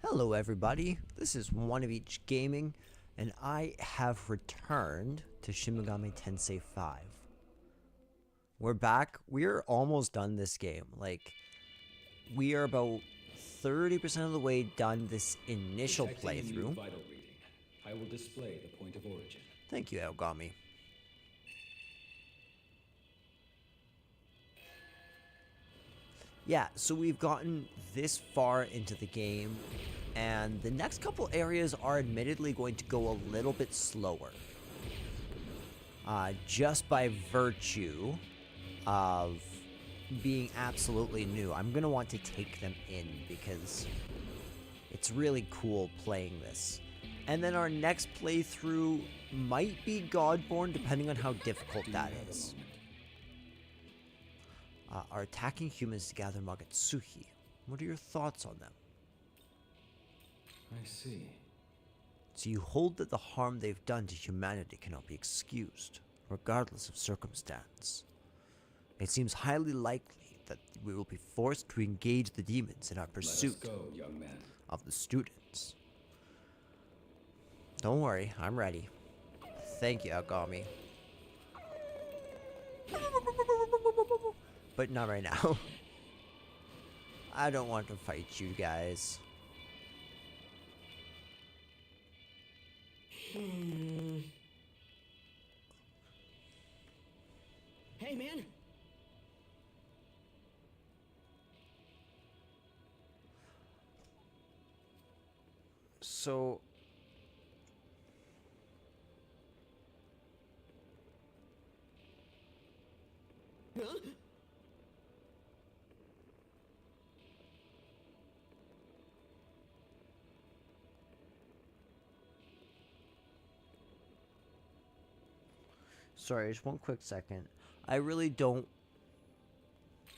Hello everybody, this is One of Each Gaming, and I have returned to Shin Megami Tensei 5. We're back. We're almost done this game. We are about 30% of the way done this initial playthrough. Vital reading. I will display the point of origin. Thank you, Aogami. Yeah, so we've gotten this far into the game, and the next couple areas are admittedly going to go a little bit slower. Just by virtue of being absolutely new. I'm going to want to take them in because it's really cool playing this. And then our next playthrough might be Godborn, depending on how difficult that is. Are attacking humans to gather Magatsuhi. What are your thoughts on them? I see. So you hold that the harm they've done to humanity cannot be excused, regardless of circumstance. It seems highly likely that we will be forced to engage the demons in our pursuit young man. of the students. Don't worry, I'm ready. Thank you, Aogami. But not right now. I don't want to fight you guys. Hey, man. So... Huh? Sorry, just one quick second. I really don't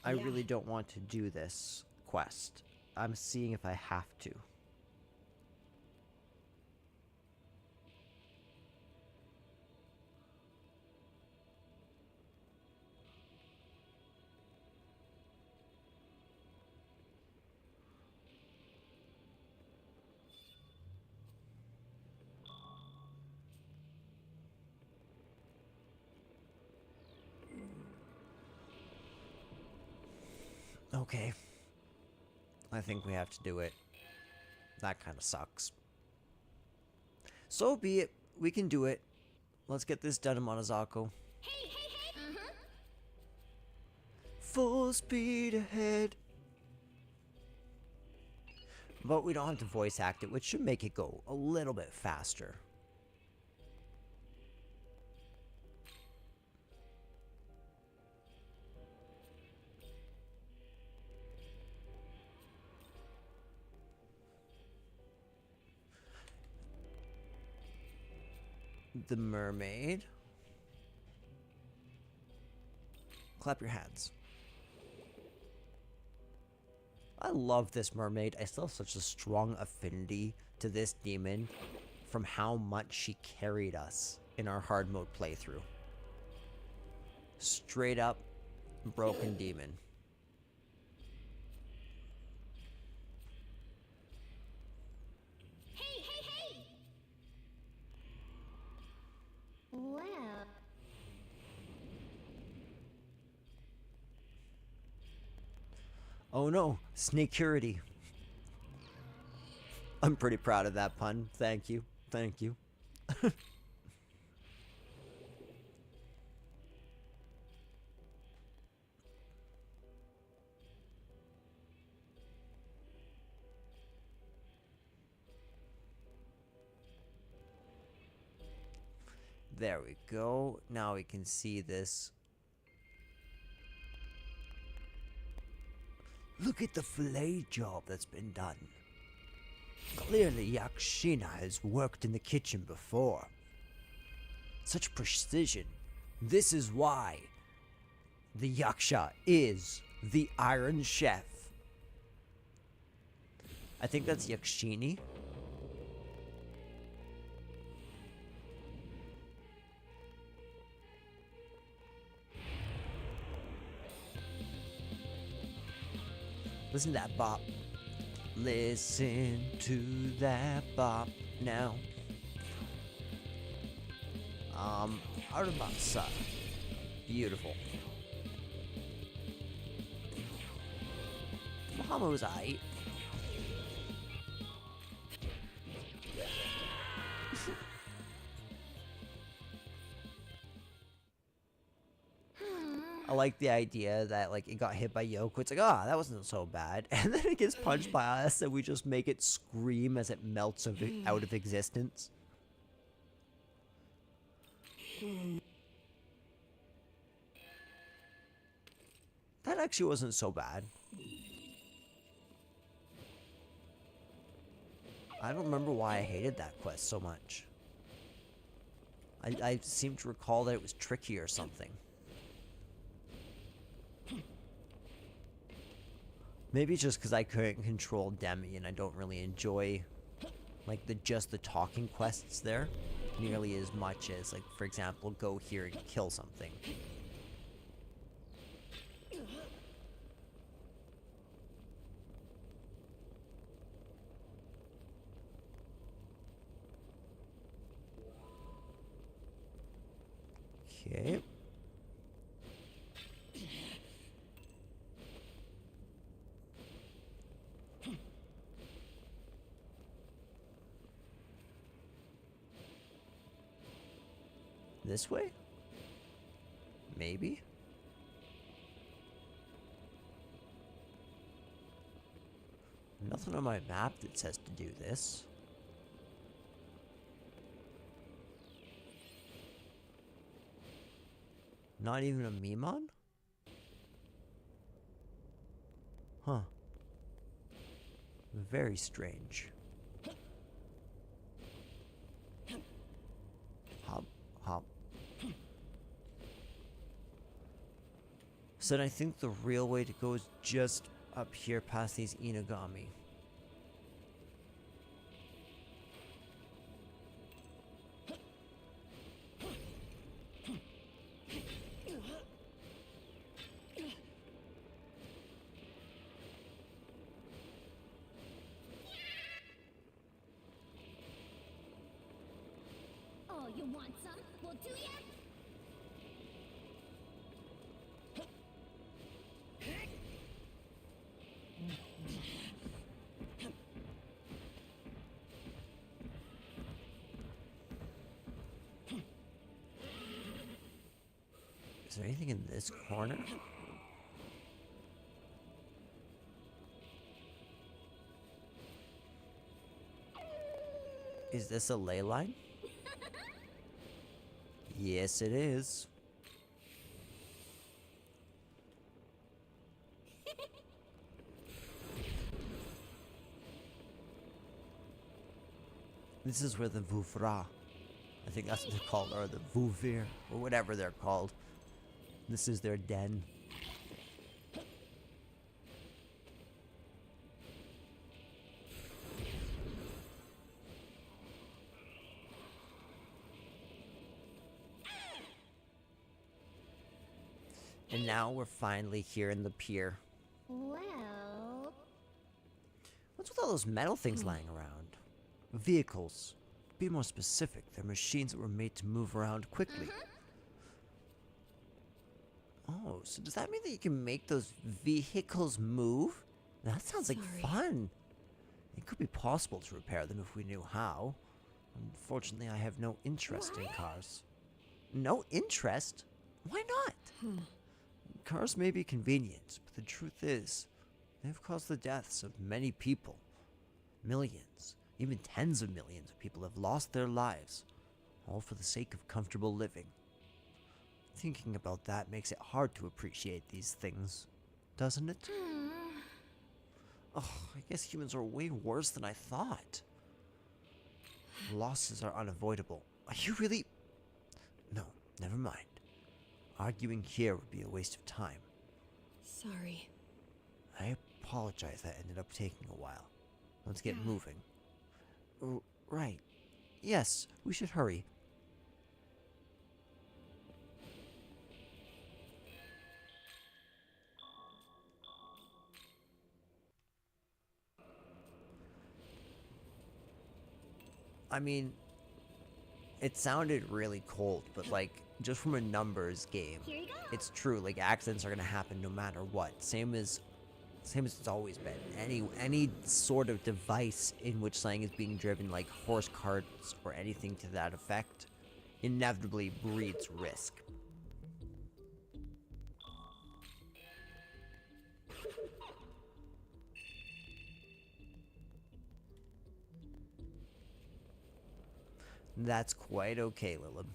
want to do this quest. I'm seeing if I have to. Okay. I think we have to do it. That kind of sucks. So be it. We can do it. Let's get this done in Monozako. Hey, hey, hey! Full speed ahead. But we don't have to voice act it, which should make it go a little bit faster. The mermaid. Clap your hands. I love this mermaid. I still have such a strong affinity to this demon from how much she carried us in our hard mode playthrough. Straight up broken demon. Hey, hey, hey! Well... Oh no, snakecurity. I'm pretty proud of that pun. Thank you. Thank you. There we go. Now we can see this. Look at the fillet job that's been done. Clearly Yakshina has worked in the kitchen before. Such precision. This is why the Yaksha is the Iron Chef. I think that's Yakshini. Listen to that bop. Listen to that bop now. Armasa. Beautiful. Bahama was aight. I like the idea that like it got hit by Yoko. It's like, ah, that wasn't so bad. And then it gets punched by us and we just make it scream as it melts out of existence. That actually wasn't so bad. I don't remember why I hated that quest so much. I seem to recall that it was tricky or something. Maybe it's just because I couldn't control Demi and I don't really enjoy like just the talking quests there nearly as much as like, for example, go here and kill something. Okay. This way? Maybe? Nothing on my map that says to do this. Not even a Mimon? Huh. Very strange. Hop, hop. So then I think the real way to go is just up here past these Inagami. Oh, you want some? Well, do ya? Is there anything in this corner? Is this a ley line? Yes, it is. This is where the Vouvra, I think that's what they're called, or the Vouvir, or whatever they're called. This is their den. And now we're finally here in the pier. Well... What's with all those metal things lying around? Vehicles. To be more specific, they're machines that were made to move around quickly. Oh, so does that mean that you can make those vehicles move? That sounds like fun. It could be possible to repair them if we knew how. Unfortunately, I have no interest in cars. No interest? Why not? Cars may be convenient, but the truth is, they've caused the deaths of many people. Millions, even tens of millions of people have lost their lives, all for the sake of comfortable living. Thinking about that makes it hard to appreciate these things, doesn't it? Oh, I guess humans are way worse than I thought. Losses are unavoidable. Are you really... No, never mind. Arguing here would be a waste of time. Sorry. I apologize that ended up taking a while. Let's get moving. Right. Yes, we should hurry. I mean, it sounded really cold, but like just from a numbers game, Here you go. it's true. Like accidents are gonna happen no matter what. Same as it's always been. Any sort of device in which something is being driven, like horse carts or anything to that effect, inevitably breeds risk. That's quite okay, Lilib.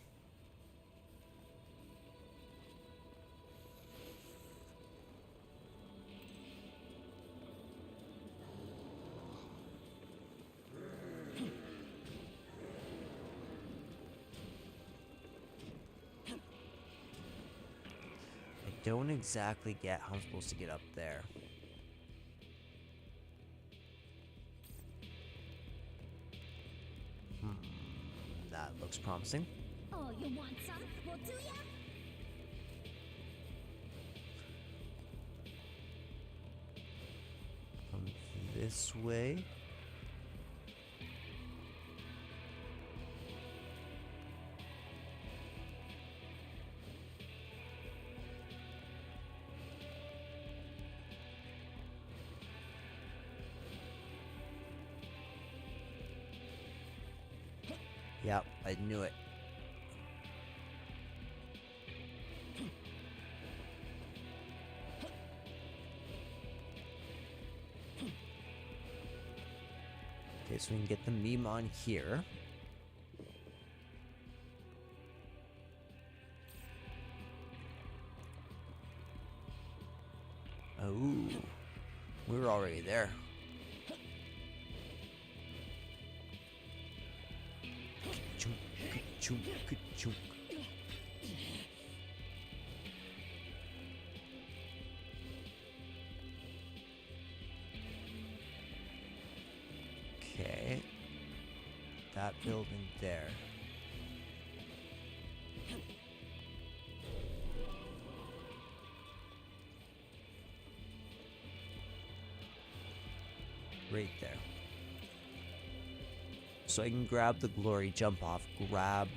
I don't exactly get how I'm supposed to get up there. That looks promising. Oh, you want some? Well, do ya? Come this way. Yep, I knew it. Okay, so we can get the meme on here. Oh, we were already there. Ka-chunk, ka-chunk, ka-chunk. Okay, that building there. Right there. So I can grab the glory, jump off, grab.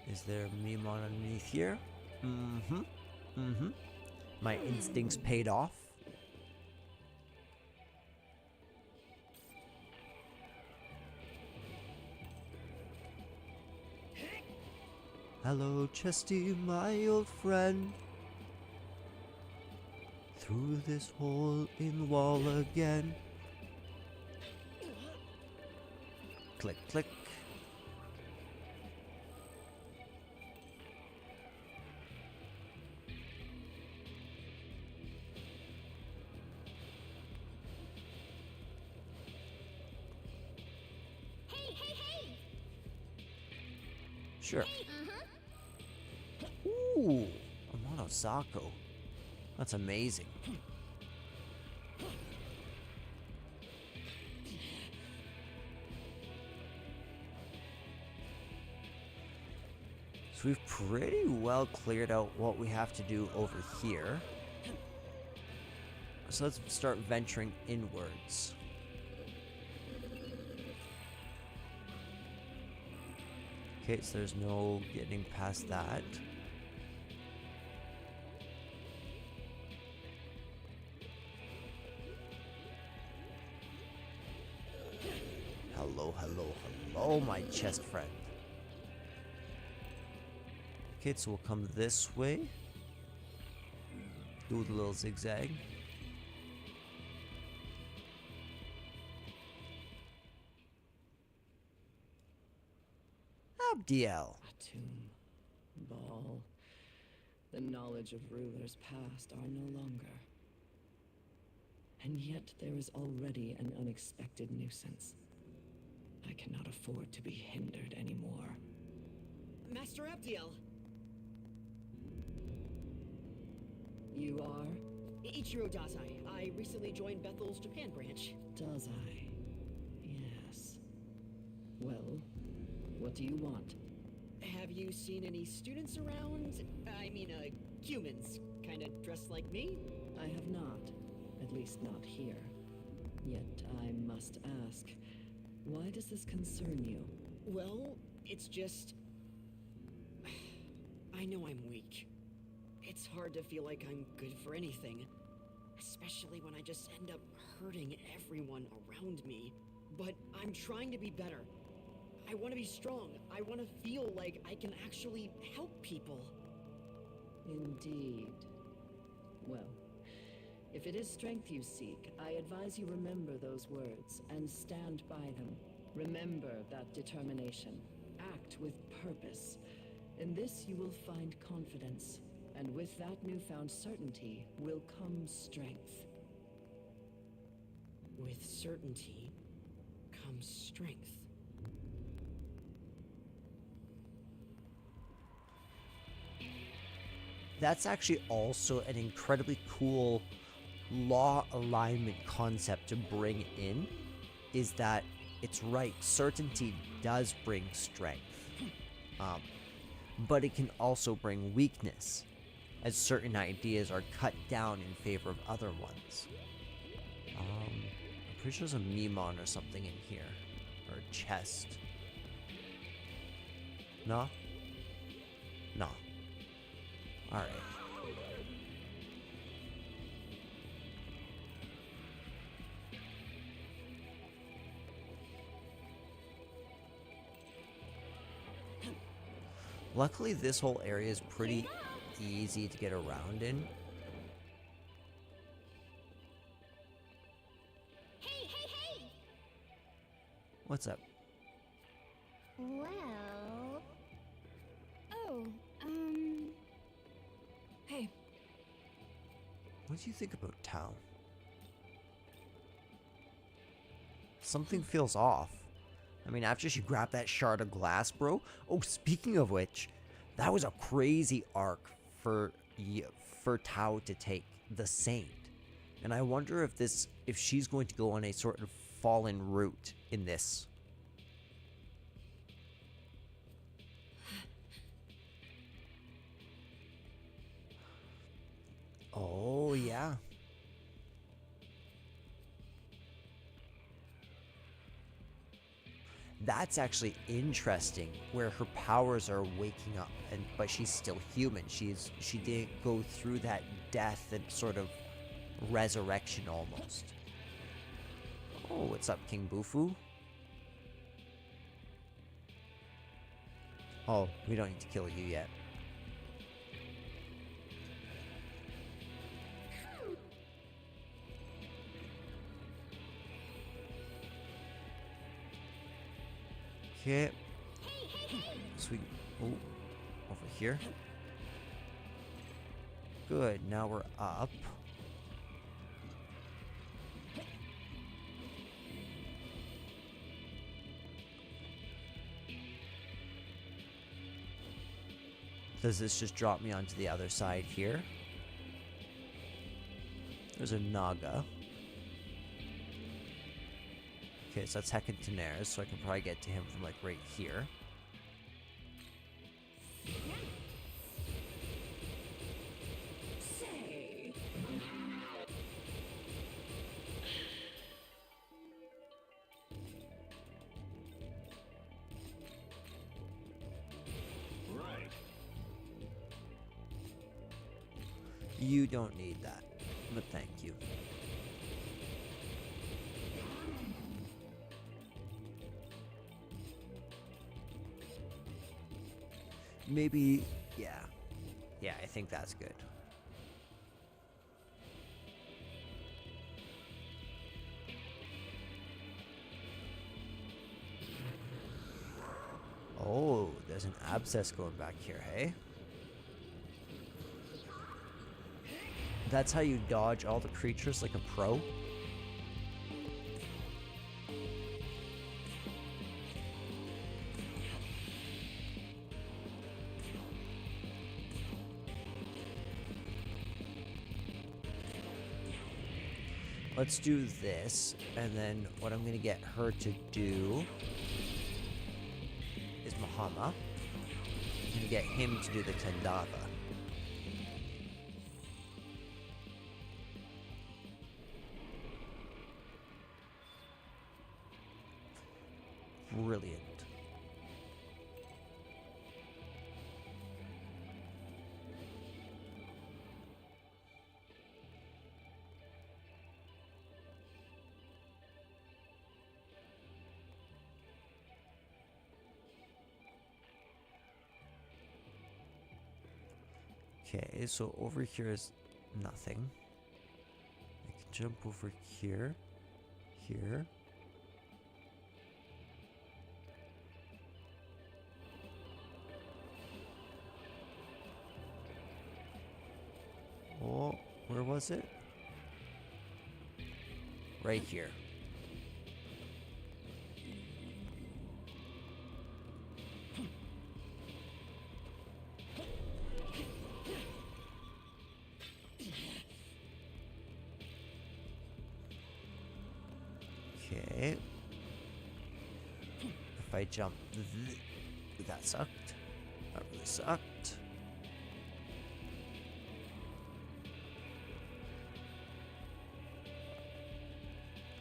Is there a meme on underneath here? Mm-hmm. Mm-hmm. My instincts paid off. Hello, Chesty, my old friend. Through this hole in the wall again. Click, click. Hey, hey, hey! Sure. Uh-huh. Ooh, a Monosako. That's amazing. So we've pretty well cleared out what we have to do over here. So let's start venturing inwards. Okay, so there's no getting past that. Hello, hello, hello, my chest friend. Okay, so we'll come this way. Do the little zigzag. Abdiel. A tomb, Ball. The knowledge of rulers past are no longer. And yet there is already an unexpected nuisance. I cannot afford to be hindered anymore. Master Abdiel! You are? Ichiro Dazai. I recently joined Bethel's Japan branch. Does I? Yes. Well, what do you want? have you seen any students around? I mean, humans, kind of dressed like me? I have not. At least not here. Yet I must ask, why does this concern you? Well, it's just... I know I'm weak. It's hard to feel like I'm good for anything. Especially when I just end up hurting everyone around me. But I'm trying to be better. I want to be strong. I want to feel like I can actually help people. Indeed. Well, if it is strength you seek, I advise you remember those words and stand by them. Remember that determination. Act with purpose. In this you will find confidence, and with that newfound certainty will come strength. With certainty comes strength. That's actually also an incredibly cool law alignment concept to bring in, is that it's right, certainty does bring strength, but it can also bring weakness, as certain ideas are cut down in favor of other ones. I'm pretty sure there's a Memon or something in here, or a chest. No? No. Alright. Luckily, this whole area is pretty easy to get around in. Hey, hey, hey! What's up? Well... Oh, Hey, What do you think about Tao? Something feels off. I mean, after she grabbed that shard of glass, bro. Oh, speaking of which, that was a crazy arc for Tao to take, the Saint. And I wonder if she's going to go on a sort of fallen route in this. Oh, yeah. That's actually interesting, where her powers are waking up, but she's still human. She didn't go through that death and sort of resurrection almost. Oh, what's up, King Bufu? Oh, we don't need to kill you yet. Okay. So we... Oh, over here. Good, now we're up. Does this just drop me onto the other side here? There's a Naga. Okay, so that's Heckin Tenaris, so I can probably get to him from like right here. Say, Right. You don't need that, but thank you. Maybe, yeah. Yeah, I think that's good. Oh, there's an abscess going back here, hey? That's how you dodge all the creatures like a pro? Let's do this, and then what I'm gonna get her to do is Mahama. and get him to do the Tendava. Brilliant. Okay, so over here is nothing. I can jump over here, here. Oh, where was it? Right here. Okay. If I jump, that sucked. That really sucked.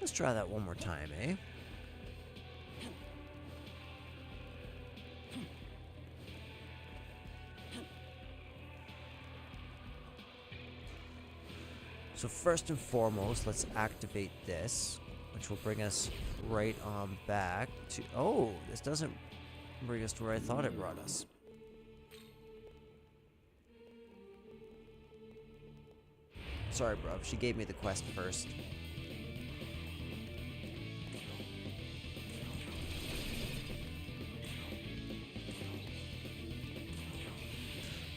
Let's try that one more time, eh? So first and foremost, let's activate this, which will bring us right on back to... Oh, this doesn't bring us to where I thought it brought us. Sorry, bro. She gave me the quest first.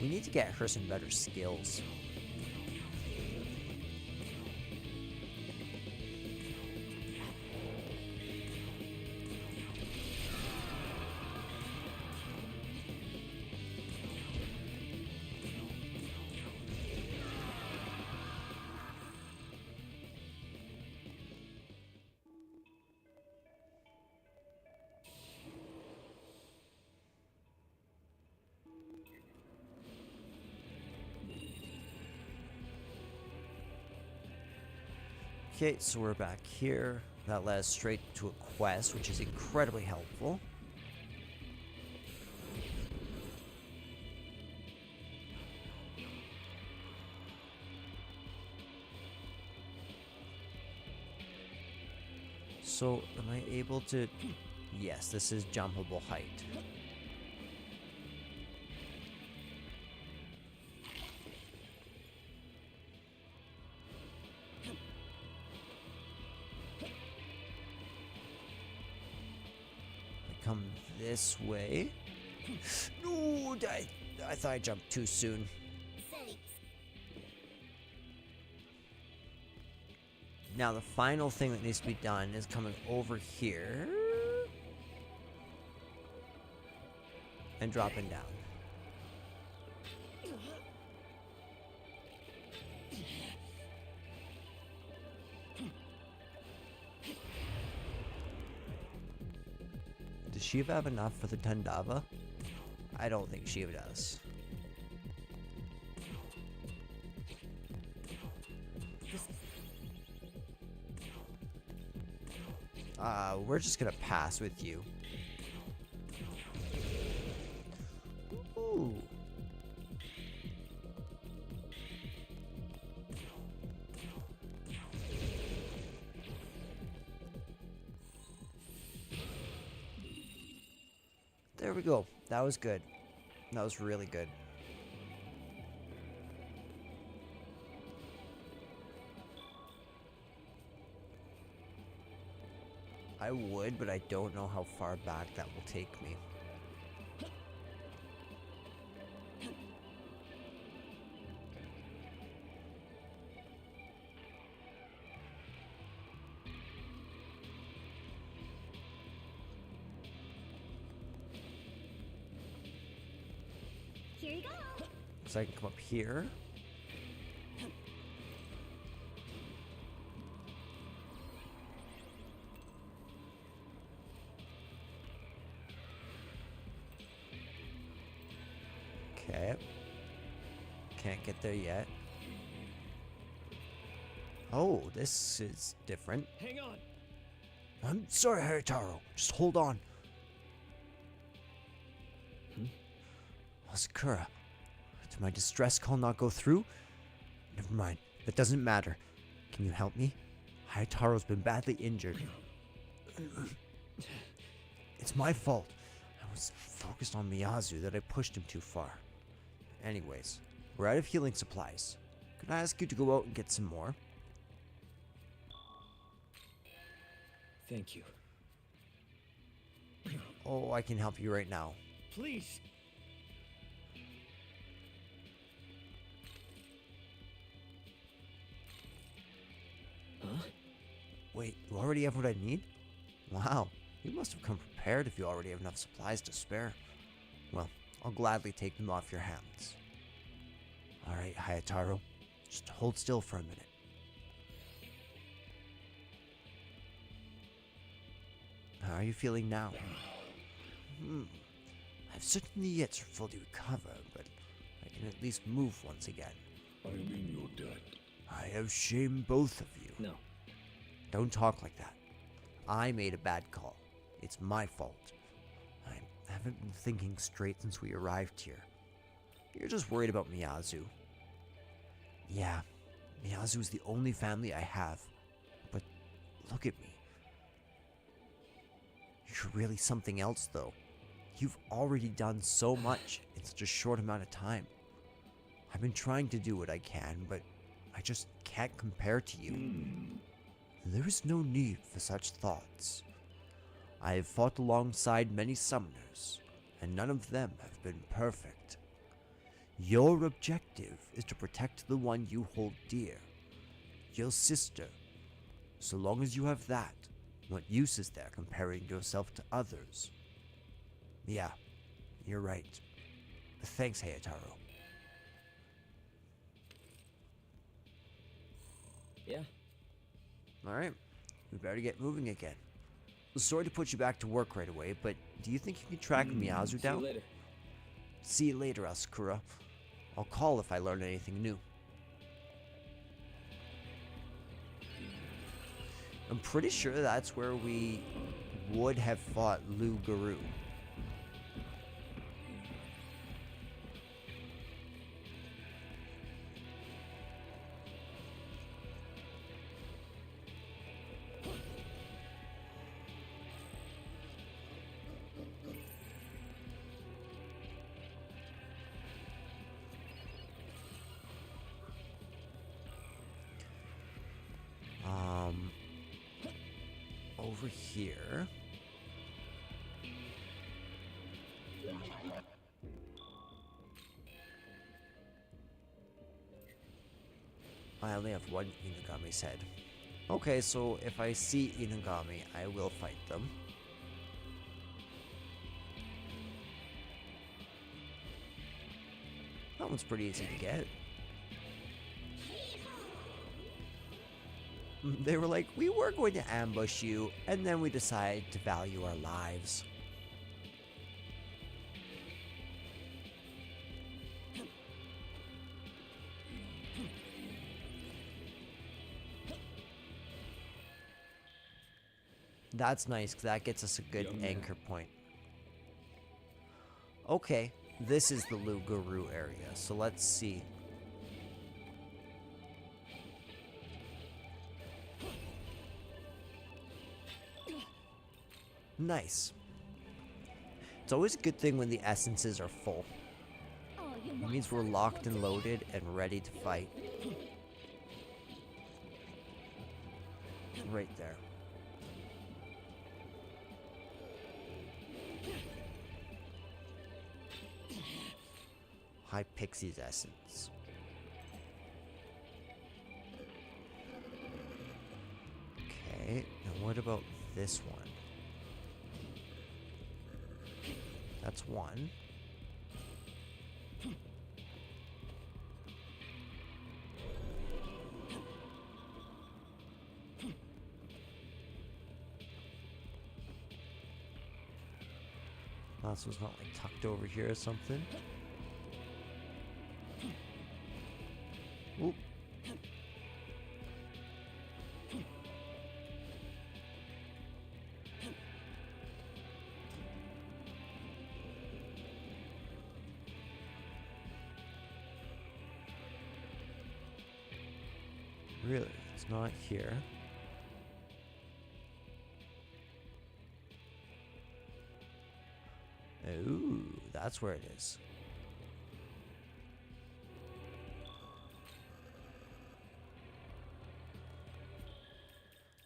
We need to get her some better skills. Okay, so we're back here. That led us straight to a quest, which is incredibly helpful. So, am I able to... Yes, this is jumpable height. Come this way. No, I thought I jumped too soon. Now the final thing that needs to be done is coming over here and dropping down. Does Shiva have enough for the Tendava? I don't think Shiva does. We're just gonna pass with you. Ooh. There we go. That was good. That was really good. I would, but I don't know how far back that will take me. Here you go. So I can come up here. Okay. Can't get there yet. Oh, this is different. Hang on. I'm sorry, Haritaro. Just hold on. Sakura, did my distress call not go through? Never mind. That doesn't matter. Can you help me? Hayataro's been badly injured. It's my fault. I was focused on Miyazu that I pushed him too far. Anyways, we're out of healing supplies. Could I ask you to go out and get some more? Thank you. Oh, I can help you right now. Please. Huh? Wait, you already have what I need? Wow, you must have come prepared if you already have enough supplies to spare. Well, I'll gladly take them off your hands. Alright, Hayataro, just hold still for a minute. How are you feeling now? I've certainly yet to fully recover, but I can at least move once again. I mean your debt. I have shamed both of you. No. Don't talk like that. I made a bad call. It's my fault. I haven't been thinking straight since we arrived here. You're just worried about Miyazu. Yeah, Miyazu is the only family I have. But look at me. You're really something else, though. You've already done so much in such a short amount of time. I've been trying to do what I can, but I just can't compare to you. There is no need for such thoughts. I have fought alongside many summoners, and none of them have been perfect. Your objective is to protect the one you hold dear, your sister. So long as you have that, what use is there comparing yourself to others? Yeah, you're right. Thanks, Hayataro. Yeah. Alright, we better get moving again. Sorry to put you back to work right away, but do you think you can track Miyazu See you down? later. See you later, Asakura. I'll call if I learn anything new. I'm pretty sure that's where we would have fought Lu Guru. Over here. I only have one Inugami's head. Okay, so if I see Inugami, I will fight them. That one's pretty easy to get. They were like, we were going to ambush you, and then we decided to value our lives. That's nice, because that gets us a good anchor point. Okay, this is the Lu Guru area, so let's see. Nice. It's always a good thing when the essences are full. It means we're locked and loaded and ready to fight. Right there. High Pixie's essence. Okay, and what about this one? That's one. This one's not like tucked over here or something. Really? It's not here. Ooh, that's where it is.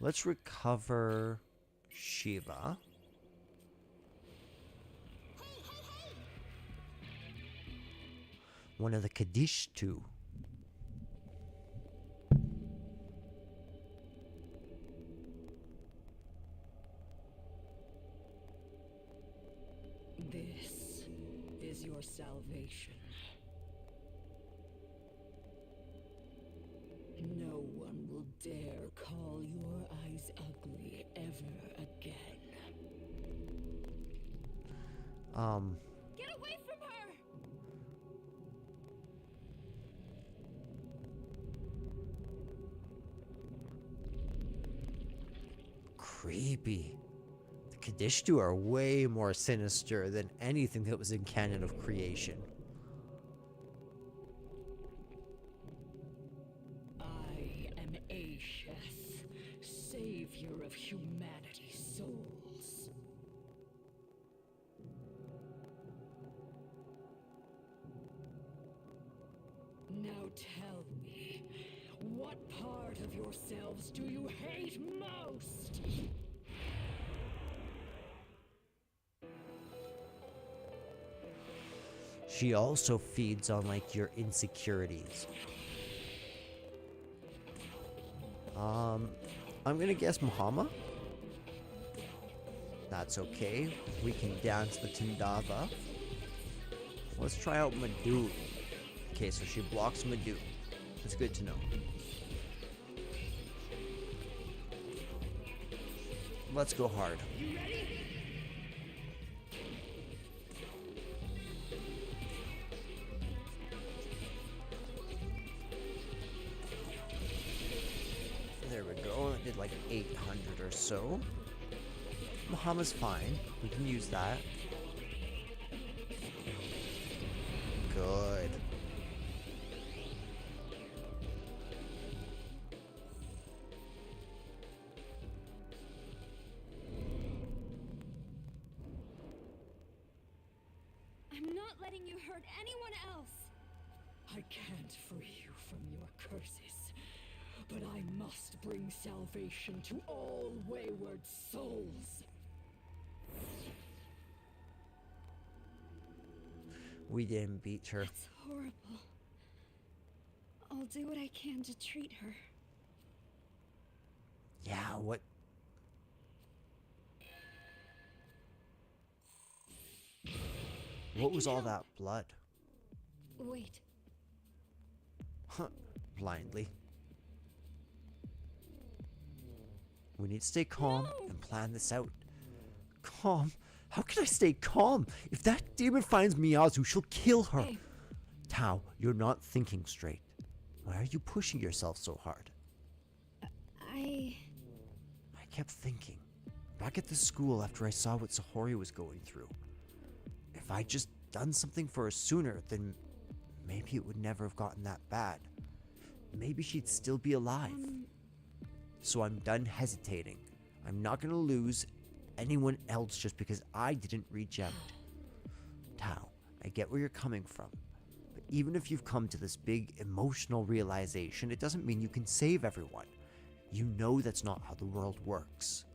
Let's recover Shiva. One of the Kaddish too. This is your salvation. No one will dare call your eyes ugly ever again. Get away from her! Creepy. The Kadishtu are way more sinister than anything that was in canon of creation. I am Asheth, savior of humanity's souls. Now tell me, what part of yourselves do you hate most? She also feeds on like your insecurities. I'm gonna guess Muhammad. That's okay. We can dance the Tindava. Let's try out Madhu. Okay, so she blocks Madhu. That's good to know. Let's go hard. There we go. It did like 800 or so. Muhammad's fine. We can use that. Good. I'm not letting you hurt anyone else. I can't free you from your curses, but I must bring salvation to all wayward souls. We didn't beat her. It's horrible. I'll do what I can to treat her. Yeah, what? What was all that blood? Wait. Huh. Blindly. We need to stay calm and plan this out. Calm? How can I stay calm? If that demon finds Miyazu, she'll kill her. Hey. Tao, you're not thinking straight. Why are you pushing yourself so hard? I kept thinking, back at the school after I saw what Sahori was going through. If I'd just done something for her sooner, then maybe it would never have gotten that bad. Maybe she'd still be alive. So I'm done hesitating. I'm not gonna lose anyone else just because I didn't reach out. Tao, I get where you're coming from. But even if you've come to this big emotional realization, it doesn't mean you can save everyone. You know that's not how the world works.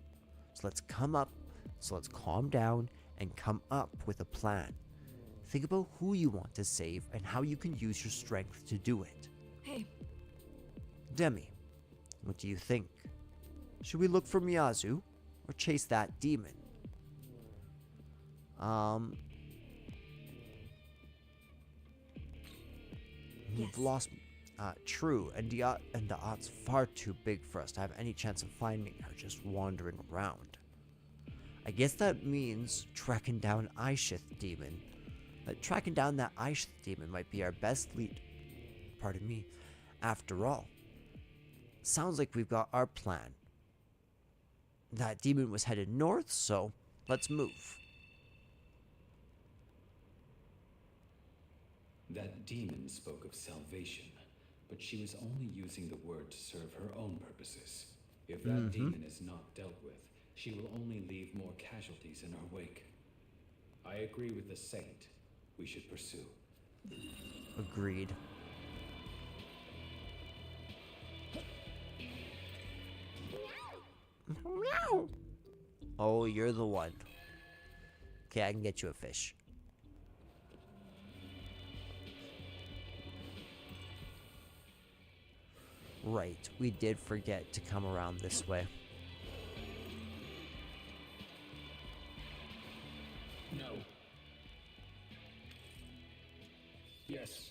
So let's calm down and come up with a plan. Think about who you want to save and how you can use your strength to do it. Hey. Demi, what do you think? Should we look for Miyazu or chase that demon? We've Yes. lost. True, and the odds far too big for us to have any chance of finding her just wandering around. I guess that means tracking down Aishith demon. Tracking down that Aishith demon might be our best lead. Pardon me. After all, sounds like we've got our plan. That demon was headed north, so let's move. That demon spoke of salvation. but she was only using the word to serve her own purposes. If that demon is not dealt with, she will only leave more casualties in her wake. I agree with the saint. We should pursue. Agreed. Meow. Oh, you're the one. Okay, I can get you a fish. Right, we did forget to come around this way. No. Yes.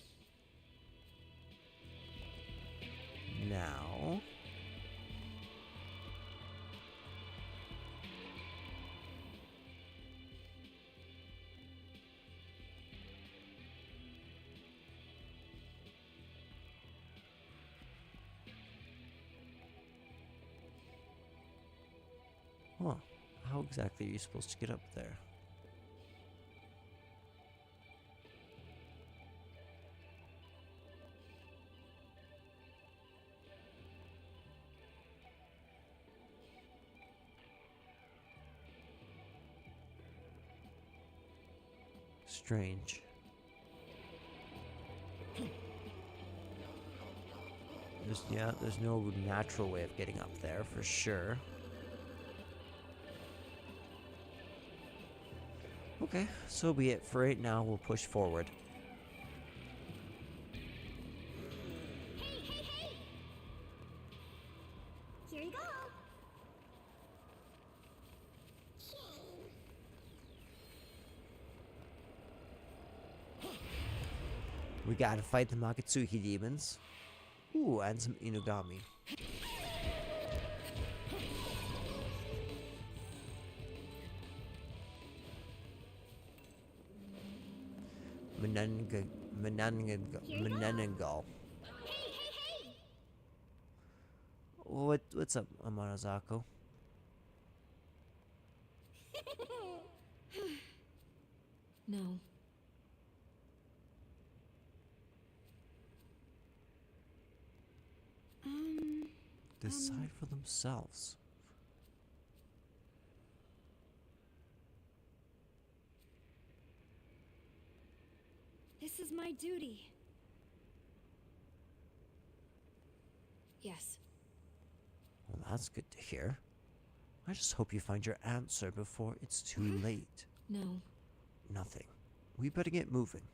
Now... Huh. How exactly are you supposed to get up there? Strange. There's no natural way of getting up there for sure. Okay, so be it. For right now, we'll push forward. Here you go. We gotta fight the Makatsuki demons. Ooh, and some Inugami. Menengal. What's up, Amanazako? No. Decide for themselves. This is my duty. Yes. Well, that's good to hear. I just hope you find your answer before it's too late. No. Nothing. We better get moving.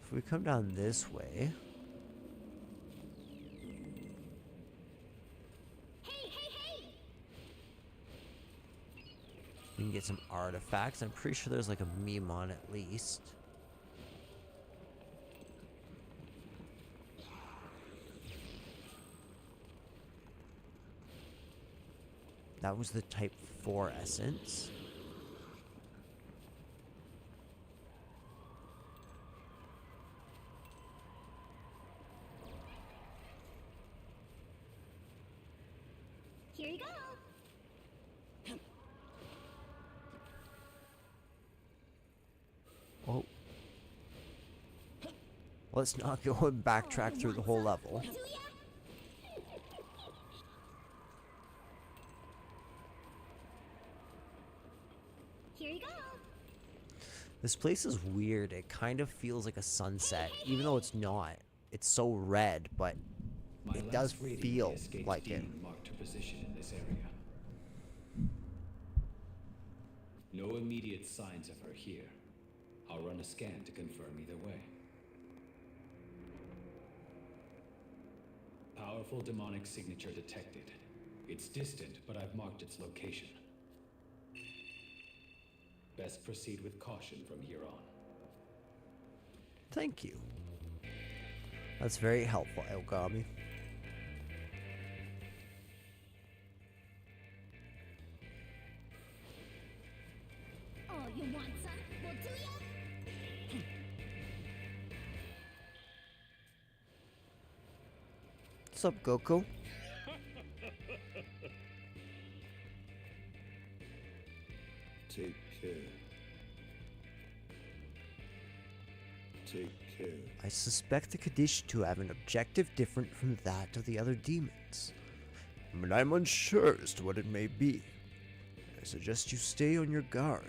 If we come down this way... we can get some artifacts. I'm pretty sure there's like a Mimon at least. That was the type 4 essence. Here you go. Oh. Let's not go and backtrack through the whole level. Here you go. This place is weird. It kind of feels like a sunset, even though it's not. It's so red, but it does feel like it. Marked her position in this area. No immediate signs of her here. I'll run a scan to confirm either way. Powerful demonic signature detected. It's distant, but I've marked its location. Best proceed with caution from here on. Thank you. That's very helpful, Elgami. All you want, son, will do ya? What's up, Goku? Take care. Take care. I suspect the condition to have an objective different from that of the other demons, but I'm unsure as to what it may be. I suggest you stay on your guard.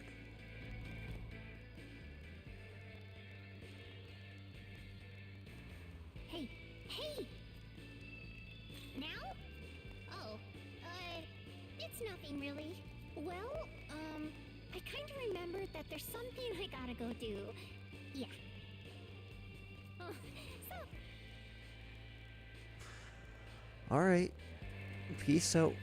Hey, hey! Now? Oh, it's nothing really. Well, I kinda remembered that there's something I gotta go do. Yeah. Oh, so... Alright. Peace out.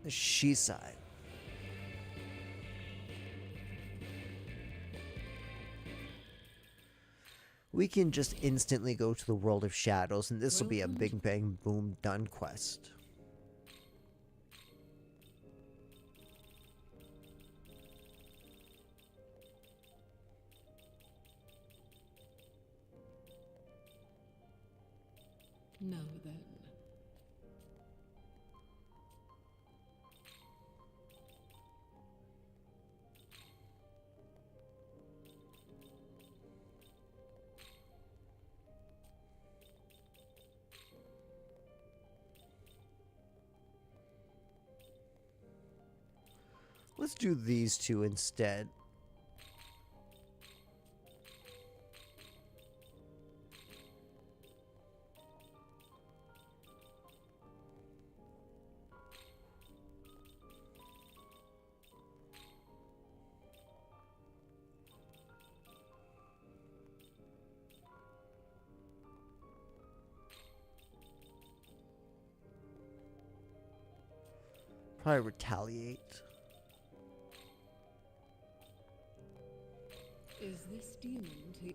The she side. We can just instantly go to the world of shadows, and this will be a big bang boom done quest. Now then. Let's do these two instead. Probably retaliate. Is this demon to...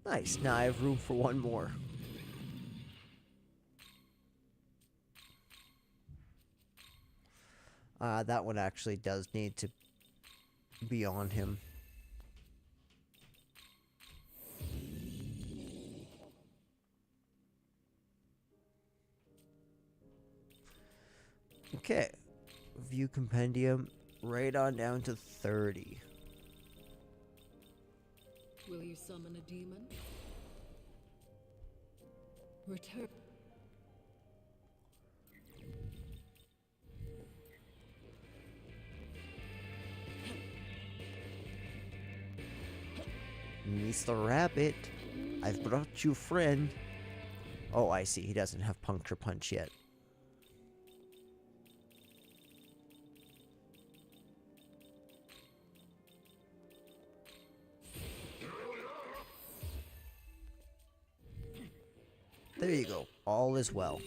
Nice, now I have room for one more. That one actually does need to be on him. Okay. View compendium right on down to 30. Will you summon a demon? Return. Mr. Rabbit, I've brought you friend. Oh, I see. He doesn't have puncture punch yet. There you go. All is well.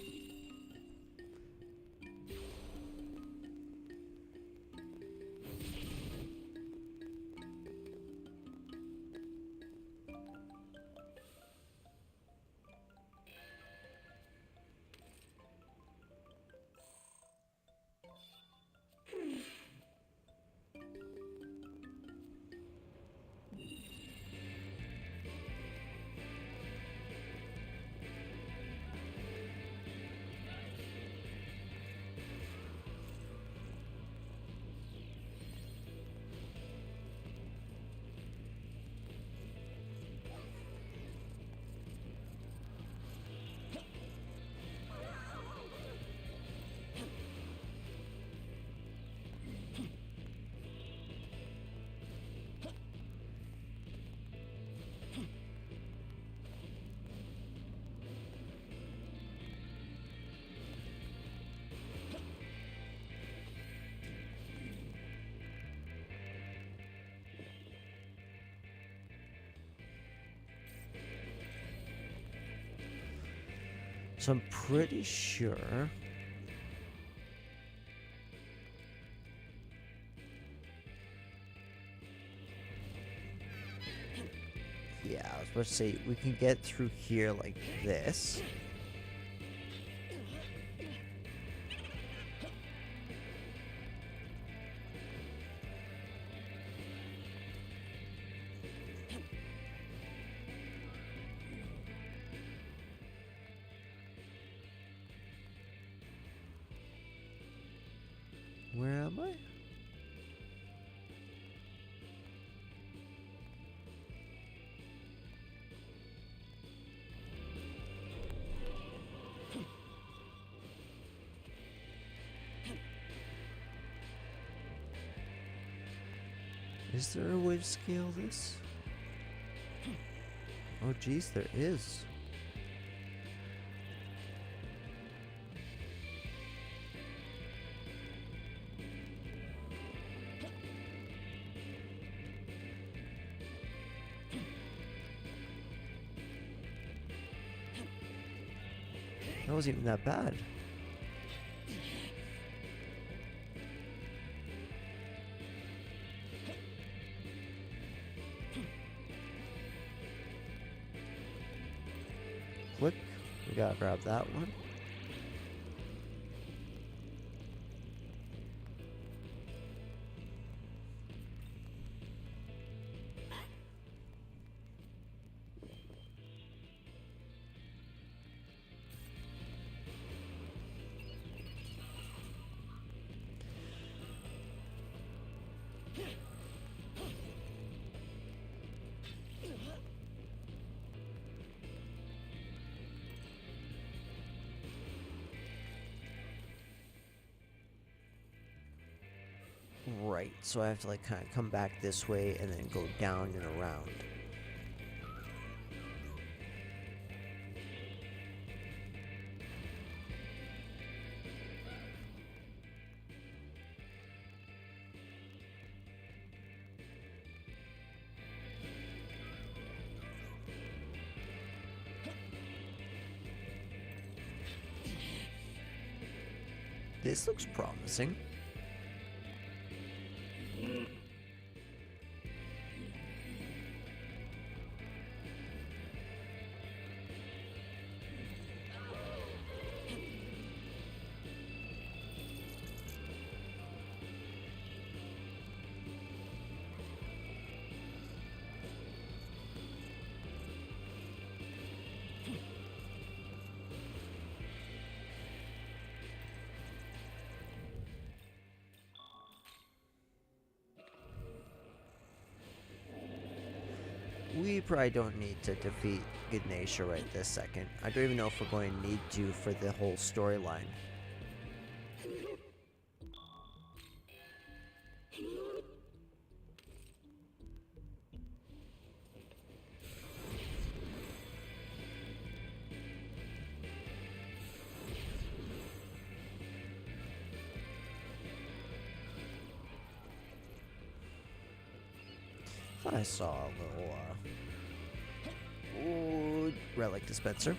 So I'm pretty sure. Yeah, I was about to say we can get through here like this. Where am I? Is there a way to scale this? Oh geez, there is. That wasn't even that bad. Click. We gotta grab that one. Right, so I have to like kind of come back this way and then go down and around. This looks promising. We probably don't need to defeat Ganesha right this second. I don't even know if we're going to need to for the whole storyline. I saw a little, relic dispenser.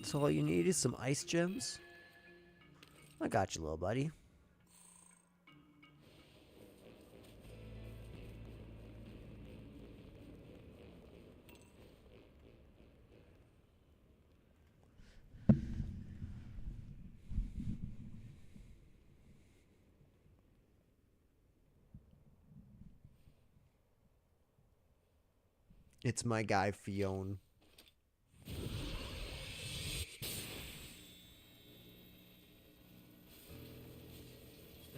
So all you need is some ice gems? I got you, little buddy. It's my guy, Fiona.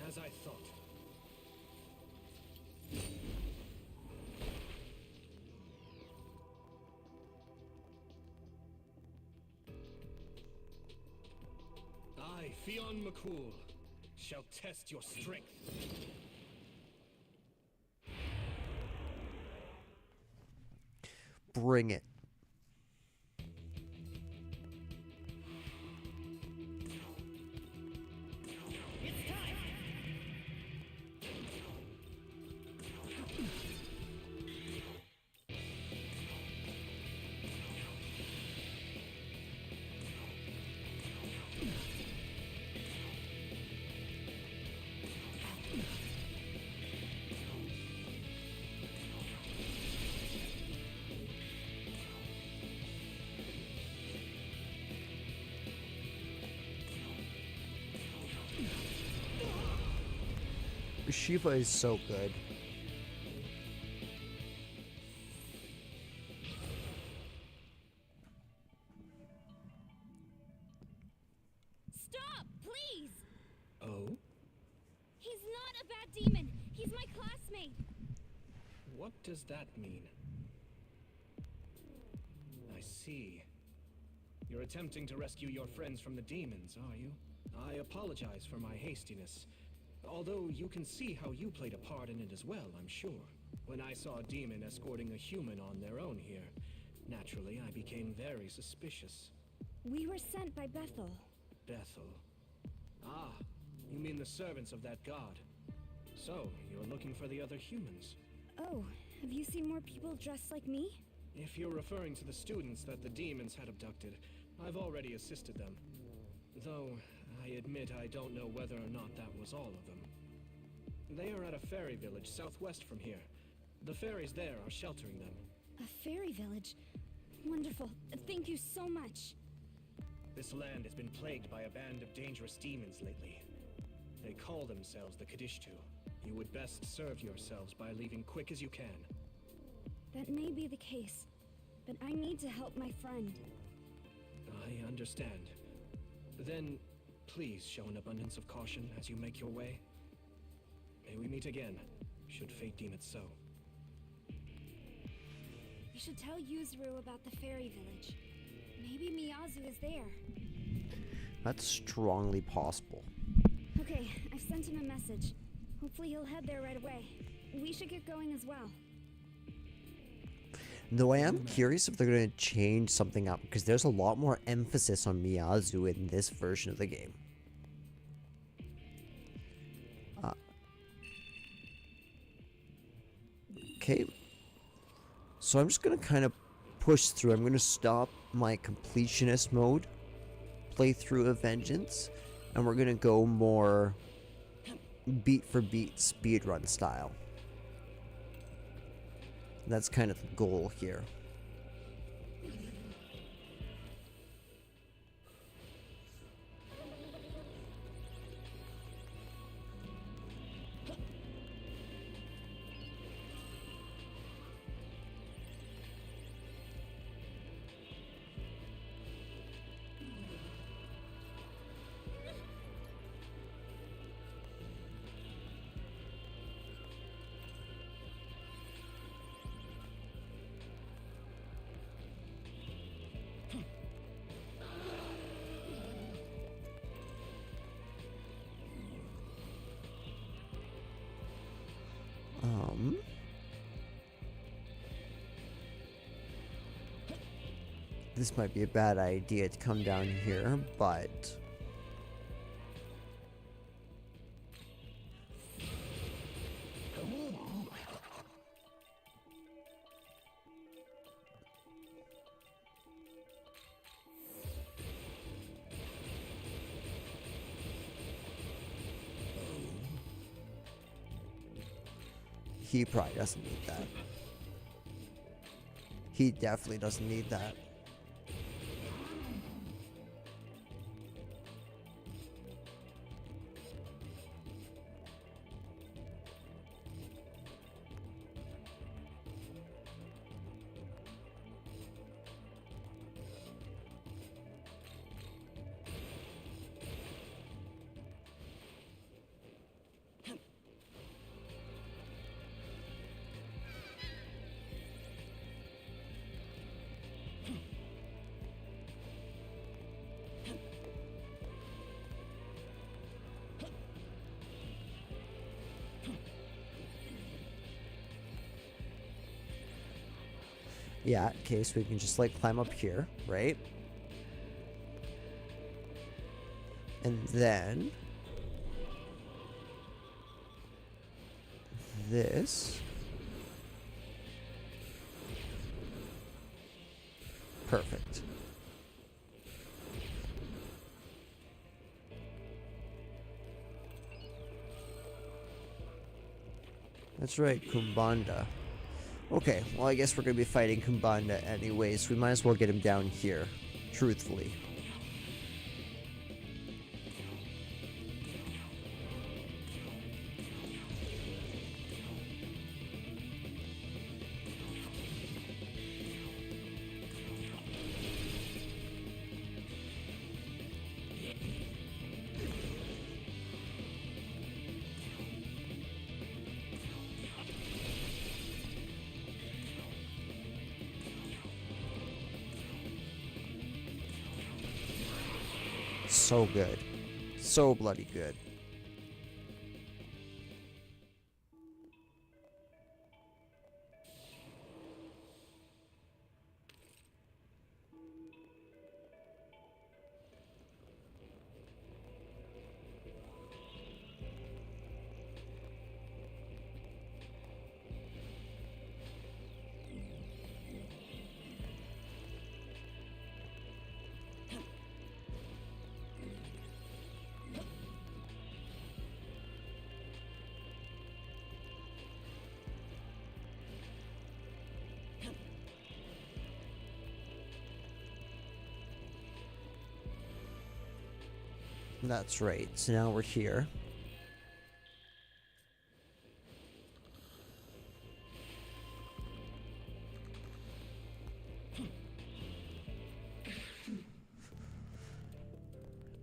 As I thought. I, Fionn McCool, shall test your strength. Bring it. Shiva is so good. Stop, please! Oh? He's not a bad demon. He's my classmate. What does that mean? I see. You're attempting to rescue your friends from the demons, are you? I apologize for my hastiness. Although you can see how you played a part in it as well, I'm sure. When I saw a demon escorting a human on their own here, naturally I became very suspicious. We were sent by Bethel. Bethel. Ah, you mean the servants of that god. So, you're looking for the other humans. Oh, have you seen more people dressed like me? If you're referring to the students that the demons had abducted, I've already assisted them. Though, I admit I don't know whether or not that was all of them. They are at a fairy village southwest from here. The fairies there are sheltering them. A fairy village? Wonderful. Thank you so much. This land has been plagued by a band of dangerous demons lately. They call themselves the Kadishtu. You would best serve yourselves by leaving quick as you can. That may be the case, but I need to help my friend. I understand. Then, please show an abundance of caution as you make your way. May we meet again, should fate deem it so. We should tell Yuzuru about the fairy village. Maybe Miyazu is there. That's strongly possible. Okay, I've sent him a message. Hopefully he'll head there right away. We should get going as well. Though I am curious if they're going to change something up, because there's a lot more emphasis on Miyazu in this version of the game. Okay. So I'm just going to kind of push through. I'm going to stop my completionist mode, playthrough of Vengeance, and we're going to go more beat for beat speedrun style. That's kind of the goal here. This might be a bad idea to come down here, but he probably doesn't need that. He definitely doesn't need that. Yeah, okay, so we can just like climb up here, right? And then this. Perfect. That's right, Kumbanda. Okay, well I guess we're gonna be fighting Kumbanda anyways, we might as well get him down here, truthfully. so good. So bloody good. That's right. So now we're here.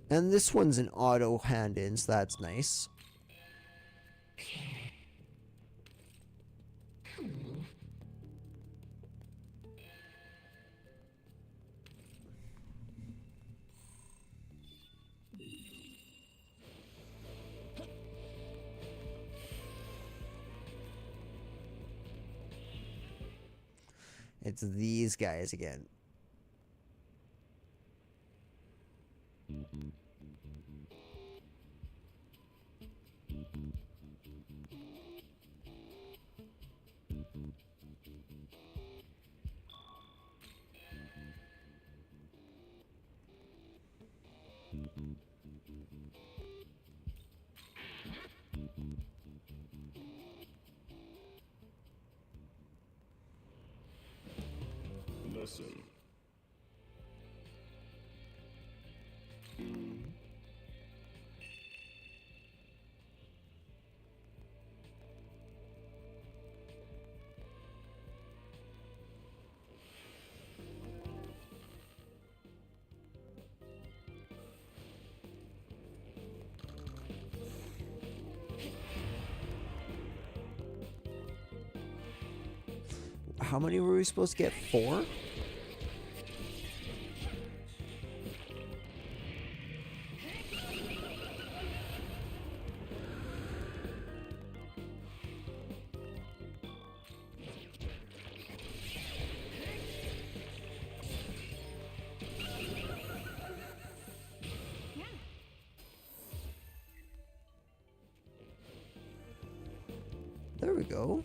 And this one's an auto hand-in, so that's nice. It's these guys again. Listen. How many were we supposed to get? 4? There we go.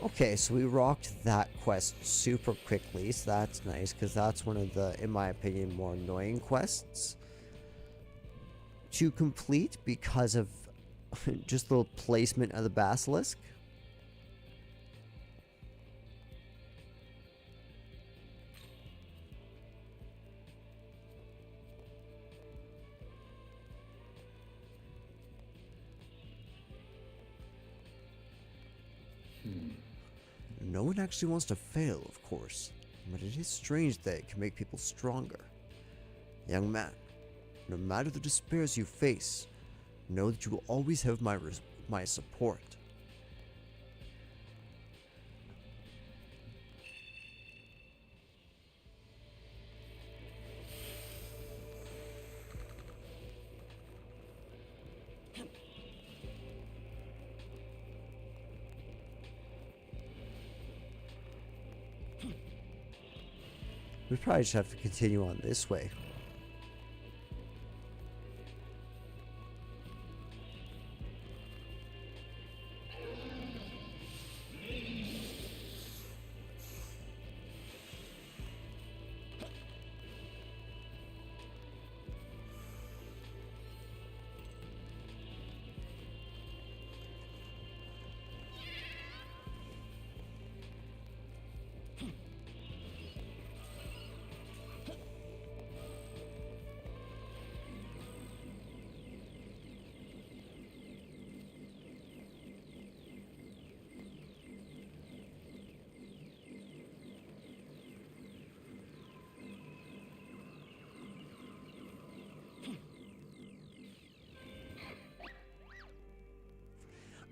Okay, so we rocked that quest super quickly, so that's nice, because that's one of the, in my opinion, more annoying quests to complete because of just the placement of the basilisk. No one actually wants to fail, of course, but it is strange that it can make people stronger. Young man, no matter the despairs you face, know that you will always have my support. We probably just have to continue on this way.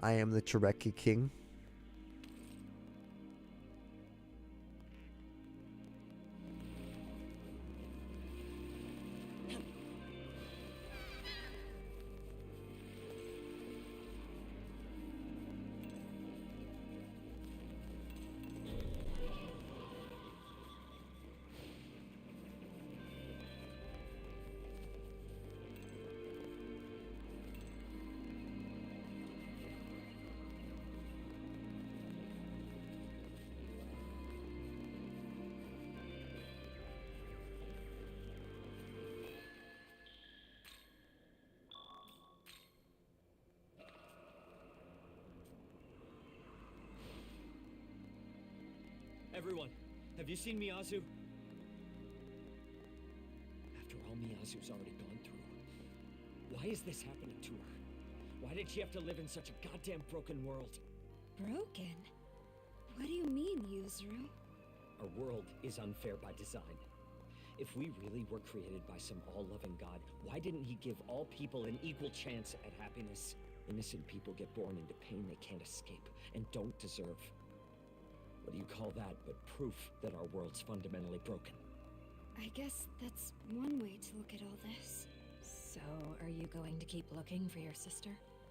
I am the Chereki King. Everyone, have you seen Miyazu? After all Miyazu's already gone through, why is this happening to her? Why did she have to live in such a goddamn broken world? Broken? What do you mean, Yuzuru? Our world is unfair by design. If we really were created by some all-loving God, why didn't he give all people an equal chance at happiness? Innocent people get born into pain they can't escape and don't deserve. What do you call that but proof that our world's fundamentally broken? I guess that's one way to look at all this. So, are you going to keep looking for your sister?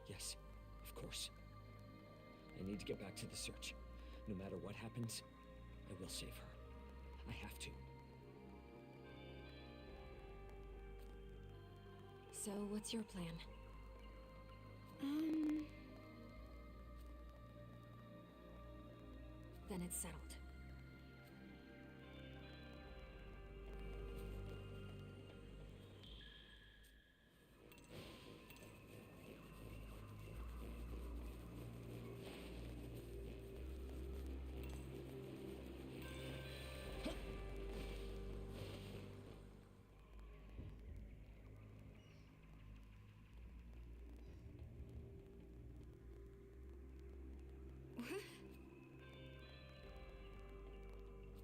Yes, of course. I need to get back to the search. No matter what happens, I will save her. I have to. So, what's your plan? Then it's settled.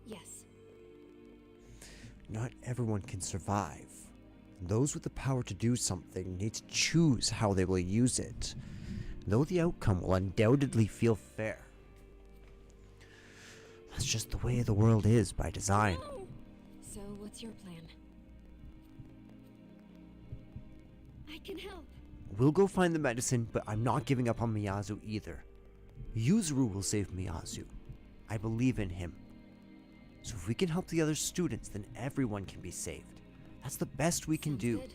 Yes. Not everyone can survive. Those with the power to do something need to choose how they will use it, though the outcome will undoubtedly feel fair. That's just the way the world is by design. No! So, what's your plan? I can help. We'll go find the medicine, but I'm not giving up on Miyazu either. Yuzuru will save Miyazu. I believe in him. So if we can help the other students, then everyone can be saved. That's the best we can Sounds do. good.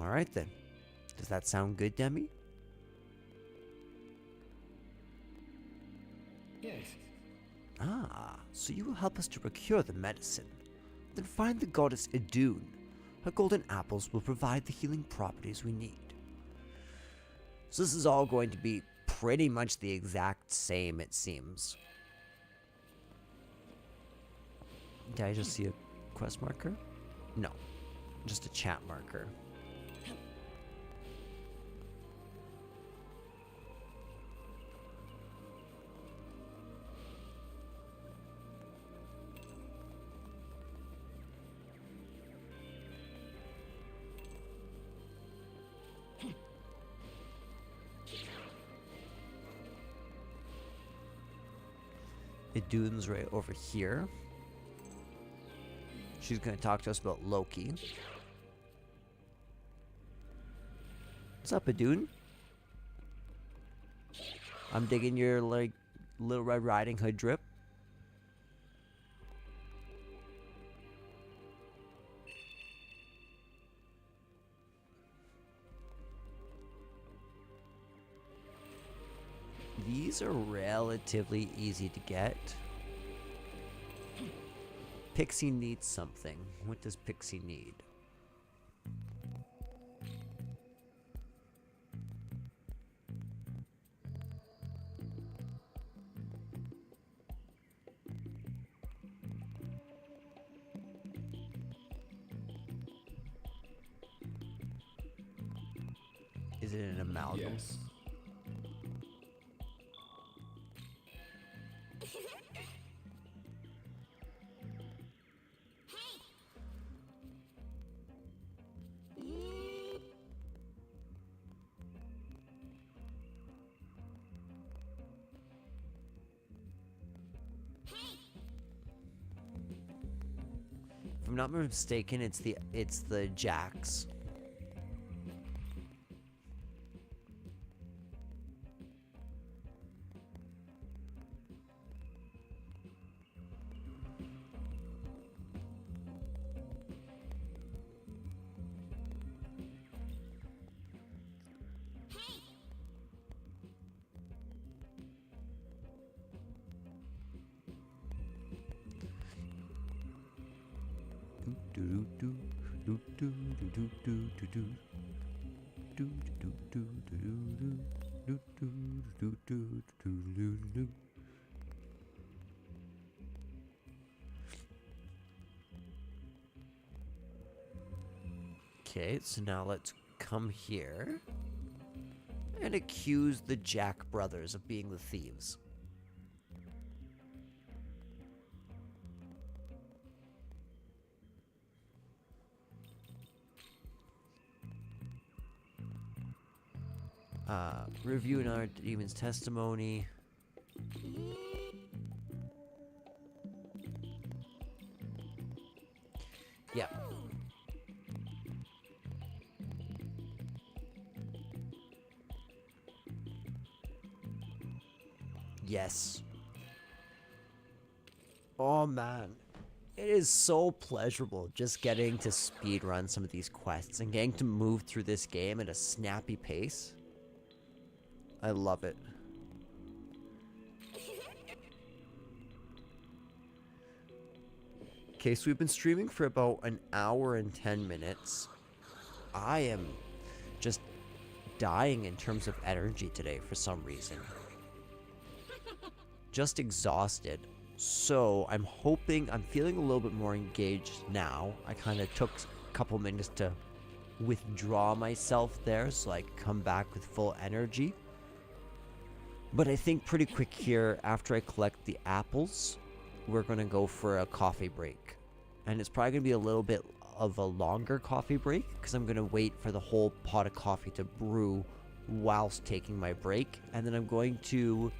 Alright then. Does that sound good, Demi? Yes. Ah, so you will help us to procure the medicine. Then find the goddess Idun. Her golden apples will provide the healing properties we need. So this is all going to be pretty much the exact same, it seems. Did I just see a quest marker? No, just a chat marker. Idun's right over here. She's going to talk to us about Loki. What's up, Idun? I'm digging your, like, Little Red Riding Hood drip. These are relatively easy to get. Pixie needs something. What does Pixie need? Is it an amalgam? Yes. If I'm not mistaken, it's the jacks. Okay, so now let's come here and accuse the Jack brothers of being the thieves. Review another demon's testimony. Yeah. Yes. Oh man. It is so pleasurable just getting to speedrun some of these quests and getting to move through this game at a snappy pace. I love it. Okay, so we've been streaming for about an hour and 10 minutes. I am just dying in terms of energy today for some reason. Just exhausted. So I'm feeling a little bit more engaged now. I kind of took a couple minutes to withdraw myself there so I could come back with full energy. But I think pretty quick here, after I collect the apples, we're going to go for a coffee break. And it's probably going to be a little bit of a longer coffee break because I'm going to wait for the whole pot of coffee to brew whilst taking my break. And then I'm going to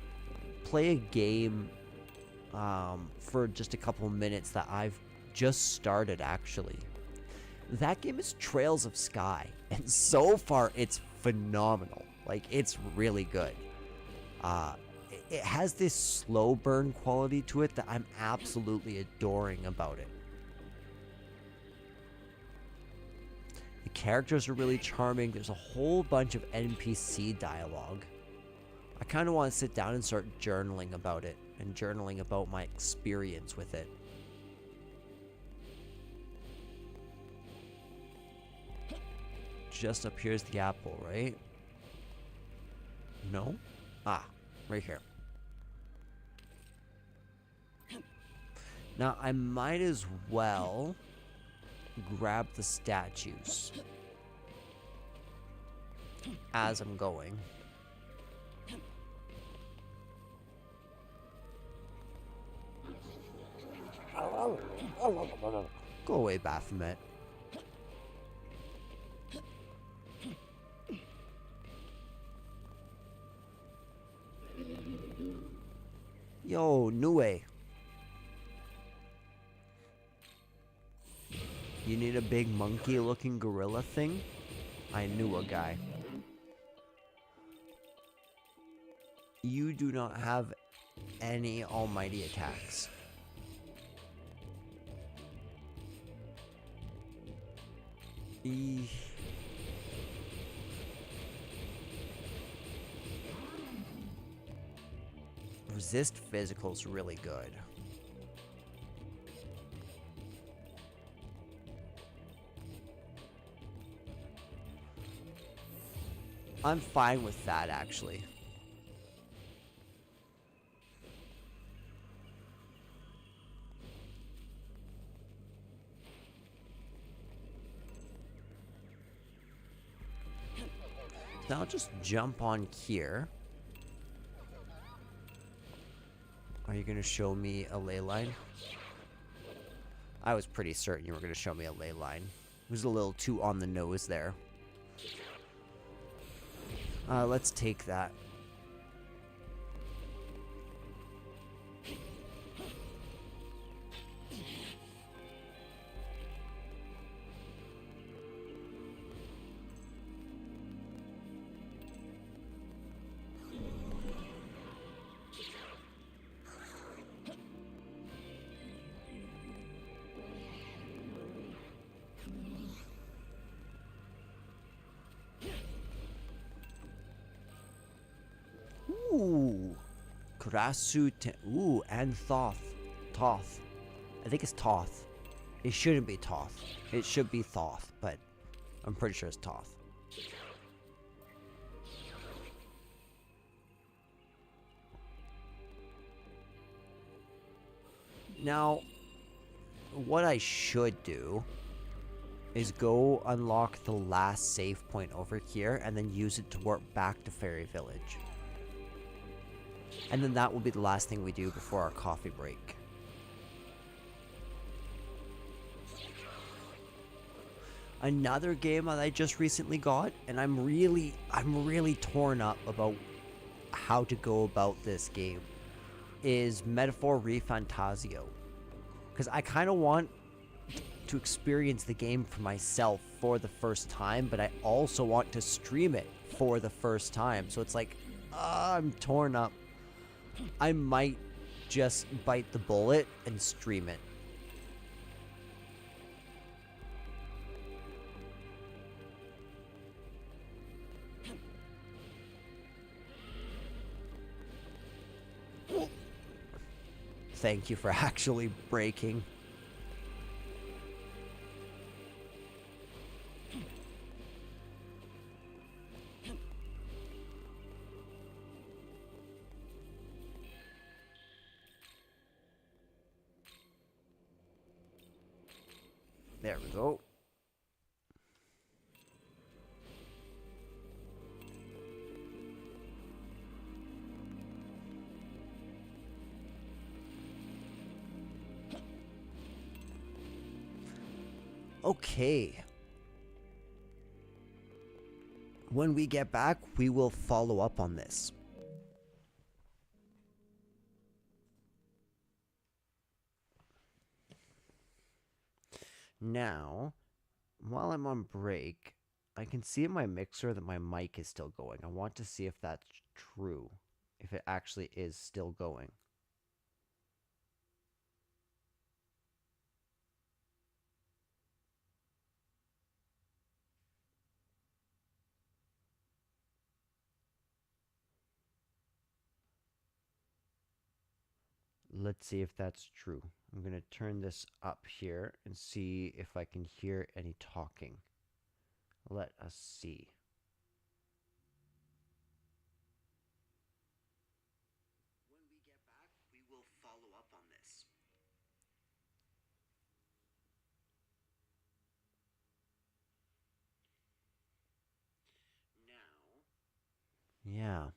play a game for just a couple minutes that I've just started, actually. That game is Trails of Sky. And so far, it's phenomenal. Like, it's really good. It has this slow burn quality to it that I'm absolutely adoring about it. The characters are really charming. There's a whole bunch of NPC dialogue. I kind of want to sit down and start journaling about it and journaling about my experience with it. Just up here's the apple, right? No? Ah, right here. Now, I might as well grab the statues as I'm going. Go away, Baphomet. Yo, Nue. You need a big monkey-looking gorilla thing? I knew a guy. You do not have any almighty attacks. resist physical is really good. I'm fine with that, actually. Now just jump on here. Are you going to show me a ley line? I was pretty certain you were going to show me a ley line. It was a little too on the nose there. Let's take that. Ooh. Kurasu. Ooh, and Thoth. Toth. I think it's Toth. It shouldn't be Toth. It should be Thoth, but I'm pretty sure it's Toth. Now, what I should do is go unlock the last save point over here and then use it to warp back to Fairy Village. And then that will be the last thing we do before our coffee break. Another game that I just recently got, and I'm really torn up about how to go about this game, is Metaphor Refantasio. Because I kind of want to experience the game for myself for the first time, but I also want to stream it for the first time. So it's like, I'm torn up. I might just bite the bullet and stream it. Thank you for actually breaking. There we go. Okay. When we get back, we will follow up on this. Now, while I'm on break, I can see in my mixer that my mic is still going. I want to see if that's true. If it actually is still going. Let's see if that's true. I'm going to turn this up here and see if I can hear any talking. Let us see. When we get back, we will follow up on this. Now. Yeah.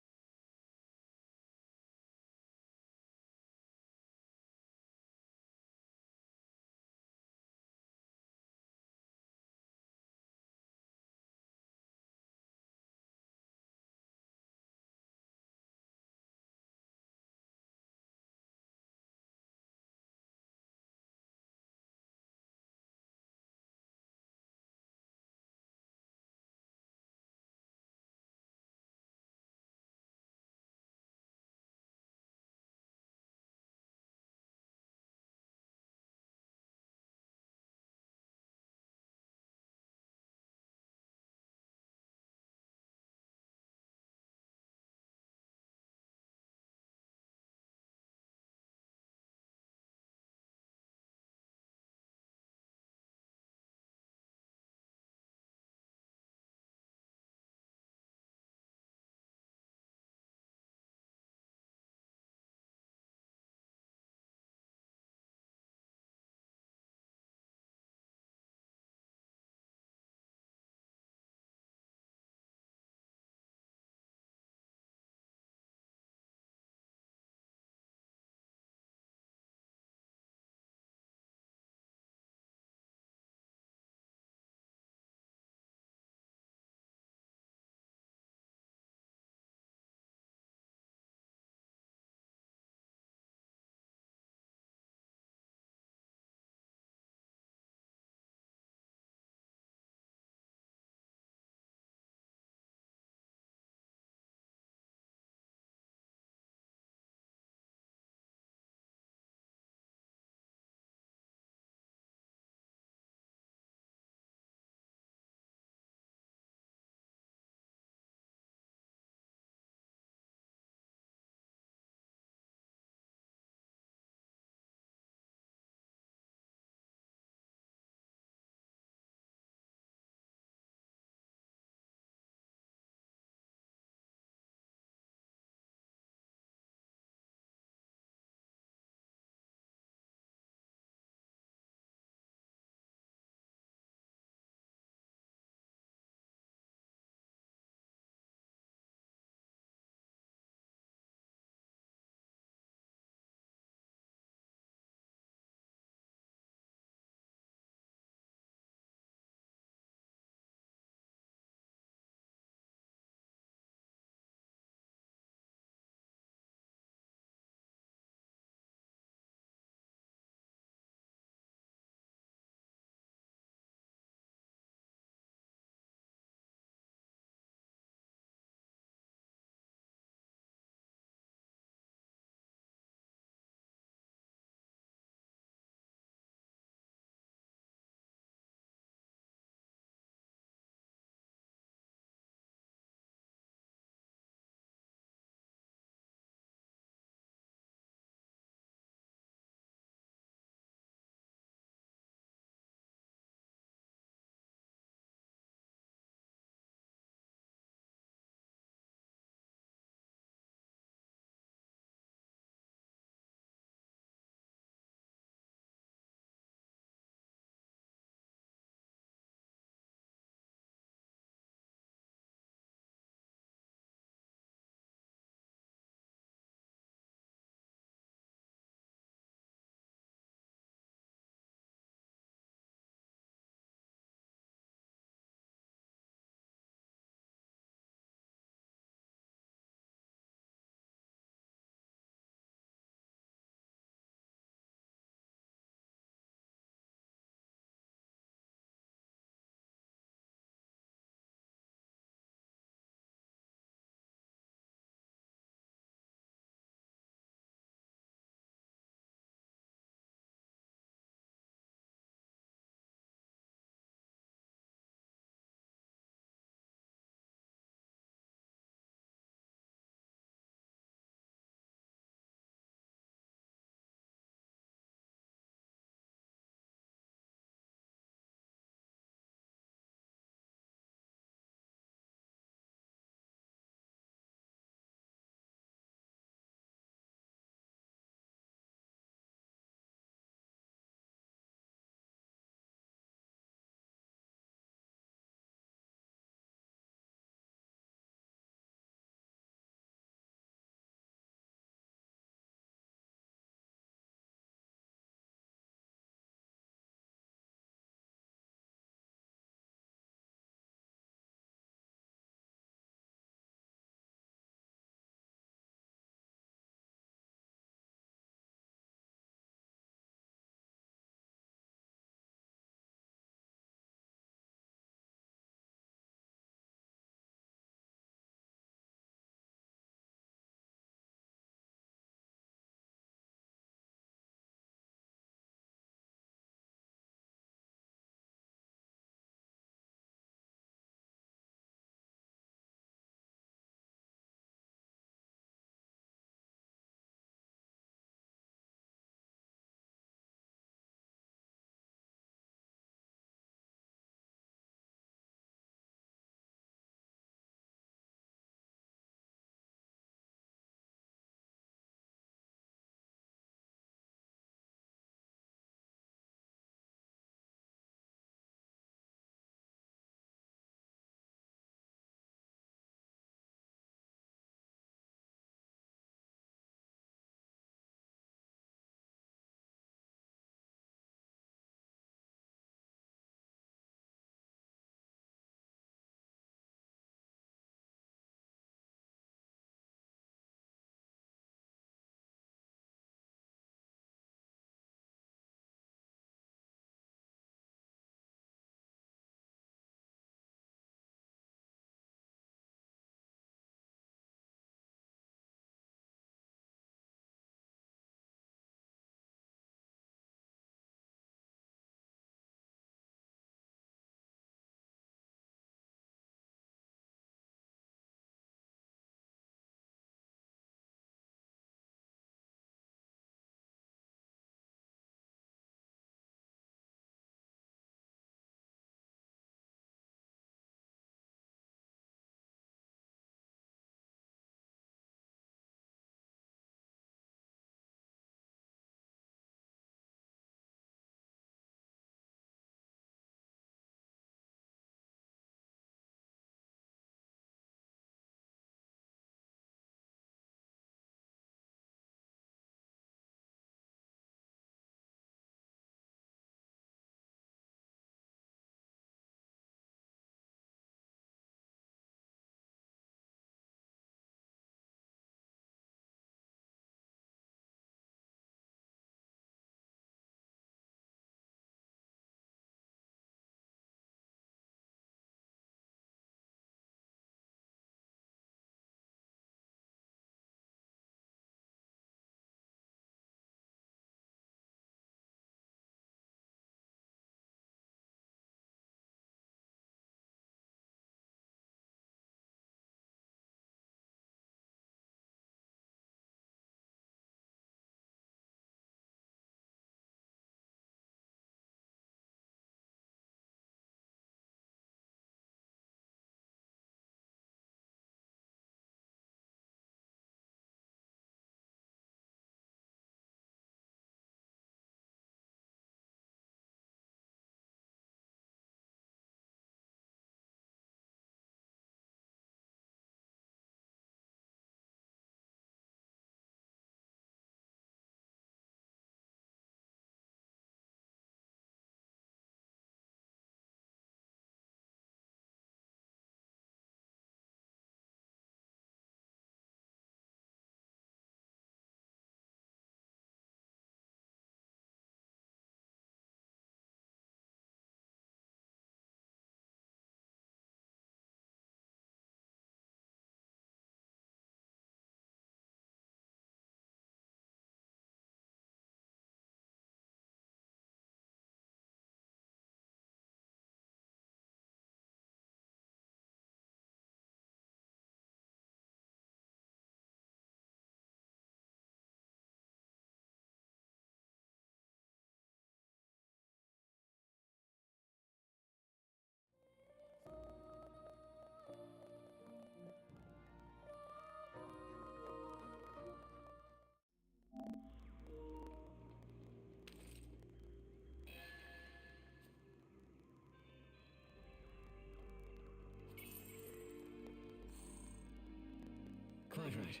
right.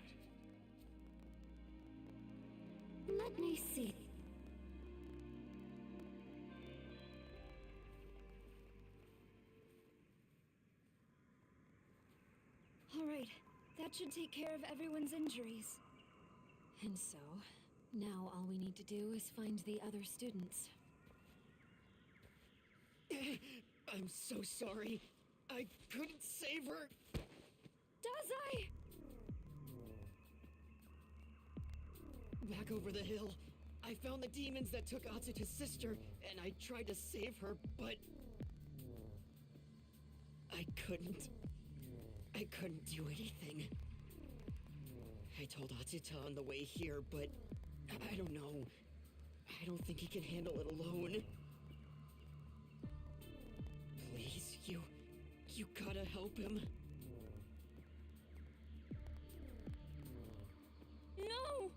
Let me see. All right, that should take care of everyone's injuries. And so, now all we need to do is find the other students. I'm so sorry. I couldn't save her. Dazai! Back over the hill, I found the demons that took Atsuka's sister, and I tried to save her, but I couldn't. I couldn't do anything. I told Atsuta on the way here, but I don't know. I don't think he can handle it alone. Please, you gotta help him. No!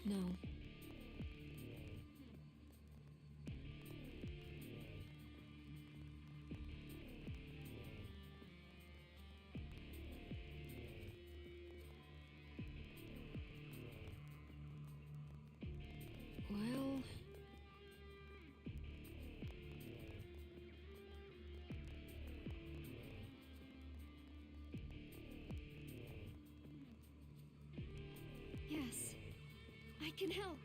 No. Well... Yes, I can help.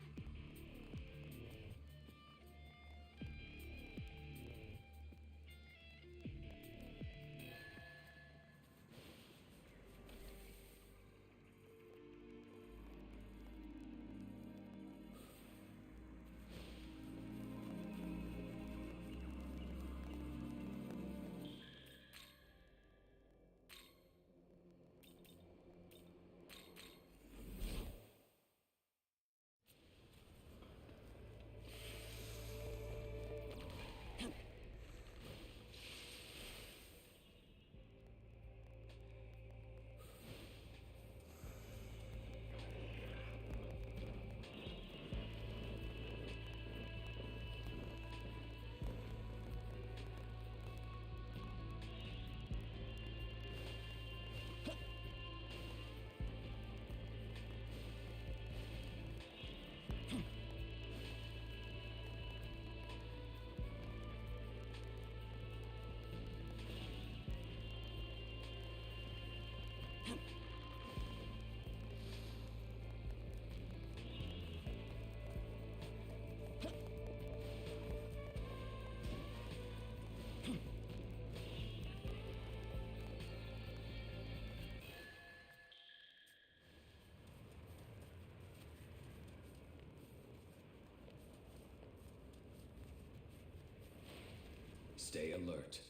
Stay alert.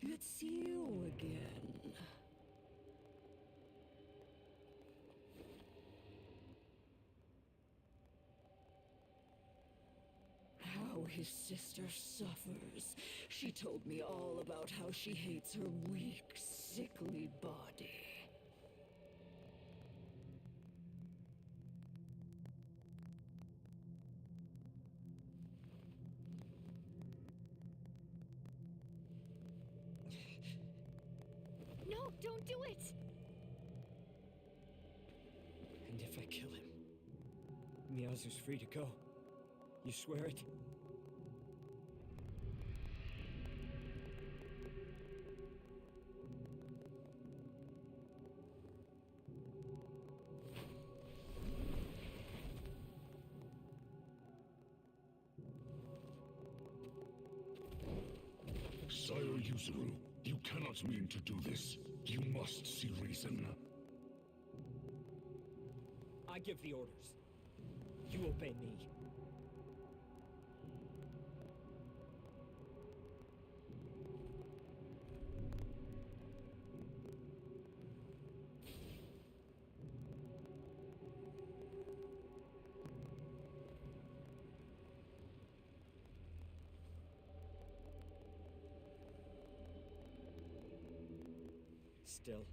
It's you again. How his sister suffers. She told me all about how she hates her weak, sickly body. No, don't do it! And if I kill him, Miyazu's free to go. You swear it? Sire Yuzuru, you cannot mean to do this. You must see reason. I give the orders. You obey me. Still,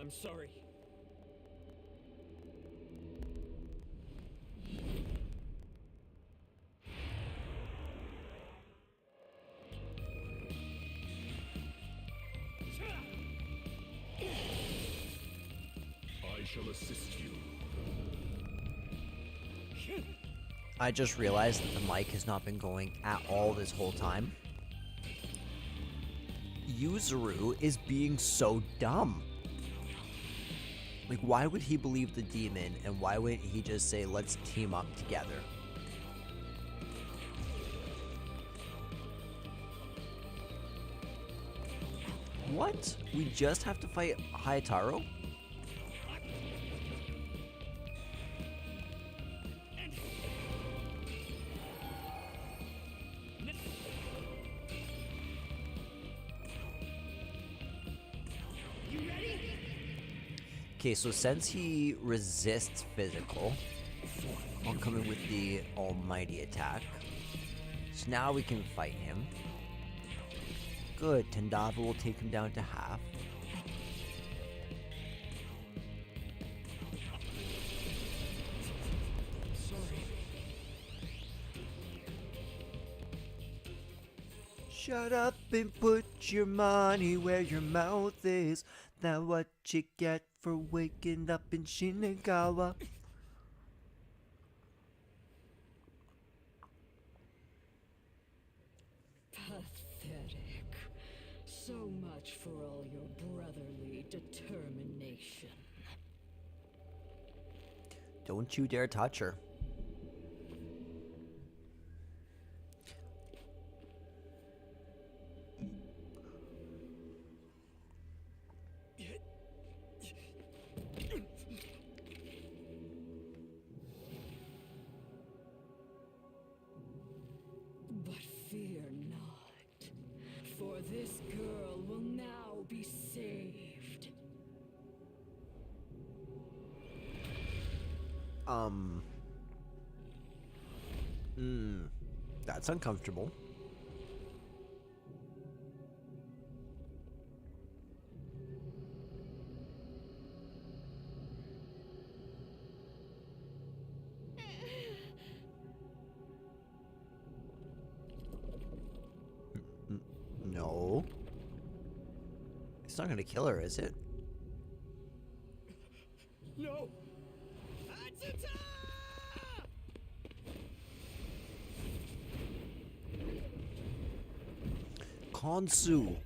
I'm sorry. I shall assist you. I just realized that the mic has not been going at all this whole time. Yuzuru is being so dumb. Like, why would he believe the demon, and why wouldn't he just say, let's team up together? What? We just have to fight Hayataro? Okay, so since he resists physical, I'll come in with the almighty attack. So now we can fight him. Good, Tendava will take him down to half. Shut up and put your money where your mouth is. Now what you get for waking up in Shinagawa? Pathetic. So much for all your brotherly determination. Don't you dare touch her. But fear not, for this girl will now be saved. That's uncomfortable. No. It's not gonna kill her, is it? No! Konsu.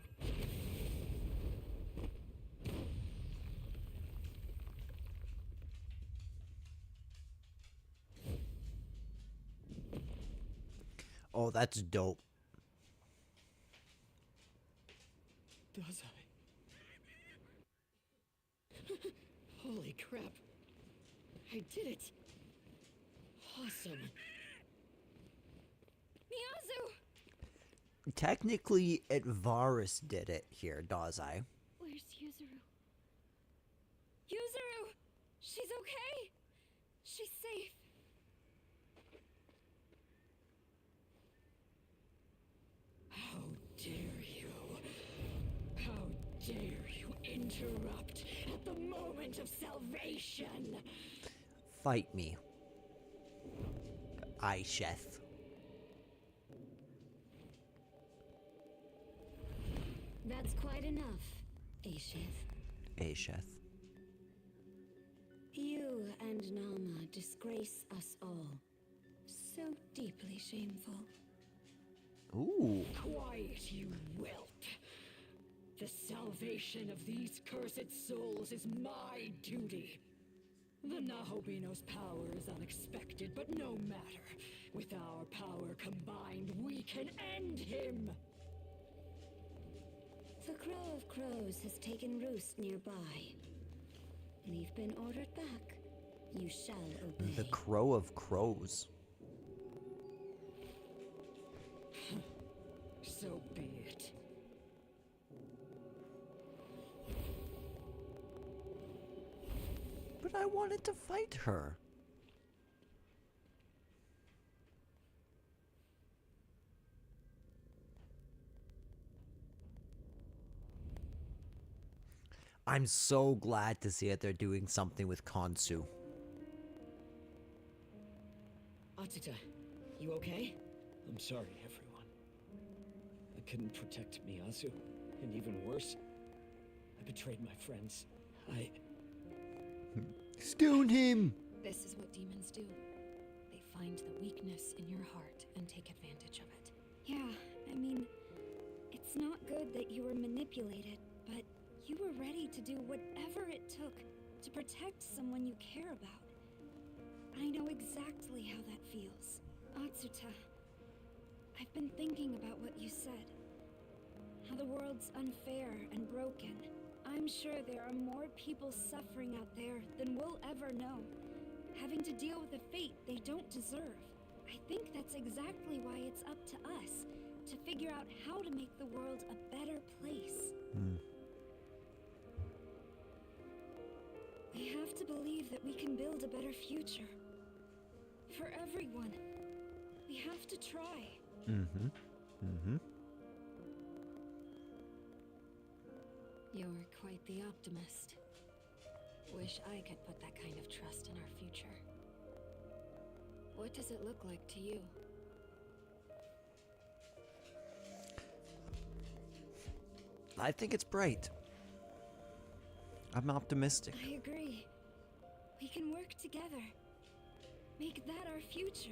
Oh, that's dope. Does Holy crap. I did it. Awesome. Miyazu! Technically, Advaris did it here, Dazai. Where's Yuzuru? Yuzuru! She's okay! She's safe. How dare you? How dare you interrupt at the moment of salvation? Fight me. Aisheth. That's quite enough, Ashith. Aisheth. You and Nalma disgrace us all. So deeply shameful. Ooh. Quiet, you whelp. The salvation of these cursed souls is my duty. The Nahobino's power is unexpected, but no matter. With our power combined, we can end him! The Crow of Crows has taken roost nearby. We've been ordered back. You shall obey. The Crow of Crows. So be it. But I wanted to fight her. I'm so glad to see that they're doing something with Kansu. Atsuta, you okay? I'm sorry, everyone. I couldn't protect Miyazu, and even worse, I betrayed my friends. Stone him! This is what demons do. They find the weakness in your heart and take advantage of it. Yeah, I mean, it's not good that you were manipulated, but you were ready to do whatever it took to protect someone you care about. I know exactly how that feels. Atsuta, I've been thinking about what you said. How the world's unfair and broken. I'm sure there are more people suffering out there than we'll ever know, having to deal with a fate they don't deserve. I think that's exactly why it's up to us to figure out how to make the world a better place. We have to believe that we can build a better future. For everyone. We have to try. You're quite the optimist. Wish I could put that kind of trust in our future. What does it look like to you? I think it's bright. I'm optimistic. I agree. We can work together. Make that our future.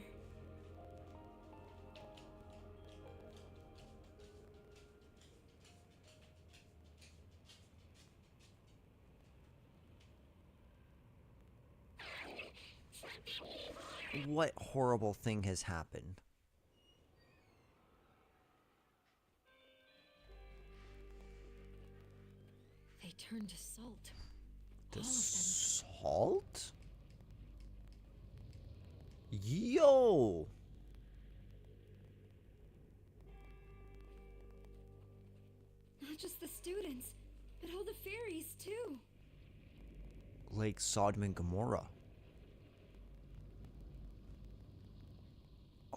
What horrible thing has happened? They turned to salt. To All of them. salt? Yo! Not just the students, but all the fairies too. Like Sodom and Gomorrah.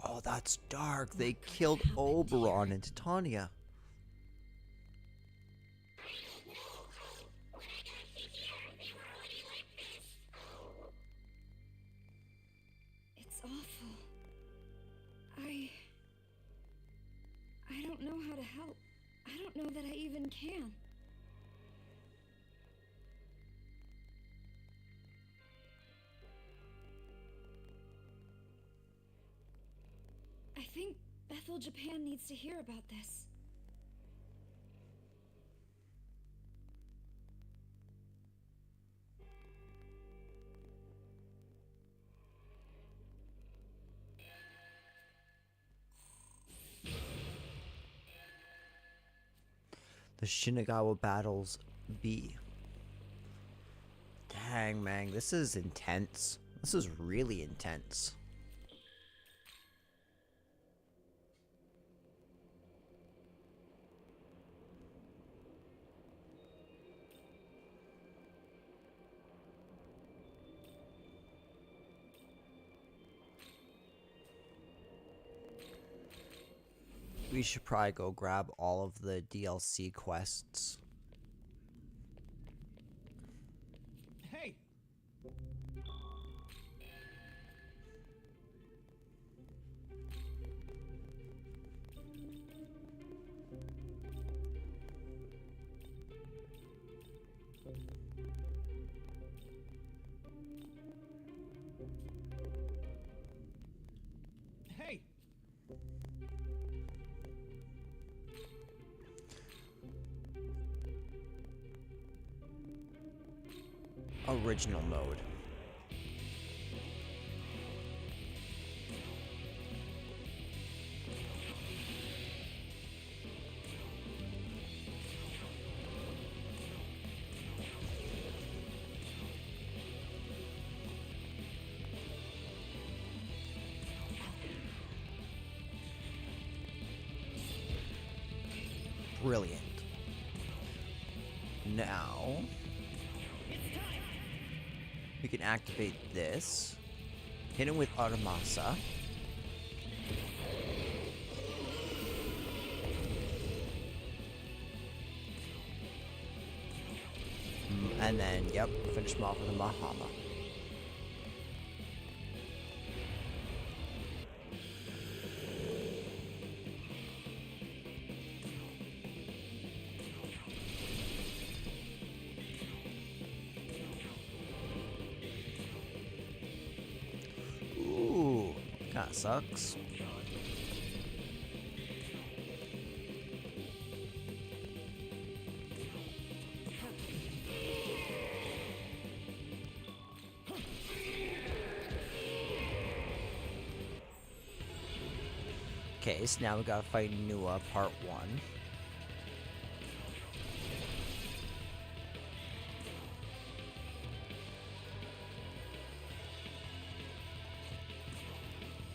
Oh, that's dark. They killed Oberon and Titania. It's awful. I don't know how to help. I don't know that I even can. I think Bethel Japan needs to hear about this. The Shinagawa battles B. Dang, man, this is intense. This is really intense. We should probably go grab all of the DLC quests. Hey! original mode. Brilliant. Now we can activate this. Hit him with Artemasa. And then, yep, finish him off with a Mahama. Ooh, kinda sucks. Okay, so now we gotta fight Nua Part 1.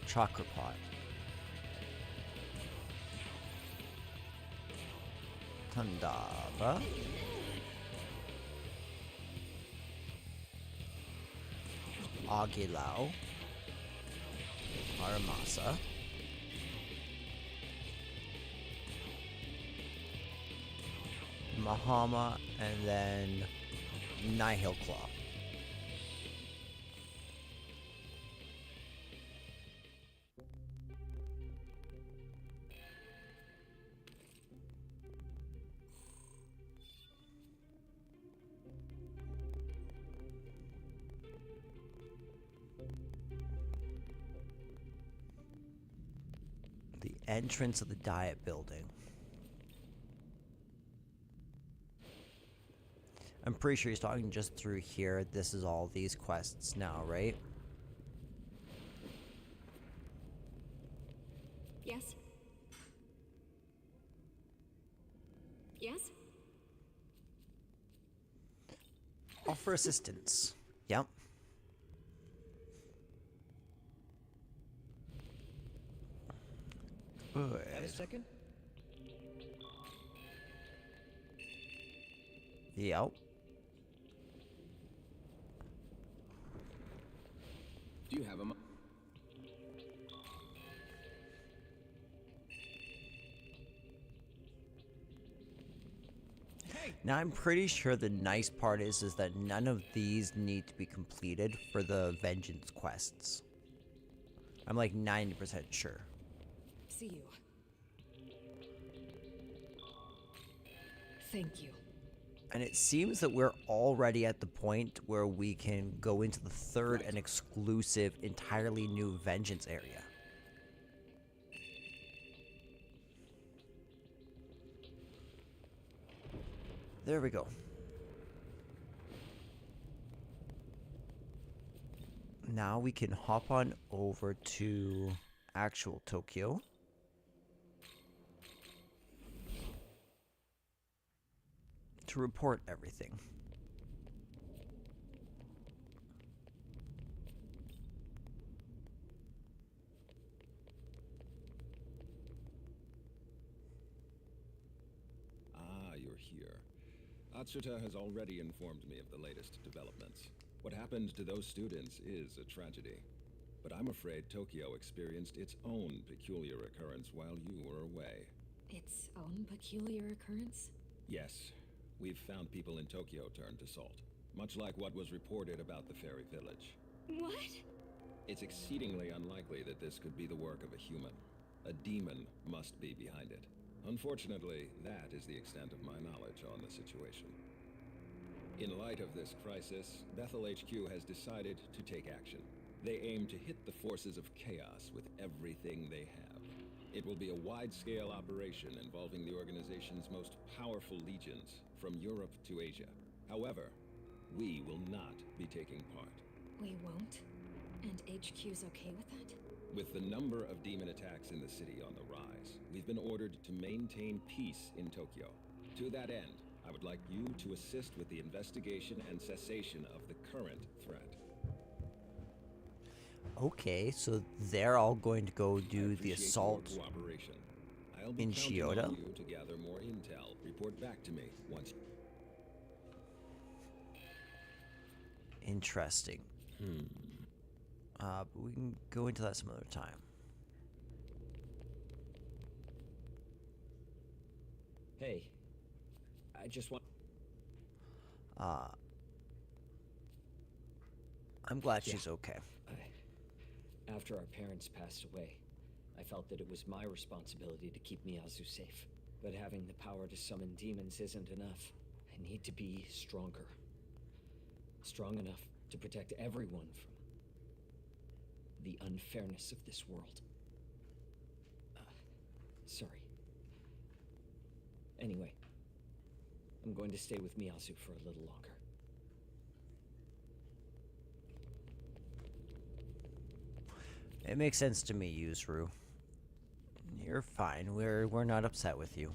Chakra Pot. Tandava. Aguilau. Aramasa. Mahama, and then Nihil Claw. The entrance of the Diet Building. I'm pretty sure he's talking just through here. This is all these quests now, right? Yes? Yes? Offer assistance. Yep. Good. Have a second? Yep. Do you have a Now I'm pretty sure the nice part is that none of these need to be completed for the vengeance quests. I'm like 90% sure. See you. Thank you. And it seems that we're already at the point where we can go into the third and exclusive, entirely new vengeance area. There we go. Now we can hop on over to actual Tokyo. To report everything. You're here. Atsuta has already informed me of the latest developments. What happened to those students is a tragedy. But I'm afraid Tokyo experienced its own peculiar occurrence while you were away. Its own peculiar occurrence? Yes. We've found people in Tokyo turned to salt. Much like what was reported about the fairy village. What? It's exceedingly unlikely that this could be the work of a human. A demon must be behind it. Unfortunately, that is the extent of my knowledge on the situation. In light of this crisis, Bethel HQ has decided to take action. They aim to hit the forces of chaos with everything they have. It will be a wide-scale operation involving the organization's most powerful legions, from Europe to Asia. However, We will not be taking part. We won't? And HQ's okay with that? With the number of demon attacks in the city on the rise, we've been ordered to maintain peace in Tokyo. To that end, I would like you to assist with the investigation and cessation of the current threat. Okay, so they're all going to go do the assault your cooperation. I'll be in counting Chiyoda. on you to gather more intel. Report back to me once. Interesting. But we can go into that some other time. Hey, I just want... I'm glad she's okay. After our parents passed away, I felt that it was my responsibility to keep Miyazu safe. But having the power to summon demons isn't enough. I need to be stronger. Strong enough to protect everyone from the unfairness of this world. Sorry. Anyway, I'm going to stay with Miyazu for a little longer. It makes sense to me, Yuzuru. You're fine. We're not upset with you.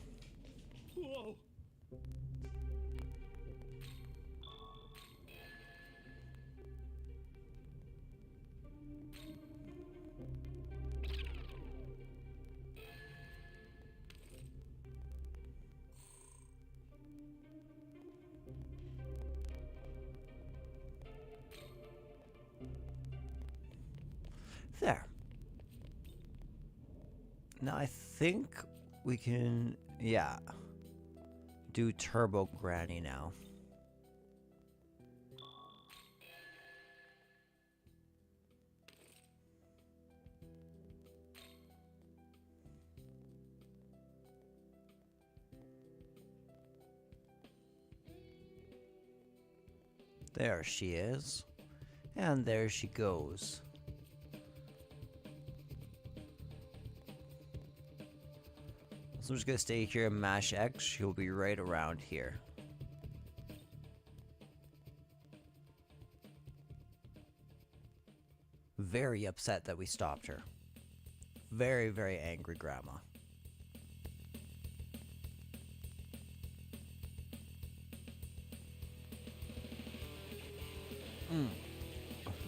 Whoa! There. Now I think we can, yeah, do Turbo Granny now. There she is. And there she goes. So I'm just gonna stay here and mash X. She'll be right around here. Very upset that we stopped her. Very, very angry grandma.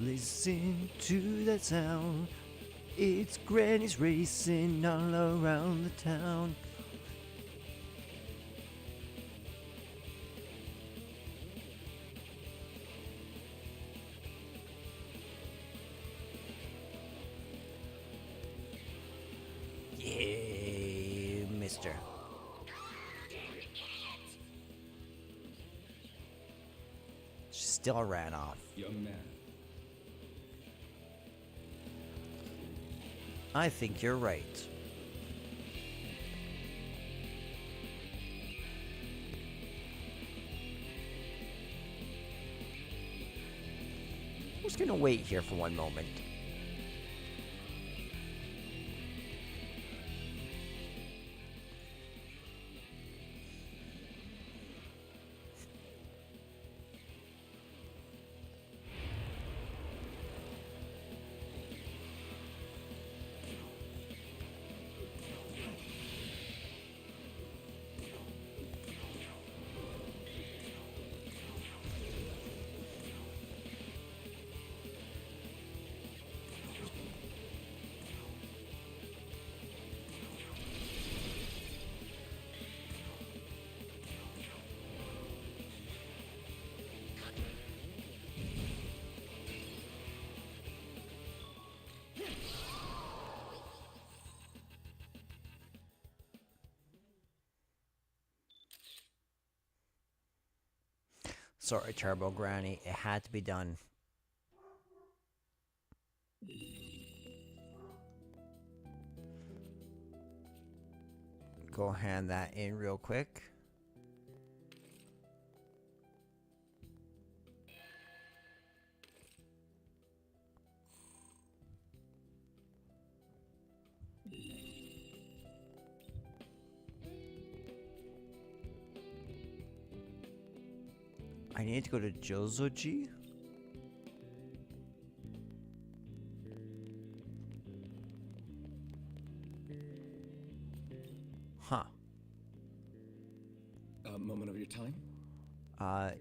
Listen to that sound. It's grannies racing all around the town. Yeah, mister. She still ran off. Young man, I think you're right. I'm just gonna wait here for one moment. Sorry, Turbo Granny. It had to be done. Go hand that in real quick. I I need to go to Jozoji. Huh. A moment of your time?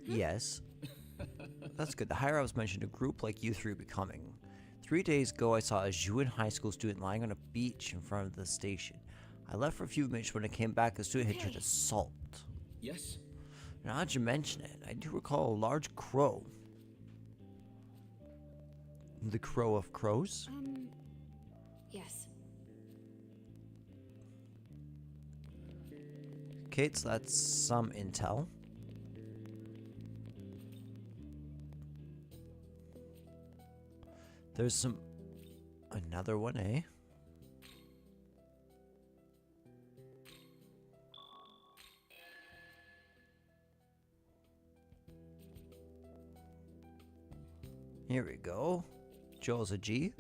Yes. That's good. The higher ups mentioned a group like you three becoming. 3 days ago, I saw a Juin High School student lying on a beach in front of the station. I left for a few minutes. When I came back, the student had turned to salt. Yes? Now that you mention it, I do recall a large crow. The crow of crows? Yes. Okay, so that's some intel. There's another one, eh? Here we go. Joel's a G.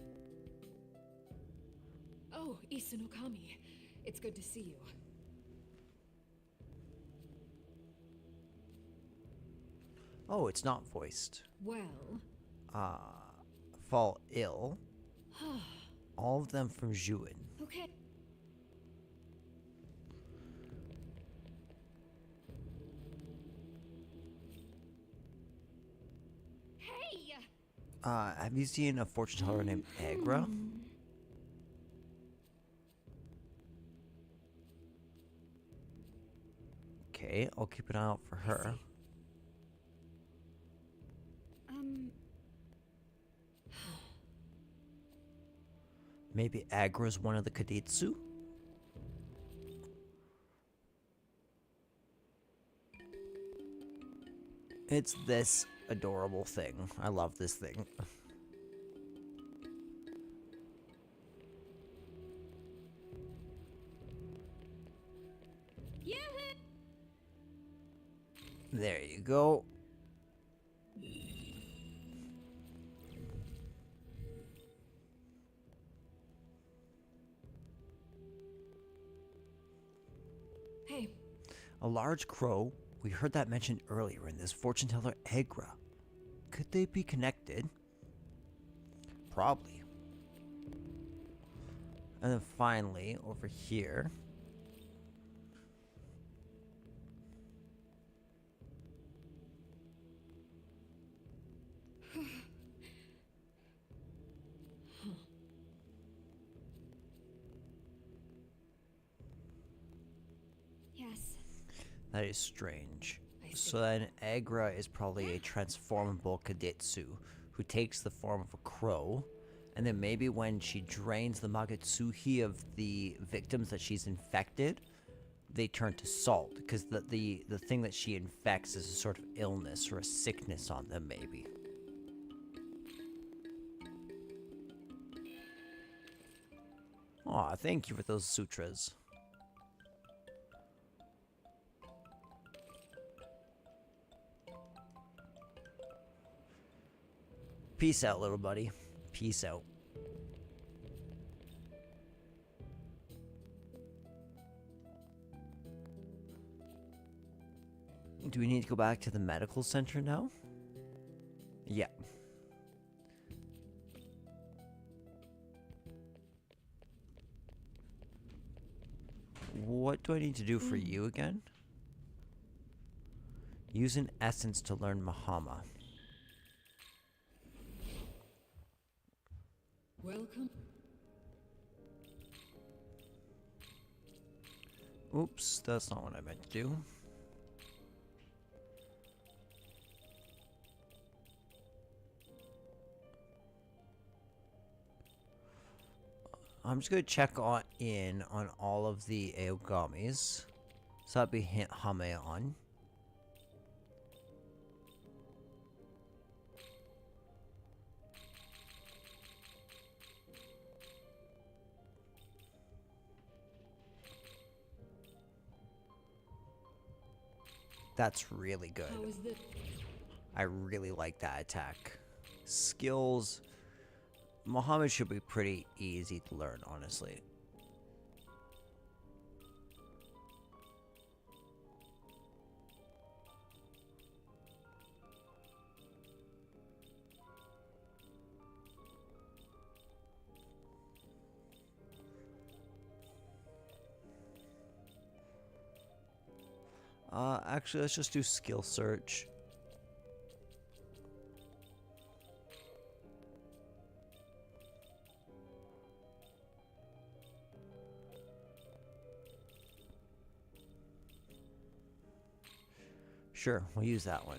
Oh, Isunokami. It's good to see you. Oh, it's not voiced. Well... Fall ill. All of them from Juin. Okay. Hey! Have you seen a fortune teller named Agra? Okay, I'll keep an eye out for her. Maybe Agra's one of the Kadetsu? It's this adorable thing. I love this thing. Yeah. There you go. Hey. A large crow. We heard that mentioned earlier in this fortune teller Agra. Could they be connected? Probably. And then finally, over here. Yes. That is strange. So then Agra is probably a transformable Kadetsu who takes the form of a crow, and then maybe when she drains the Magatsuhi of the victims that she's infected, they turn to salt, because the thing that she infects is a sort of illness or a sickness on them, maybe. Aw, thank you for those sutras. Peace out, little buddy. Peace out. Do we need to go back to the medical center now? Yeah. What do I need to do for you again? Use an essence to learn Mahama. Welcome. Oops, that's not what I meant to do. I'm just gonna check in on all of the Aogamis. So that'd be Hameon. That's really good. How is this? I really like that attack. Skills. Muhammad should be pretty easy to learn, honestly. Actually, let's just do skill search. Sure, we'll use that one.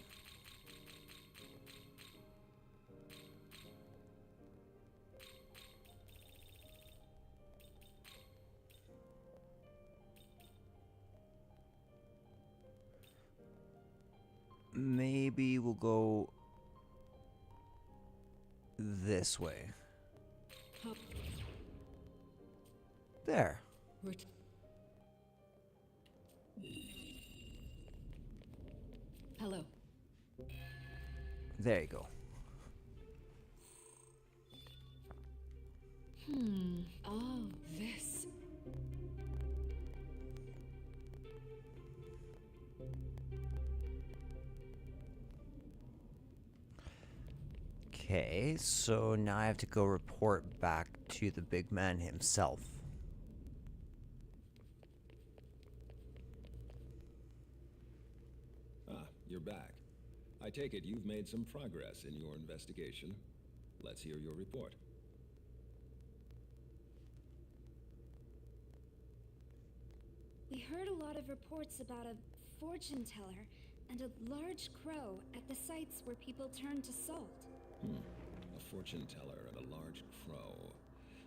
Maybe we'll go this way. There. Hello. There you go. Oh, this. Okay, so now I have to go report back to the big man himself. Ah, you're back. I take it you've made some progress in your investigation. Let's hear your report. We heard a lot of reports about a fortune teller and a large crow at the sites where people turn to salt. A fortune teller and a large crow.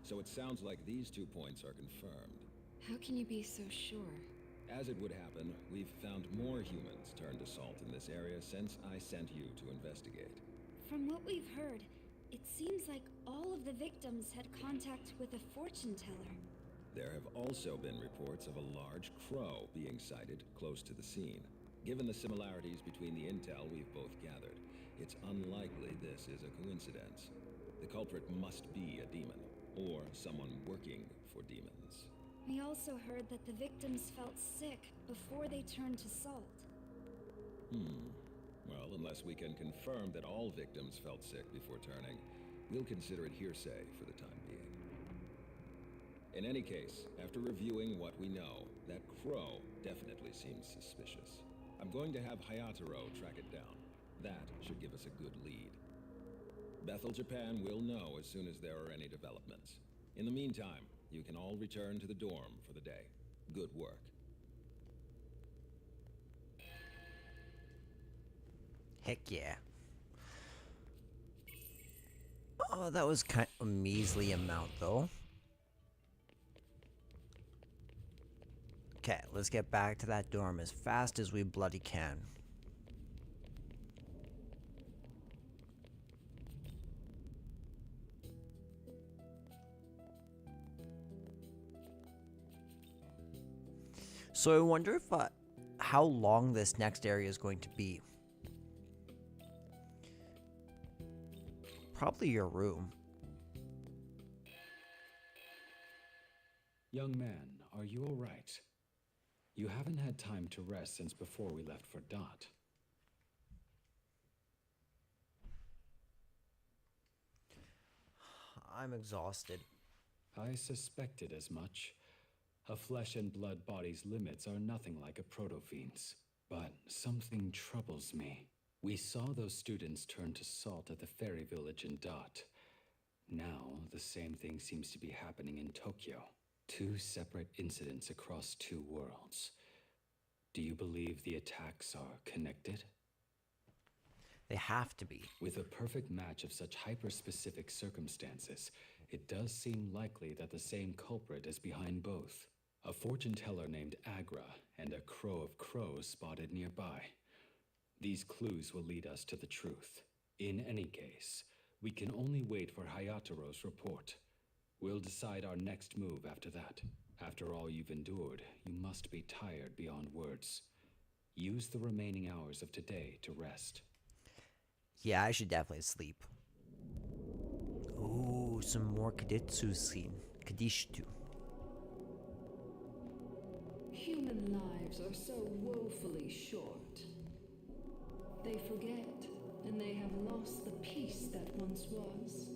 So it sounds like these 2 points are confirmed. How can you be so sure? As it would happen, we've found more humans turned to salt in this area since I sent you to investigate. From what we've heard, it seems like all of the victims had contact with a fortune teller. There have also been reports of a large crow being sighted close to the scene. Given the similarities between the intel we've both gathered, it's unlikely this is a coincidence. The culprit must be a demon, or someone working for demons. We also heard that the victims felt sick before they turned to salt. Well, unless we can confirm that all victims felt sick before turning, we'll consider it hearsay for the time being. In any case, after reviewing what we know, that crow definitely seems suspicious. I'm going to have Hayataro track it down. That should give us a good lead. Bethel, Japan will know as soon as there are any developments. In the meantime, you can all return to the dorm for the day. Good work. Heck yeah. Oh, that was kind of a measly amount, though. Okay, let's get back to that dorm as fast as we bloody can. So I wonder if how long this next area is going to be. Probably your room. Young man, are you all right? You haven't had time to rest since before we left for Dot. I'm exhausted. I suspected as much. A flesh and blood body's limits are nothing like a proto-fiend's. But something troubles me. We saw those students turn to salt at the fairy village in Dot. Now, the same thing seems to be happening in Tokyo. 2 separate incidents across 2 worlds. Do you believe the attacks are connected? They have to be. With a perfect match of such hyper-specific circumstances, it does seem likely that the same culprit is behind both. A fortune teller named Agra and a crow of crows spotted nearby. These clues will lead us to the truth. In any case, we can only wait for Hayataro's report. We'll decide our next move after that. After all you've endured, you must be tired beyond words. Use the remaining hours of today to rest. Yeah, I should definitely sleep. Ooh, some more Kaditsu scene. Kadishtu. Human lives are so woefully short. They forget, and they have lost the peace that once was.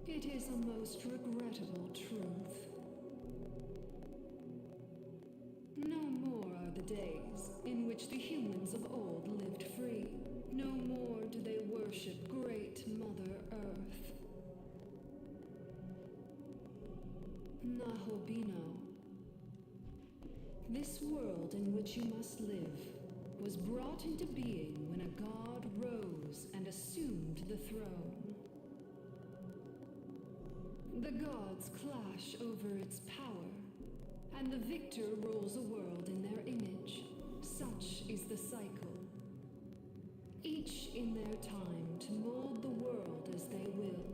It is a most regrettable truth. No more are days in which the humans of old lived free. No more do they worship great Mother Earth. Nahobino. This world in which you must live was brought into being when a god rose and assumed the throne. The gods clash over its power, and the victor rules a world in their image. Such is the cycle. Each in their time to mold the world as they will.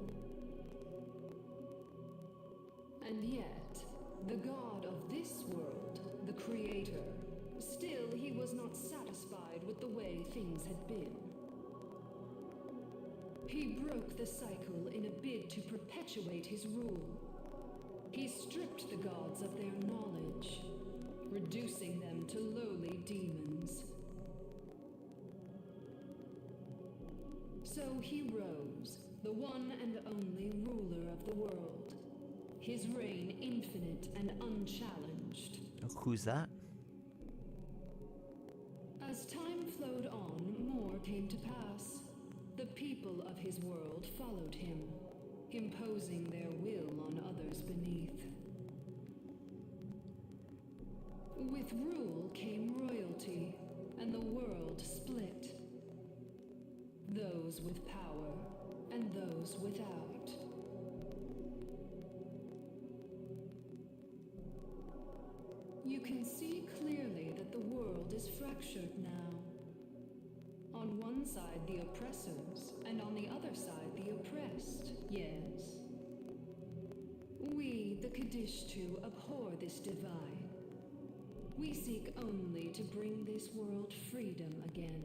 And yet, the god of this world, the creator, still he was not satisfied with the way things had been. He broke the cycle in a bid to perpetuate his rule. He stripped the gods of their knowledge, reducing them to lowly demons. So he rose, the one and only ruler of the world, his reign infinite and unchallenged. Who's that? As time flowed on, more came to pass. The people of his world followed him, imposing their will on others beneath. With rule came royalty, and the world split. Those with power, and those without. You can see clearly that the world is fractured now. On one side the oppressors, and on the other side the oppressed, yes. We, the Kadishtu, abhor this divide. We seek only to bring this world freedom again.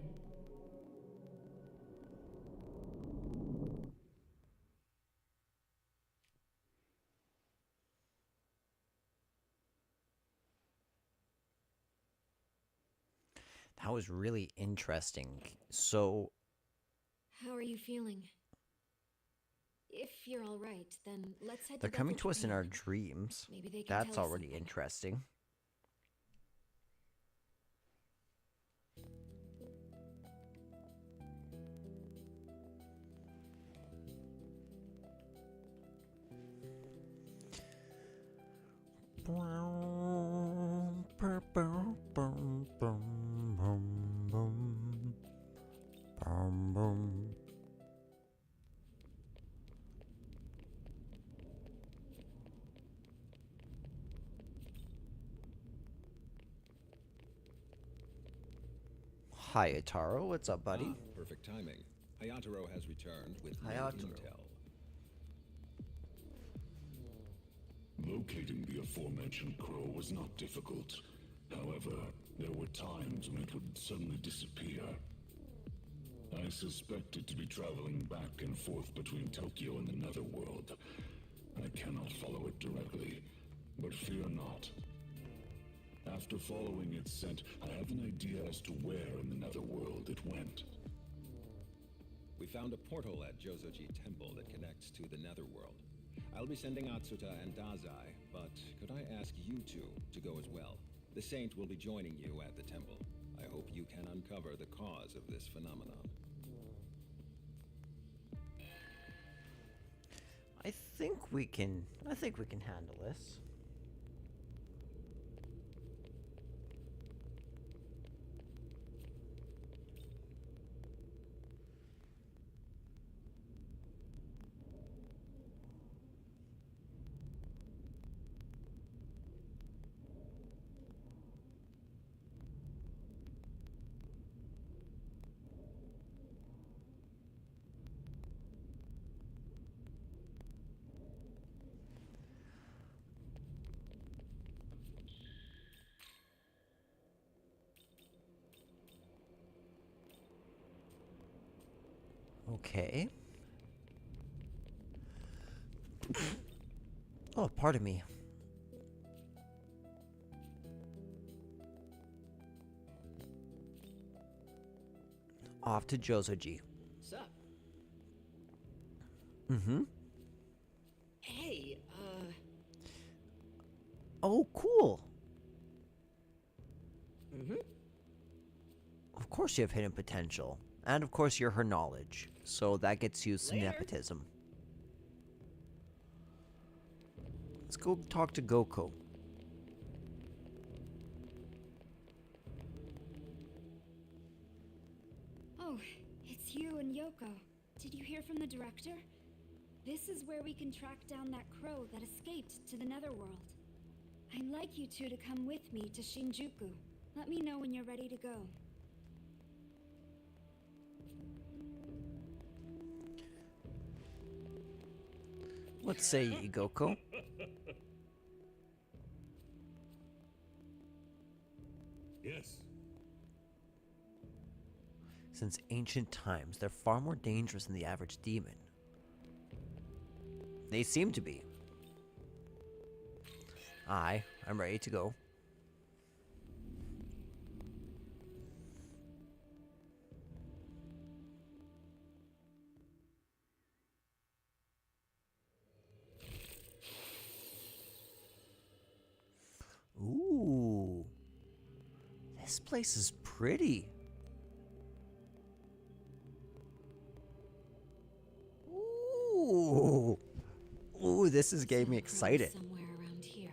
That was really interesting. So, How are you feeling? If you're all right, then let's head they're to coming Devil to us in Japan. our dreams. Maybe they can That's tell us already something. interesting. Hi, Ataro. What's up, buddy? Perfect timing. Hayataro has returned with new Hayataro. intel. Locating the aforementioned crow was not difficult. However, there were times when it would suddenly disappear. I suspect it to be traveling back and forth between Tokyo and the Netherworld. I cannot follow it directly, but fear not. After following its scent, I have an idea as to where in the Netherworld it went. We found a portal at Jozoji Temple that connects to the Netherworld. I'll be sending Atsuta and Dazai, but could I ask you two to go as well? The Saint will be joining you at the temple. I hope you can uncover the cause of this phenomenon. I think we can handle this. Okay. Oh, pardon me. Off to Jozoji. Sup? Mm-hmm. Hey, Oh, cool. mm-hmm. course you have hidden potential. And of course you're her knowledge. So that gets you some nepotism. Let's go talk to Goku. Oh, it's you and Yoko. Did you hear from the director? This is where we can track down that crow that escaped to the netherworld. I'd like you two to come with me to Shinjuku. Let me know when you're ready to go. What say ye, Goku? Yes. Since ancient times, they're far more dangerous than the average demon. They seem to be. I'm ready to go. Ooh. This place is pretty. Ooh. Ooh, this is getting me excited. Somewhere around here.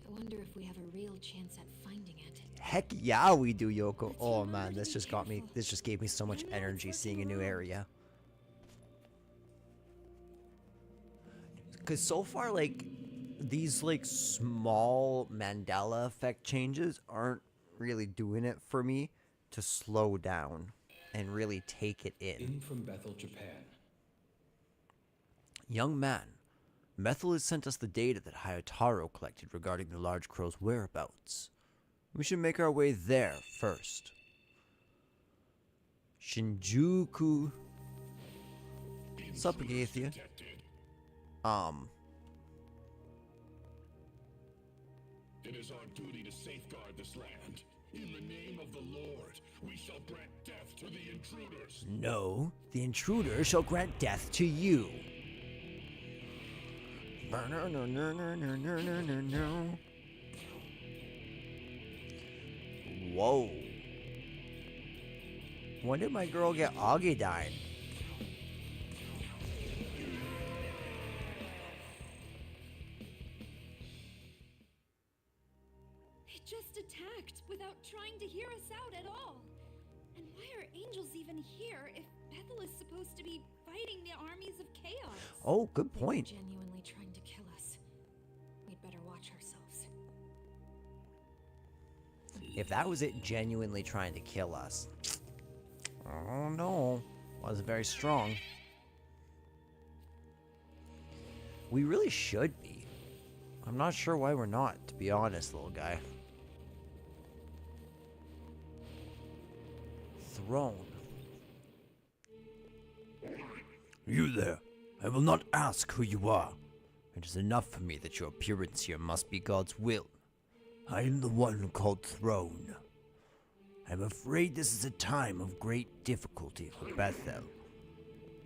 I wonder if we have a real chance at finding it. Heck yeah, we do, Yoko. Oh man, this just gave me so much energy seeing a new area. Cause so far, like, these like small Mandela effect changes aren't really doing it for me to slow down and really take it in. In from Bethel, Japan. Young man, Methil has sent us the data that Hayataro collected regarding the large crow's whereabouts. We should make our way there first. Shinjuku. Sup, Agathia? It is our duty to safeguard this land. In the name of the Lord, we shall grant death to the intruders. No, the intruder shall grant death to you. Whoa. When did my girl get Agedine? They just attacked without trying to hear us out at all. And why are angels even here if Bethel is supposed to be fighting the armies of chaos? Oh, good point. They're genuinely trying to kill us. We'd better watch ourselves. If that was it genuinely trying to kill us, oh no, wasn't very strong. We really should be. I'm not sure why we're not, to be honest, little guy. Throne. You there. I will not ask who you are. It is enough for me that your appearance here must be God's will. I am the one called Throne. I'm afraid this is a time of great difficulty for Bethel.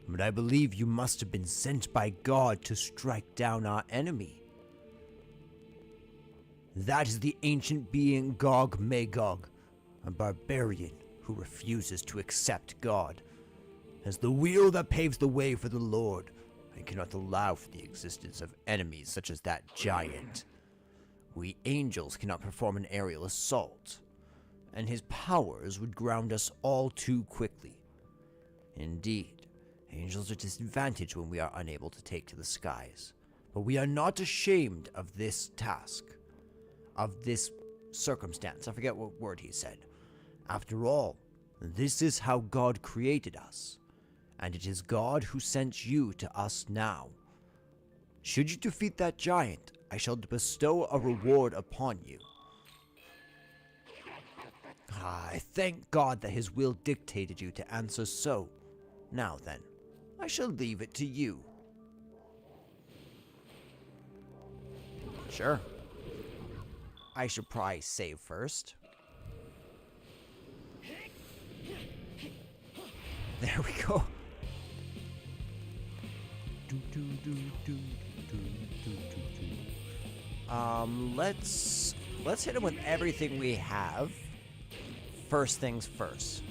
But I believe you must have been sent by God to strike down our enemy. That is the ancient being Gog Magog, a barbarian who refuses to accept God. As the wheel that paves the way for the Lord, I cannot allow for the existence of enemies such as that giant. We angels cannot perform an aerial assault, and his powers would ground us all too quickly. Indeed, angels are disadvantaged when we are unable to take to the skies, but we are not ashamed of this task, of this circumstance. I forget what word he said. After all, this is how God created us, and it is God who sent you to us now. Should you defeat that giant, I shall bestow a reward upon you. I thank God that his will dictated you to answer so. Now then, I shall leave it to you. Sure. I should probably save first. There we go. Let's hit him with everything we have. First things first.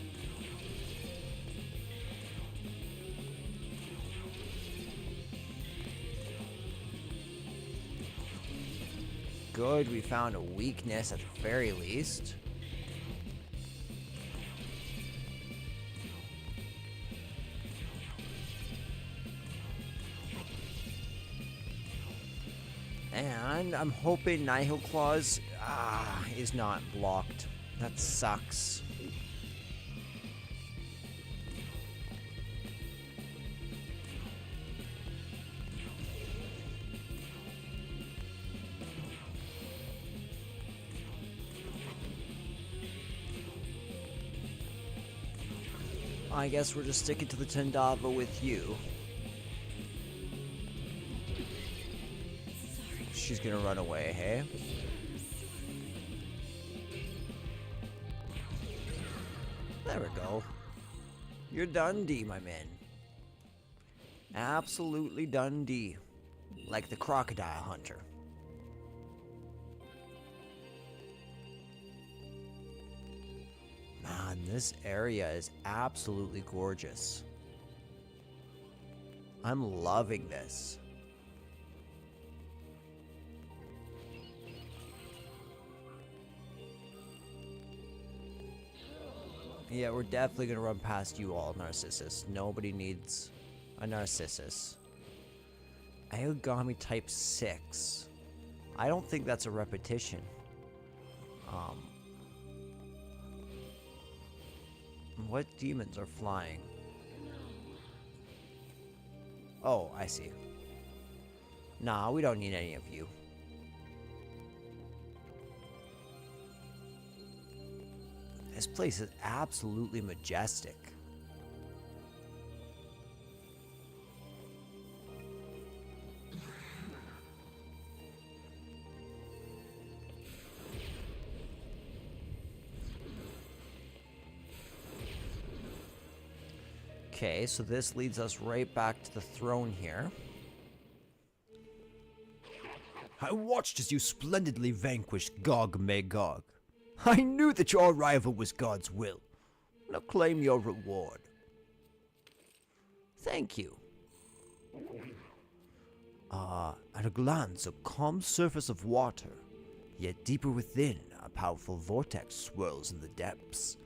good. We found a weakness at the very least. And I'm hoping Nihil Claws is not blocked. That sucks. I guess we're just sticking to the Tendava with you. She's gonna run away, hey? There we go. You're Dundee, my man. Absolutely Dundee. Like the crocodile hunter. Man, this area is absolutely gorgeous. I'm loving this. Yeah, we're definitely gonna run past you all, Narcissus. Nobody needs a Narcissus. Aogami type 6. I don't think that's a repetition. What demons are flying? Oh, I see. Nah, we don't need any of you. This place is absolutely majestic. Okay, so this leads us right back to the throne here. I watched as you splendidly vanquished Gog Magog. I knew that your arrival was God's will. Now claim your reward. Thank you. At a glance, a calm surface of water, yet deeper within, a powerful vortex swirls in the depths.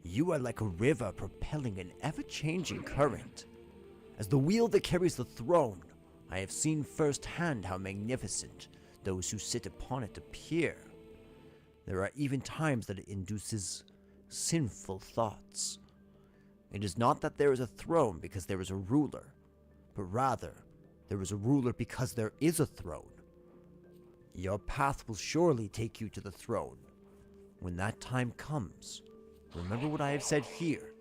You are like a river propelling an ever-changing current. As the wheel that carries the throne, I have seen firsthand how magnificent those who sit upon it appear. There are even times that it induces sinful thoughts. It is not that there is a throne because there is a ruler, but rather, there is a ruler because there is a throne. Your path will surely take you to the throne. When that time comes, remember what I have said here.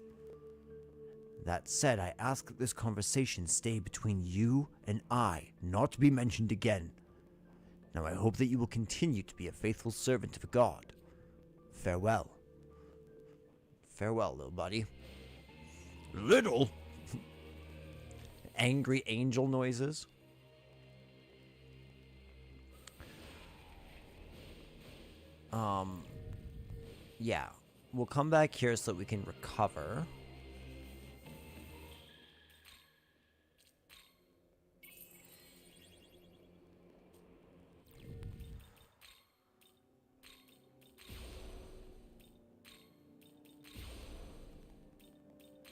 That said, I ask that this conversation stay between you and I, not to be mentioned again. Now I hope that you will continue to be a faithful servant of God. Farewell. Farewell, little buddy. Little? Angry angel noises. Yeah. We'll come back here so that we can recover.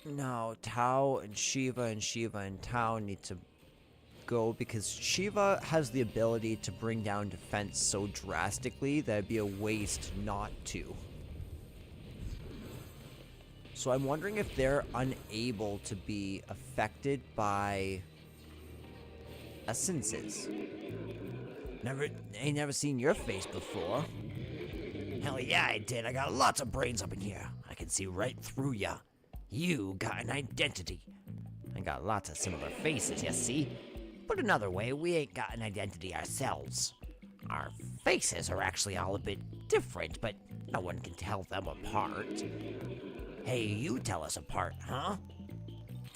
No, Tao and Shiva and Tao need to go because Shiva has the ability to bring down defense so drastically that it'd be a waste not to. So I'm wondering if they're unable to be affected by essences. Ain't never seen your face before. Hell yeah, I did. I got lots of brains up in here. I can see right through ya. You got an identity. I got lots of similar faces, you see? Put another way, we ain't got an identity ourselves. Our faces are actually all a bit different, but no one can tell them apart. Hey, you tell us apart, huh?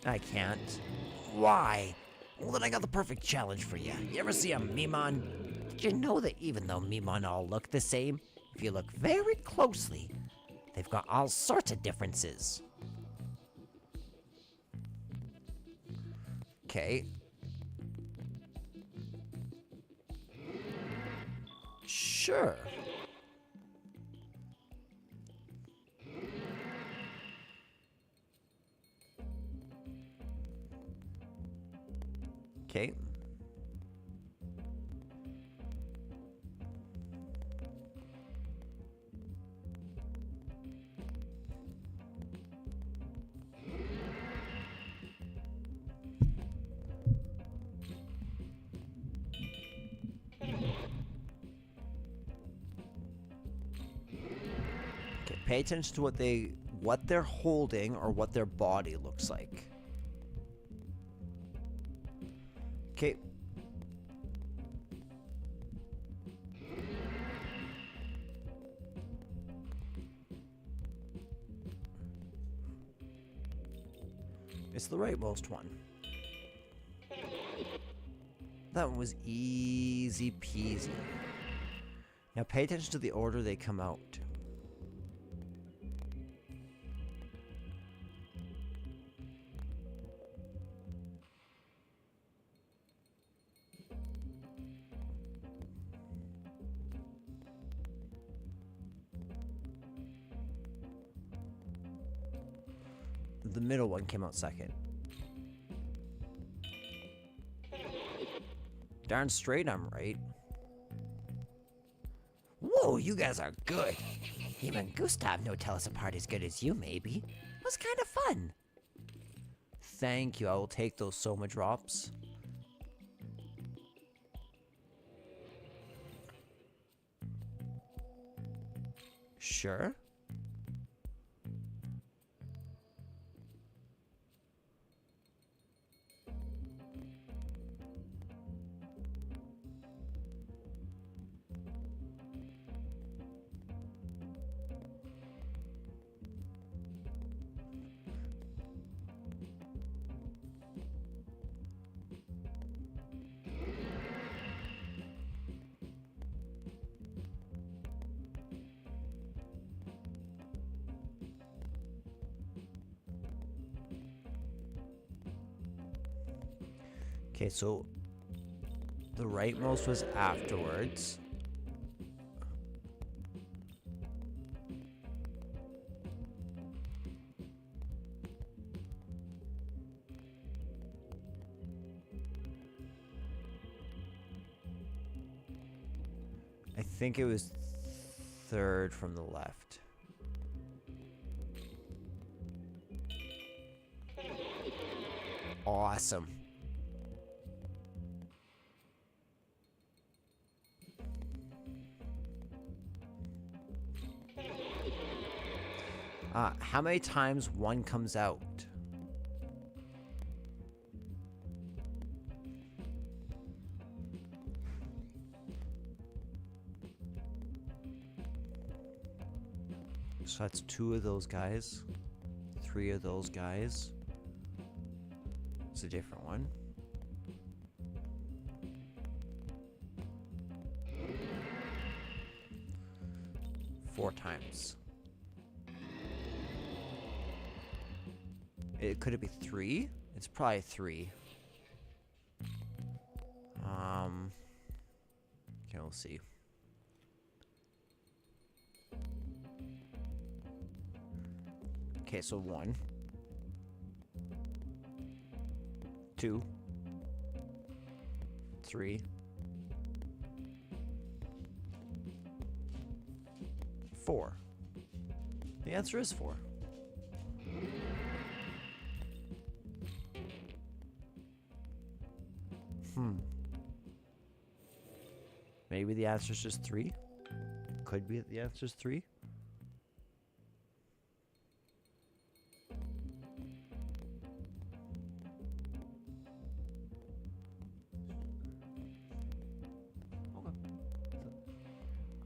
I can't. Why? Well, then I got the perfect challenge for you. You ever see a Mimon? Did you know that even though Mimon all look the same, if you look very closely, they've got all sorts of differences? Okay. Sure. Okay. Okay, pay attention to what they're holding or what their body looks like. Okay. It's the rightmost one. That one was easy peasy. Now pay attention to the order they come out. The middle one came out second. Darn straight I'm right. Whoa, you guys are good. Even Gustav no tell us apart as good as you, maybe. It was kind of fun. Thank you, I will take those Soma drops. Sure. Okay, so the rightmost was afterwards. I think it was third from the left. Awesome. How many times one comes out? So that's 2 of those guys. 3 of those guys. It's a different one. Four times. Could it be 3? It's probably 3. Okay, we'll see. Okay, so 1, 2, 3, 4. The answer is 4. Maybe the answer is just 3. Could be the answer is 3.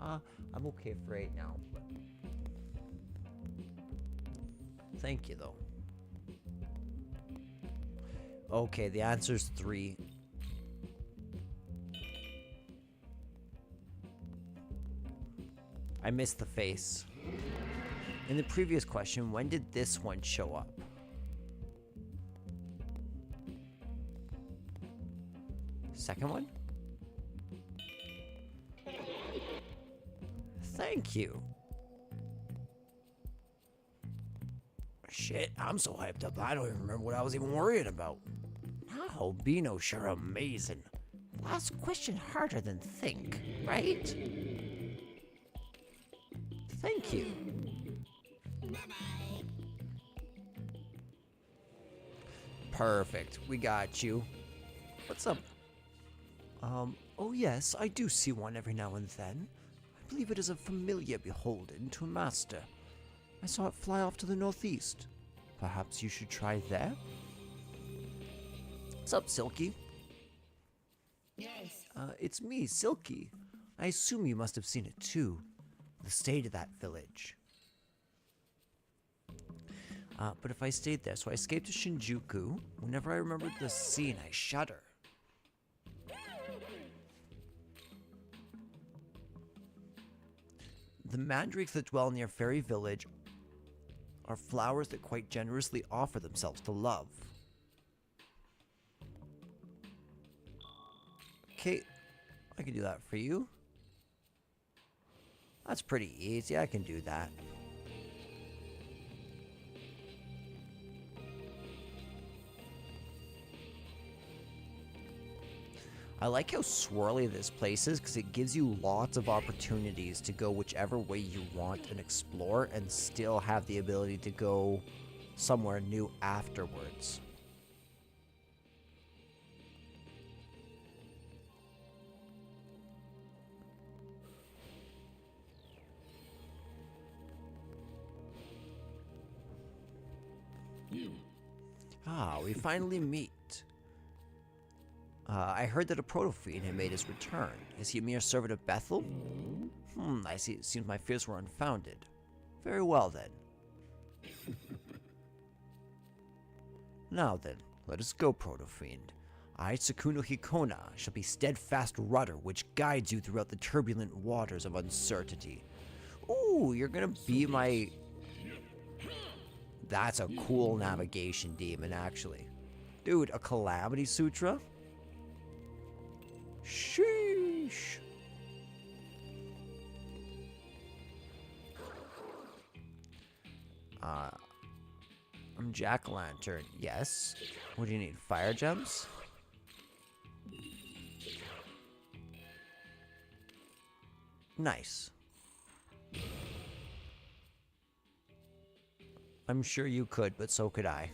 Okay. I'm okay for 8 now. But thank you, though. Okay, the answer is 3. I missed the face. In the previous question, when did this one show up? Second one? Thank you. Shit, I'm so hyped up I don't even remember what I was even worrying about. Now, Beano's sure amazing. Last question harder than think, right? Thank you. Perfect, we got you. What's up? Oh yes, I do see one every now and then. I believe it is a familiar beholden to a master. I saw it fly off to the northeast. Perhaps you should try there? What's up, Silky? Yes. It's me, Silky. I assume you must have seen it too. The state of that village. But if I stayed there, so I escaped to Shinjuku. Whenever I remember the scene, I shudder. The mandrakes that dwell near Fairy Village are flowers that quite generously offer themselves to love. Okay, I can do that for you. That's pretty easy, I can do that. I like how swirly this place is because it gives you lots of opportunities to go whichever way you want and explore and still have the ability to go somewhere new afterwards. You. Ah, we finally meet. I heard that a proto-fiend had made his return. Is he a mere servant of Bethel? I see. It seems my fears were unfounded. Very well, then. Now then, let us go, proto-fiend. I, Tsukuno Hikona, shall be steadfast rudder which guides you throughout the turbulent waters of uncertainty. Ooh, you're gonna be my... That's a cool navigation demon, actually. Dude, a Calamity Sutra? Sheesh. I'm Jack-o'-lantern. Yes. What do you need? Fire gems? Nice. I'm sure you could, but so could I.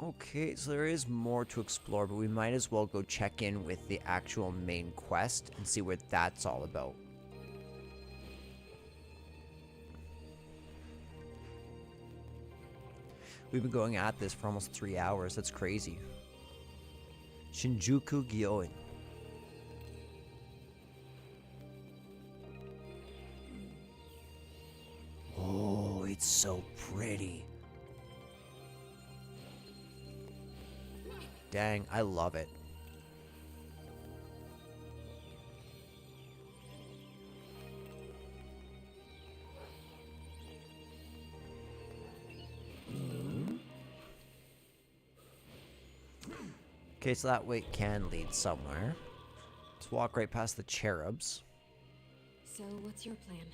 Okay, so there is more to explore, but we might as well go check in with the actual main quest and see what that's all about. We've been going at this for almost 3 hours. That's crazy. Shinjuku Gyoen. Oh, it's so pretty. Dang, I love it. Okay, so that way it can lead somewhere. Let's walk right past the cherubs. So, what's your plan?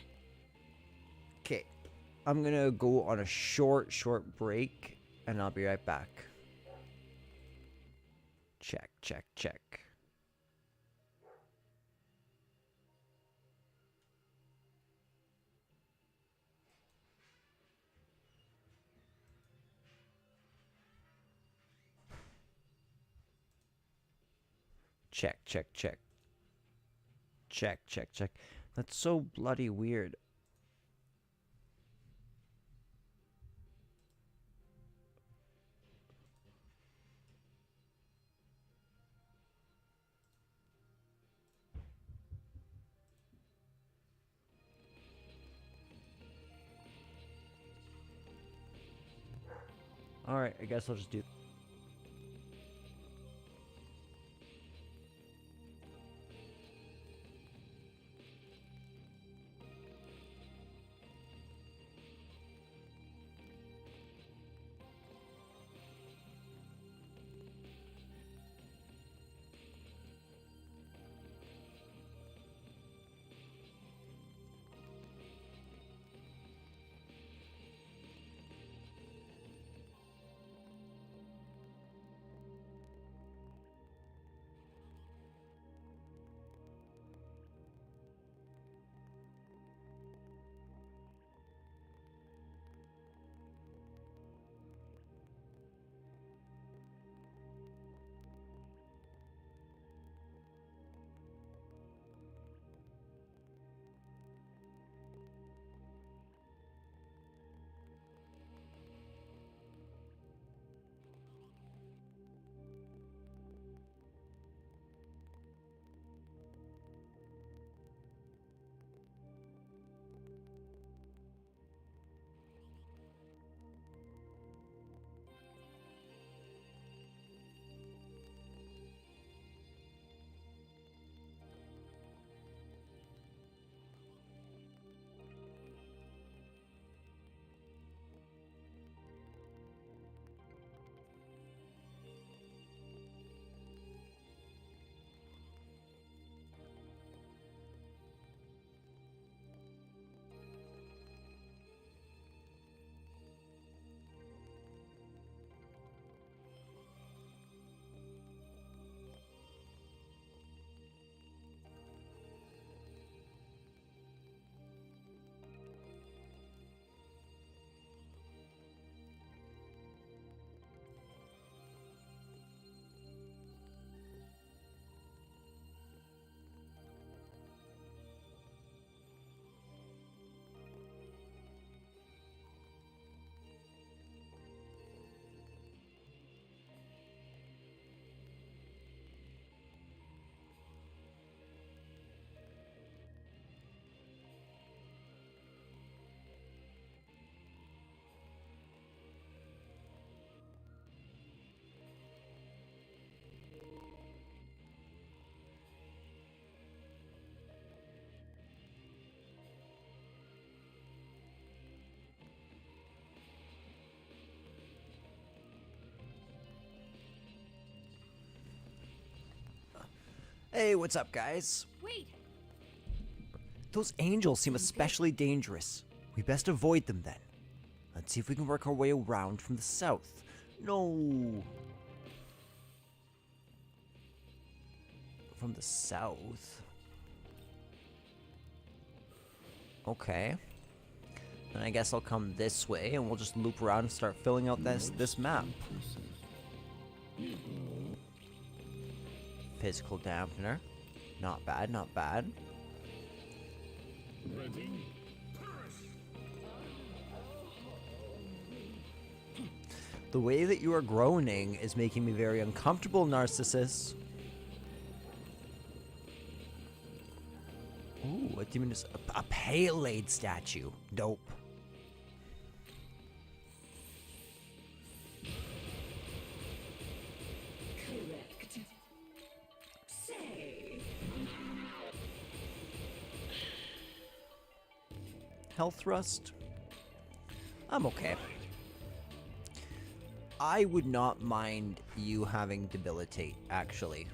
Okay, I'm gonna go on a short break, and I'll be right back. Check, check, check. Check, check, check. Check, check, check. That's so bloody weird. Alright, I guess I'll just do... Hey, what's up, guys? Wait! Those angels seem especially dangerous. We best avoid them then. Let's see if we can work our way around from the south. No! From the south? Okay. Then I guess I'll come this way and we'll just loop around and start filling out this map. Physical dampener. Not bad, not bad. The way that you are groaning is making me very uncomfortable, Narcissus. Ooh, what demon is a Pale-Aid statue? Dope. Correct. Say. Health thrust. I'm okay. I would not mind you having debilitate, actually.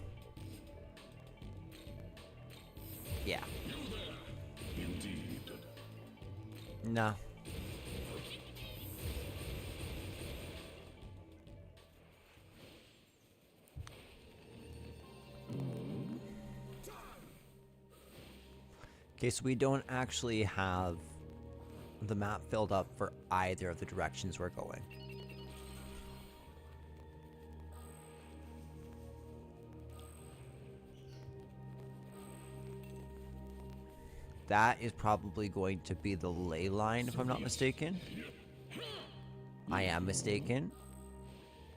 Yeah. Indeed. Nah. Okay, so we don't actually have the map filled up for either of the directions we're going. That is probably going to be the ley line, if I'm not mistaken. I am mistaken.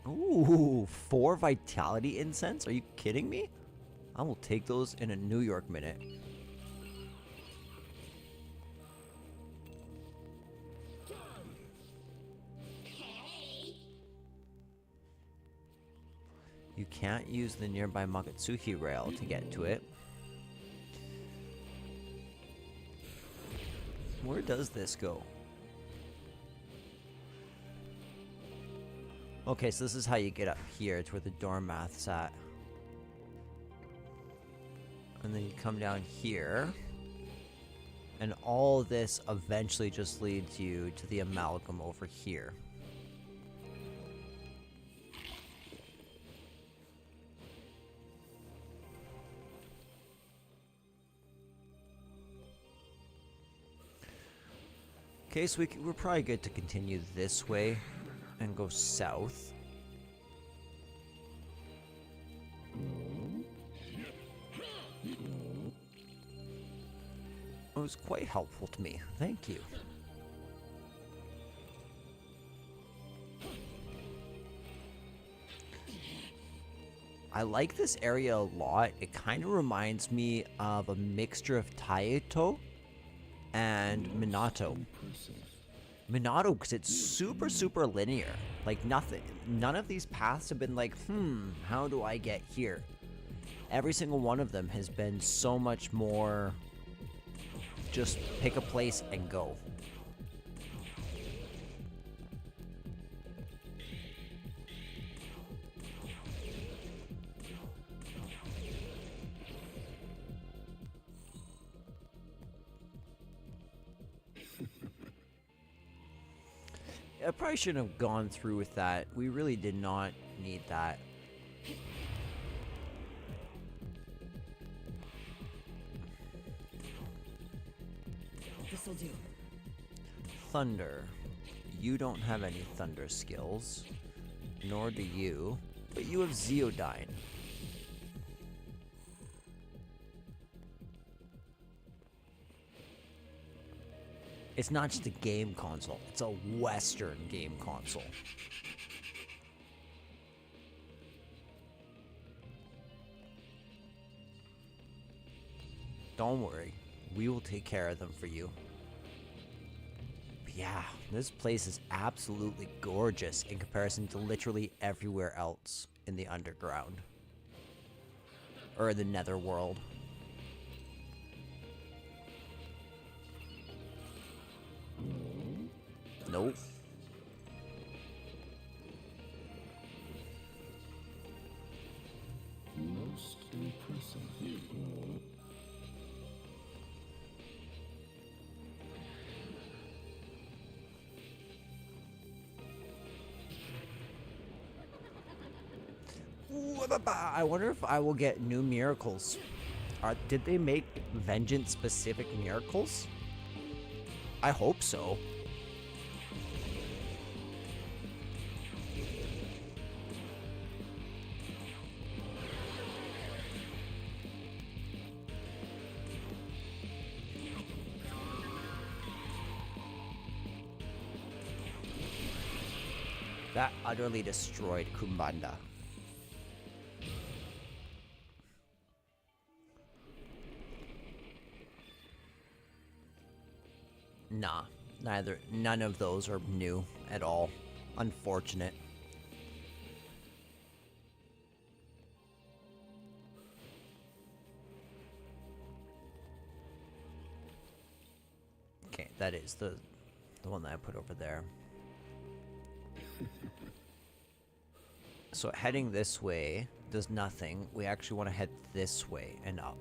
Ooh, 4 vitality incense? Are you kidding me? I will take those in a New York minute. You can't use the nearby Makatsuki rail to get to it. Where does this go? Okay, so this is how you get up here. It's where the Dormath's at. And then you come down here. And all this eventually just leads you to the amalgam over here. Okay, so we're probably good to continue this way and go south. It was quite helpful to me. Thank you. I like this area a lot. It kind of reminds me of a mixture of Taito and Minato. Minato, because it's super linear. Like none of these paths have been like, how do I get here? Every single one of them has been so much more just pick a place and go. I probably shouldn't have gone through with that. We really did not need that. This'll do. Thunder. You don't have any thunder skills. Nor do you. But you have Zeodyne. It's not just a game console. It's a Western game console. Don't worry. We will take care of them for you. But yeah, this place is absolutely gorgeous in comparison to literally everywhere else in the underground. Or the netherworld. Nope. Most impressive. I wonder if I will get new miracles. Did they make vengeance specific miracles? I hope so. That utterly destroyed Kumbanda. Nah, none of those are new at all. Unfortunate. Okay, that is the one that I put over there. So heading this way does nothing. We actually want to head this way and up.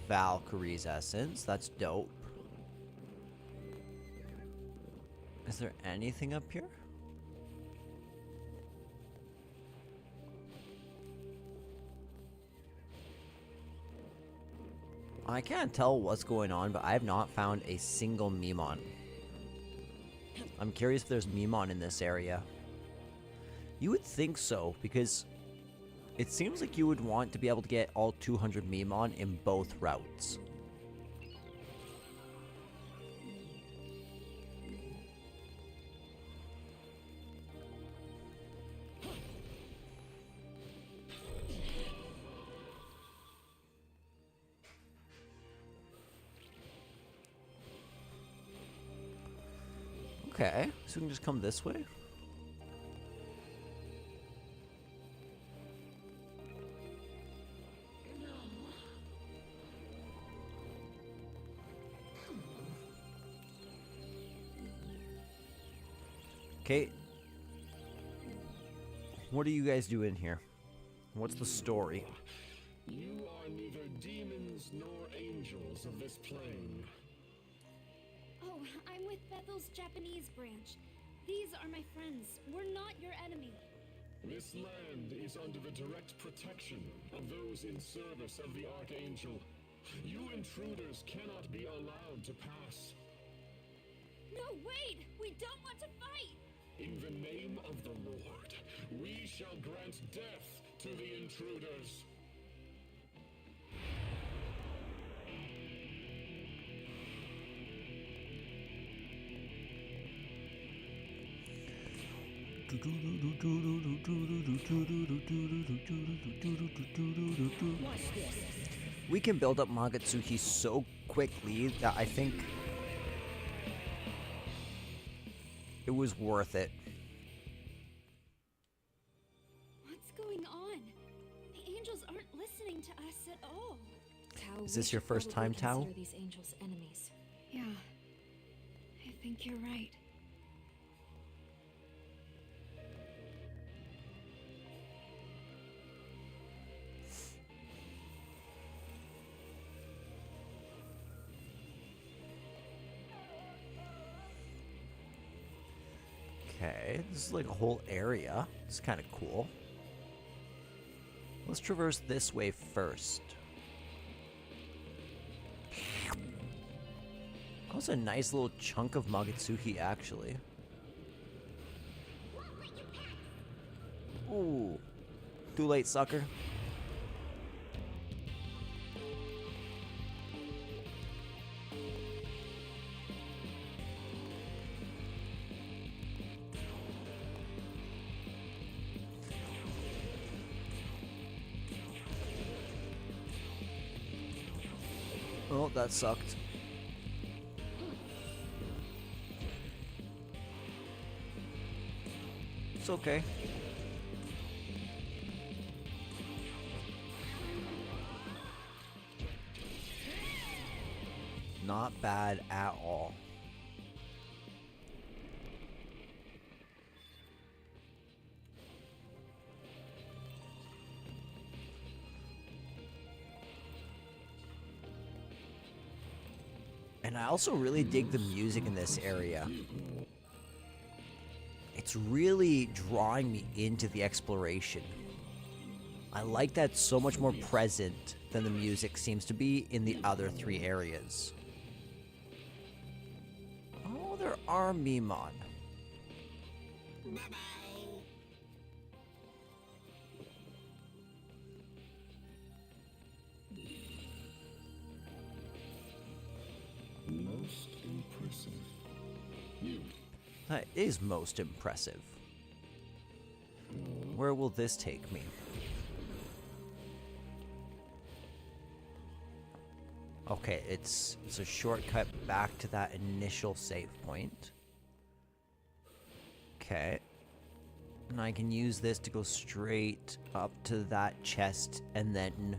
Valkyrie's essence. That's dope. Is there anything up here? I can't tell what's going on, but I have not found a single Memon. I'm curious if there's Memon in this area. You would think so, because it seems like you would want to be able to get all 200 Memon in both routes. Okay, so we can just come this way? Okay. What are you guys doing here? What's the story? You are neither demons nor angels of this plane. Oh, I'm with Bethel's Japanese branch. These are my friends. We're not your enemy. This land is under the direct protection of those in service of the Archangel. You intruders cannot be allowed to pass. No, wait! We don't want to fight! In the name of the Lord, we shall grant death to the intruders. We can build up Magatsuki so quickly that I think it was worth it. What's going on? The angels aren't listening to us at all. Tao, Is we this your should first time, probably Tao? consider these angels enemies. Yeah, I think you're right. Okay, this is like a whole area. It's kind of cool. Let's traverse this way first. That was a nice little chunk of Magatsuki, actually. Ooh. Too late, sucker. Oh, that sucked. It's okay. Not bad at all. And I also really dig the music in this area. It's really drawing me into the exploration. I like that so much more present than the music seems to be in the other 3 areas. Oh, there are Mimon. Most impressive. That is most impressive. Where will this take me? Okay, it's a shortcut back to that initial save point. Okay. And I can use this to go straight up to that chest and then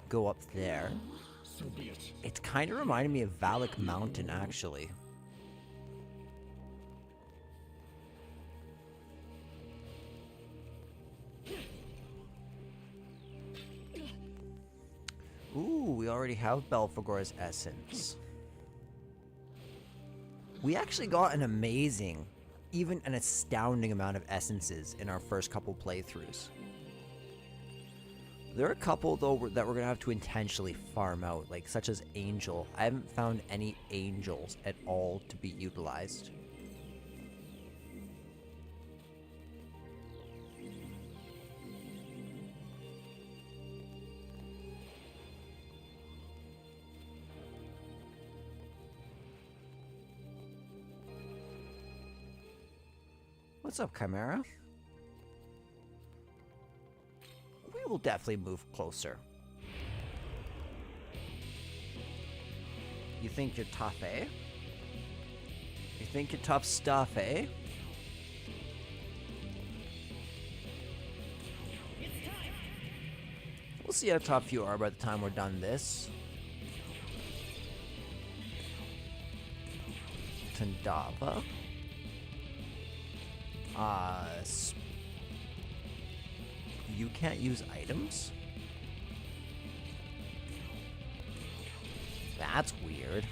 go up there. So be it. It's kind of reminded me of Valak Mountain, actually. Ooh, we already have Belphegor's essence. We actually got an amazing, even an astounding amount of essences in our first couple playthroughs. There are a couple, though, that we're going to have to intentionally farm out, like such as Angel. I haven't found any Angels at all to be utilized. What's up, Chimera? We will definitely move closer. You think you're tough, eh? You think you're tough stuff, eh? We'll see how tough you are by the time we're done this. Tandava. You can't use items? That's weird.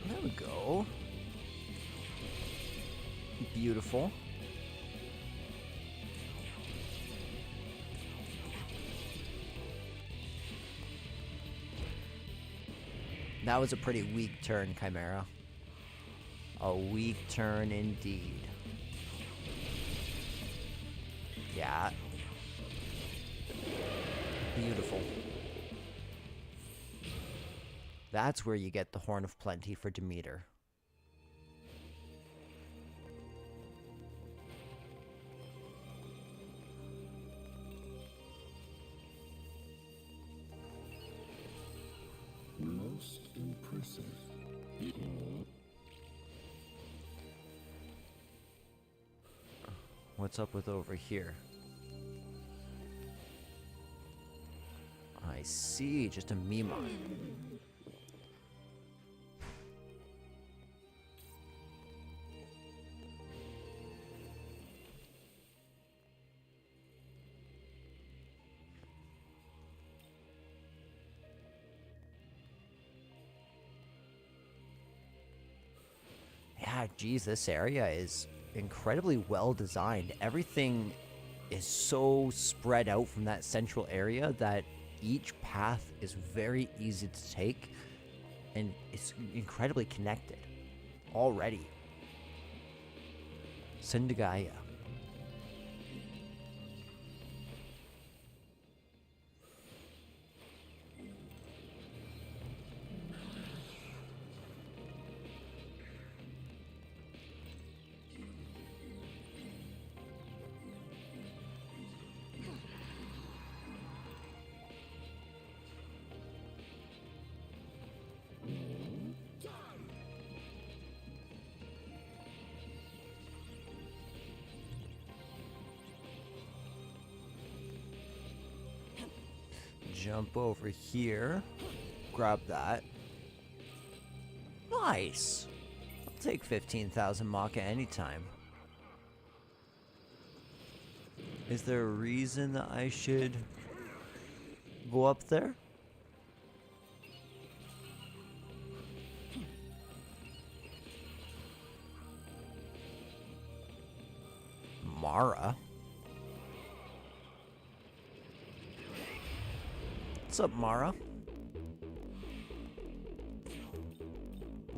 There we go. Beautiful. That was a pretty weak turn, Chimera. A weak turn indeed. Yeah. Beautiful. That's where you get the Horn of Plenty for Demeter. Most impressive. What's up with over here? I see, just a Mimon. Yeah, geez, this area is incredibly well designed. Everything is so spread out from that central area that each path is very easy to take, and it's incredibly connected already. Sindagaya. Jump over here. Grab that. Nice. I'll take 15,000 Maka anytime. Is there a reason that I should go up there? Mara? What's up, Mara?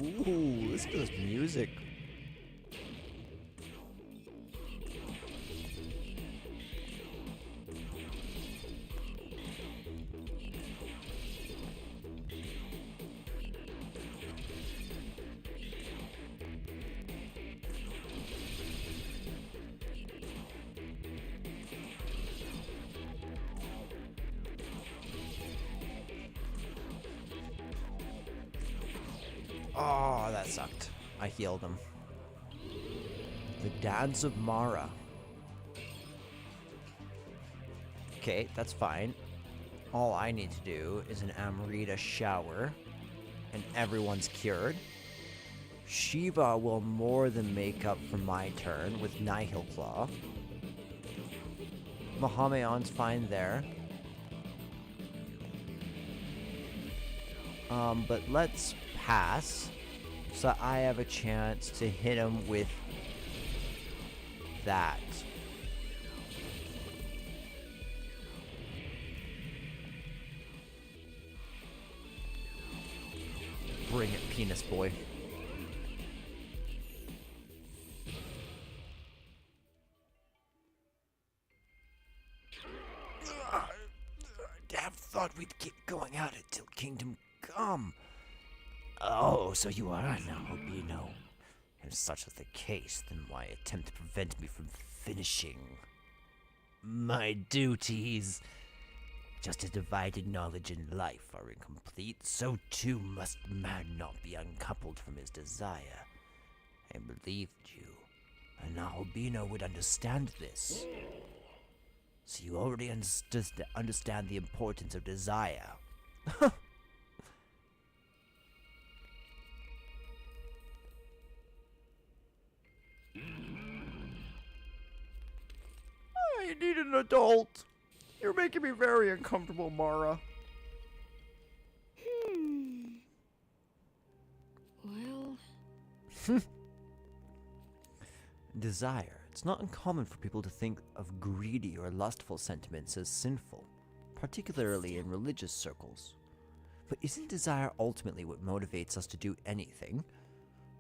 Ooh, listen to this music. Oh, that sucked. I healed him. The Dance of Mara. Okay, that's fine. All I need to do is an Amrita shower, and everyone's cured. Shiva will more than make up for my turn with Nihil Claw. Mahamayan's fine there. But let's pass so I have a chance to hit him with that. Bring it, penis boy. Have thought we'd keep going at it till kingdom come. Oh, so you are now Albino. If such is the case, then why attempt to prevent me from finishing my duties? Just as divided knowledge and life are incomplete, so too must man not be uncoupled from his desire. I believed you, and now Albino would understand this. So you already understand the importance of desire. I need an adult. You're making me very uncomfortable, Mara. Well... Desire. It's not uncommon for people to think of greedy or lustful sentiments as sinful, particularly in religious circles. But isn't desire ultimately what motivates us to do anything?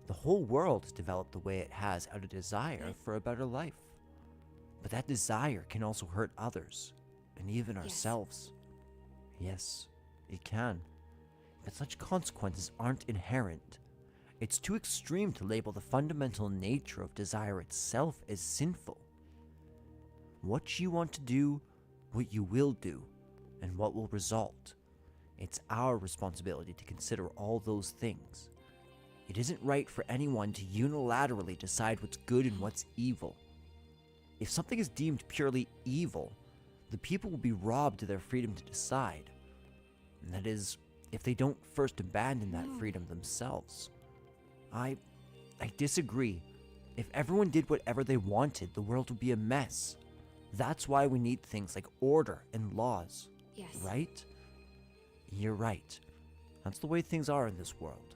The whole world has developed the way it has out of desire for a better life. But that desire can also hurt others, and even ourselves. Yes, it can. But such consequences aren't inherent. It's too extreme to label the fundamental nature of desire itself as sinful. What you want to do, what you will do, and what will result. It's our responsibility to consider all those things. It isn't right for anyone to unilaterally decide what's good and what's evil. If something is deemed purely evil, the people will be robbed of their freedom to decide. And that is, if they don't first abandon that freedom themselves. I disagree. If everyone did whatever they wanted, the world would be a mess. That's why we need things like order and laws. Yes. Right? You're right. That's the way things are in this world.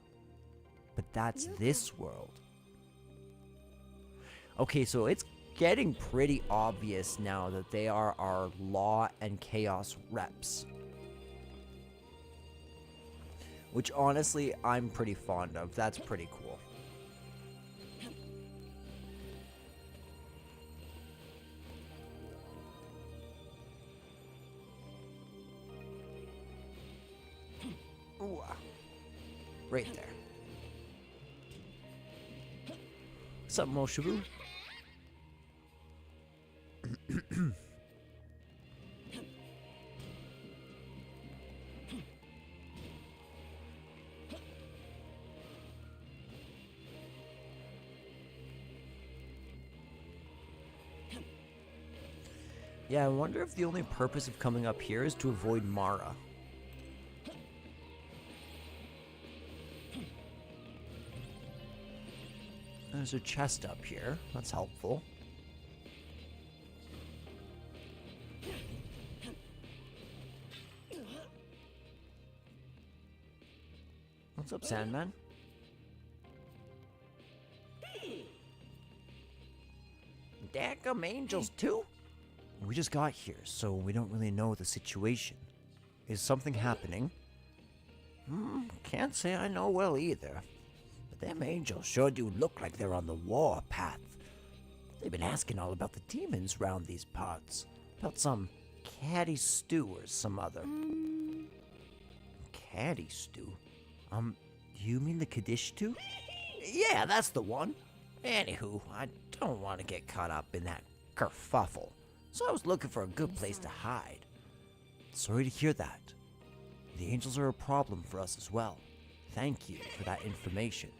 But that's this world. Okay, so it's getting pretty obvious now that they are our law and chaos reps. Which honestly, I'm pretty fond of. That's pretty cool. Ooh, right there. What's up, Moshabu? Yeah, I wonder if the only purpose of coming up here is to avoid Mara. There's a chest up here. That's helpful. What's up, Sandman? Daggum angels too? We just got here, so we don't really know the situation. Is something happening? Can't say I know well either. But them angels sure do look like they're on the war path. They've been asking all about the demons round these parts. About some caddy stew or some other. Caddy stew? You mean the Kaddish stew? Yeah, that's the one. Anywho, I don't want to get caught up in that kerfuffle, so I was looking for a good place to hide. Sorry to hear that. The angels are a problem for us as well. Thank you for that information.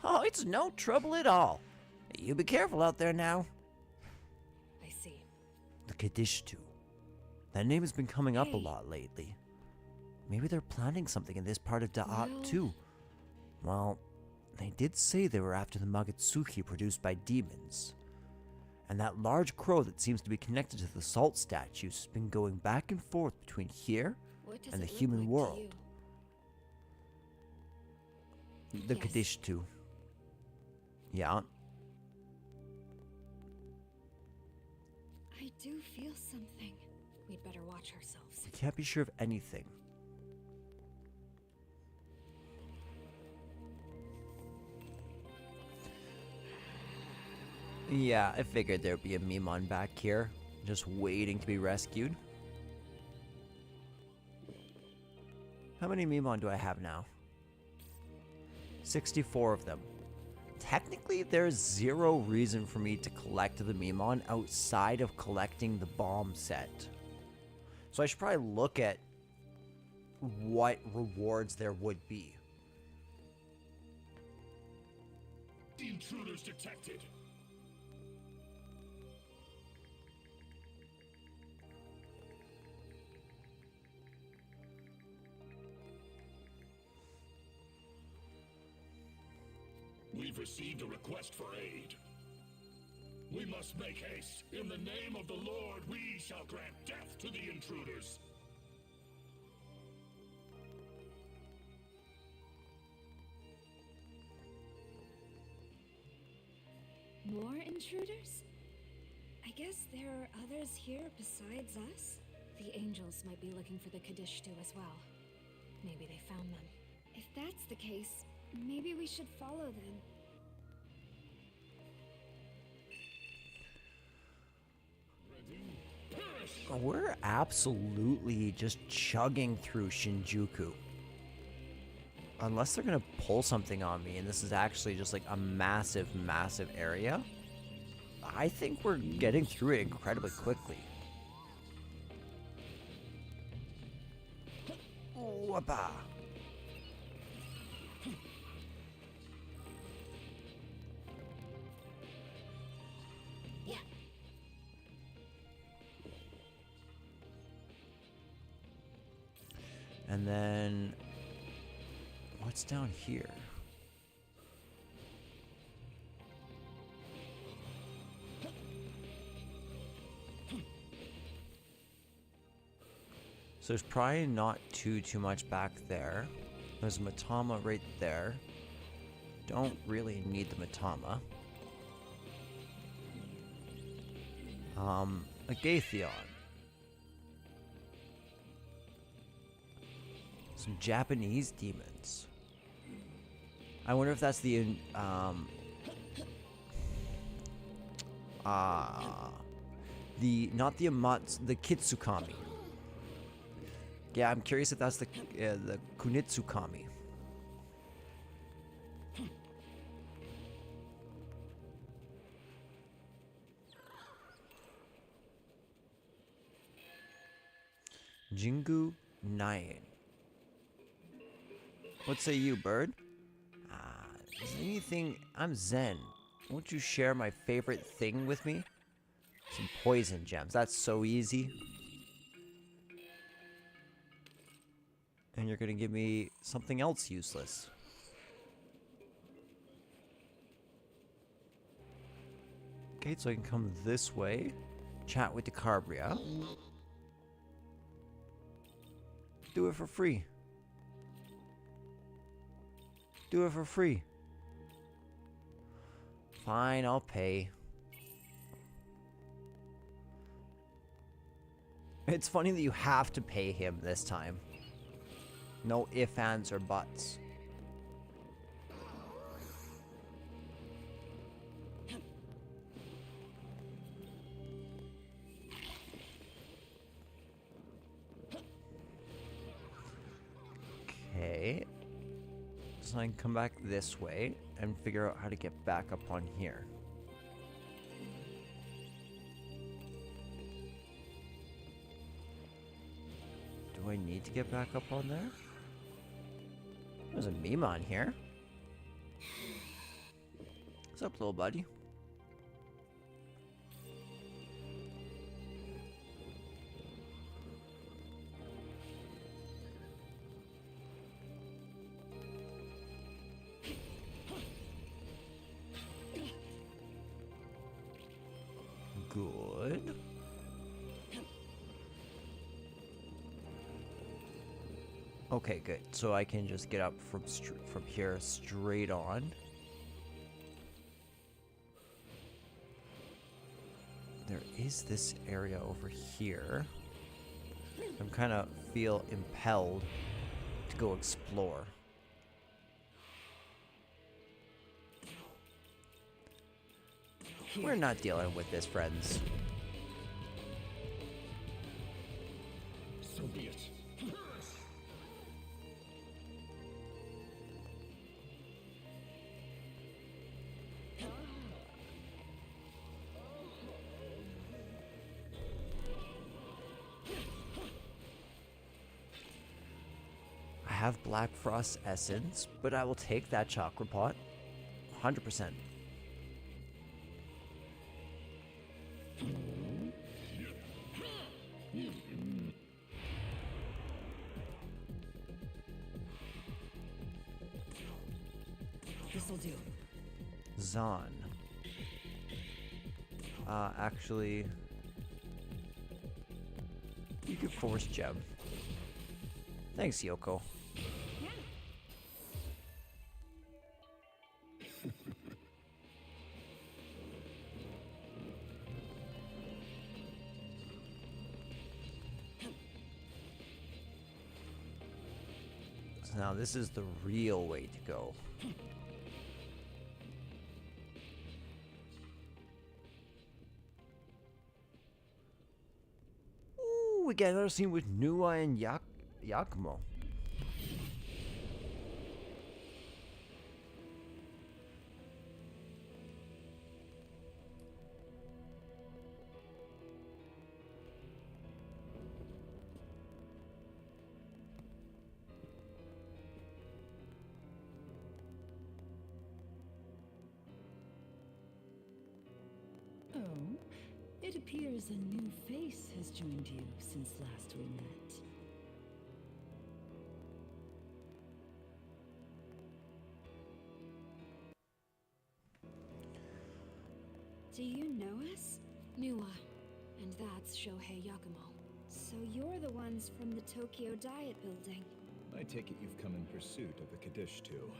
Oh, it's no trouble at all. You be careful out there now. I see. The Kaddish stew. That name has been coming up a lot lately. Maybe they're planning something in this part of Da'at too. Well, they did say they were after the Magatsuki produced by demons. And that large crow that seems to be connected to the salt statues has been going back and forth between here and the human world. The Kaddish too. Yeah. I do feel something. We'd better watch ourselves. We can't be sure of anything. Yeah, I figured there'd be a Mimon back here, just waiting to be rescued. How many Mimon do I have now? 64 of them. Technically, there's zero reason for me to collect the Mimon outside of collecting the bomb set. So I should probably look at what rewards there would be. Intruders detected. We've received a request for aid. We must make haste. In the name of the Lord, we shall grant death to the intruders. More intruders? I guess there are others here besides us? The angels might be looking for the Kaddish stew as well. Maybe they found them. If that's the case, maybe we should follow them. We're absolutely just chugging through Shinjuku. Unless they're gonna pull something on me and this is actually just like a massive, massive area, I think we're getting through it incredibly quickly. Whoopah. Yeah. And then what's down here? So there's probably not too much back there. There's a Matama right there. Don't really need the Matama. A Gatheon. Some Japanese demons. I wonder if that's the not the Amatsu, the Kitsukami. Yeah, I'm curious if that's the Kunitsukami. Jingu Nine. What say you, bird? Is there anything? I'm Zen. Won't you share my favorite thing with me? Some poison gems. That's so easy. And you're gonna give me something else useless. Okay, so I can come this way. Chat with DeCarbria. Do it for free. Do it for free. Fine, I'll pay. It's funny that you have to pay him this time. No ifs, ands, or buts. Okay. So I can come back this way and figure out how to get back up on here. Do I need to get back up on there? There's a meme on here. What's up, little buddy? Good. Okay, good. So I can just get up from here straight on. There is this area over here. I'm kind of feel impelled to go explore. We're not dealing with this, friends. So be it. I have Black Frost Essence, but I will take that chakra pot. 100%. This'll do. Zahn. Actually, you could force gem. Thanks, Yoko. So now this is the real way to go. Ooh, we get another scene with Nua and Yakumo. Oh, it appears a new face has joined you since last we met. Do you know us? Nua, and that's Shohei Yakumo. So you're the ones from the Tokyo Diet Building. I take it you've come in pursuit of the Kaddish too.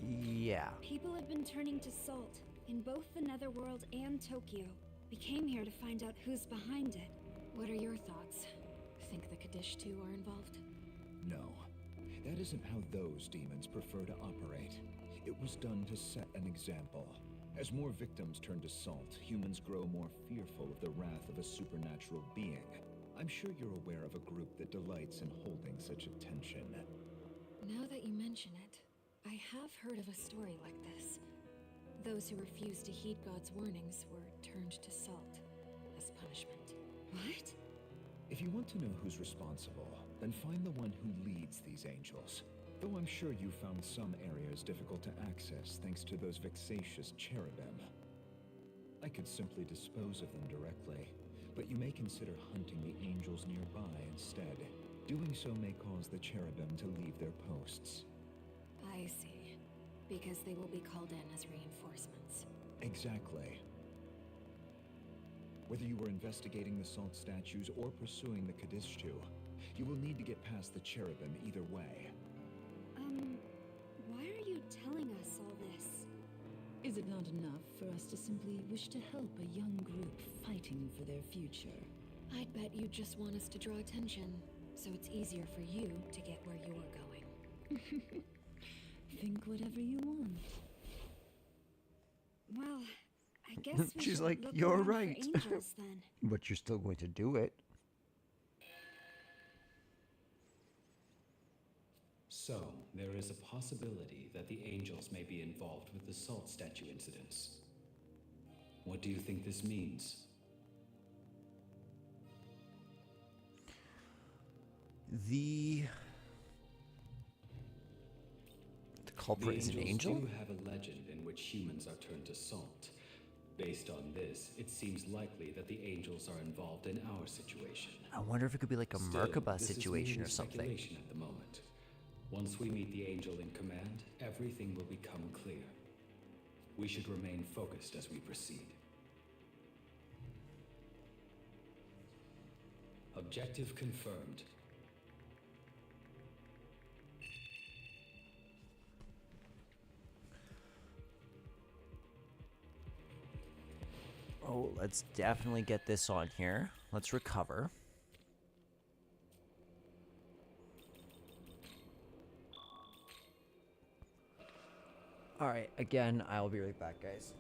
Yeah. People have been turning to salt in both the Netherworld and Tokyo. We came here to find out who's behind it. What are your thoughts? Think the Kaddish too are involved? No. That isn't how those demons prefer to operate. It was done to set an example. As more victims turn to salt, humans grow more fearful of the wrath of a supernatural being. I'm sure you're aware of a group that delights in holding such attention. Now that you mention it, I have heard of a story like this. Those who refused to heed God's warnings were turned to salt as punishment. What? If you want to know who's responsible, then find the one who leads these angels. Though I'm sure you found some areas difficult to access thanks to those vexatious cherubim. I could simply dispose of them directly, but you may consider hunting the angels nearby instead. Doing so may cause the cherubim to leave their posts. I see. Because they will be called in as reinforcements. Exactly. Whether you were investigating the salt statues or pursuing the Kadishtu, you will need to get past the cherubim either way. Why are you telling us all this? Is it not enough for us to simply wish to help a young group fighting for their future? I'd bet you just want us to draw attention, so it's easier for you to get where you're going. Think whatever you want. Well, I guess we She's should like, look "You're around for right." angels then. But you're still going to do it. So, there is a possibility that the angels may be involved with the salt statue incidents. What do you think this means? The culprit is an angel? The angels do have a legend in which humans are turned to salt. Based on this, it seems likely that the angels are involved in our situation. I wonder if it could be like a Still, Merkaba this is situation merely or something. speculation at the moment. Once we meet the angel in command, everything will become clear. We should remain focused as we proceed. Objective confirmed. Oh, let's definitely get this on here. Let's recover. Alright, again, I'll be right back, guys.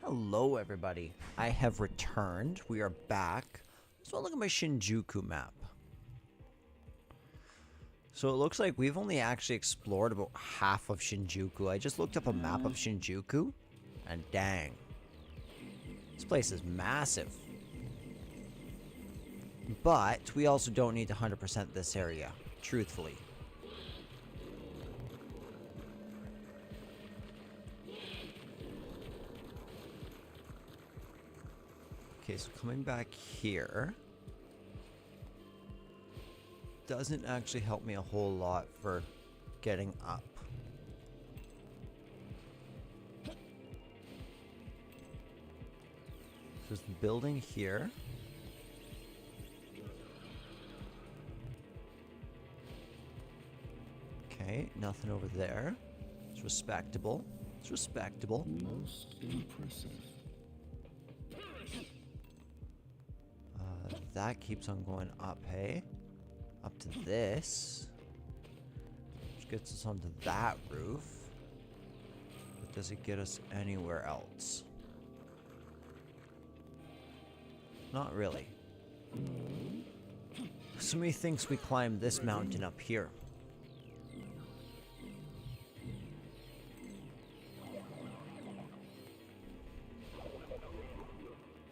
Hello, everybody. I have returned. We are back. So look at my Shinjuku map. So it looks like we've only actually explored about half of Shinjuku. I just looked up a map of Shinjuku, and dang. This place is massive. But we also don't need to 100% this area, truthfully. Okay, so coming back here doesn't actually help me a whole lot for getting up. There's the building here. Okay, nothing over there. It's respectable. It's respectable. Most impressive. That keeps on going up, hey? Up to this. Which gets us onto that roof. But does it get us anywhere else? Not really. Somebody thinks we climbed this mountain up here.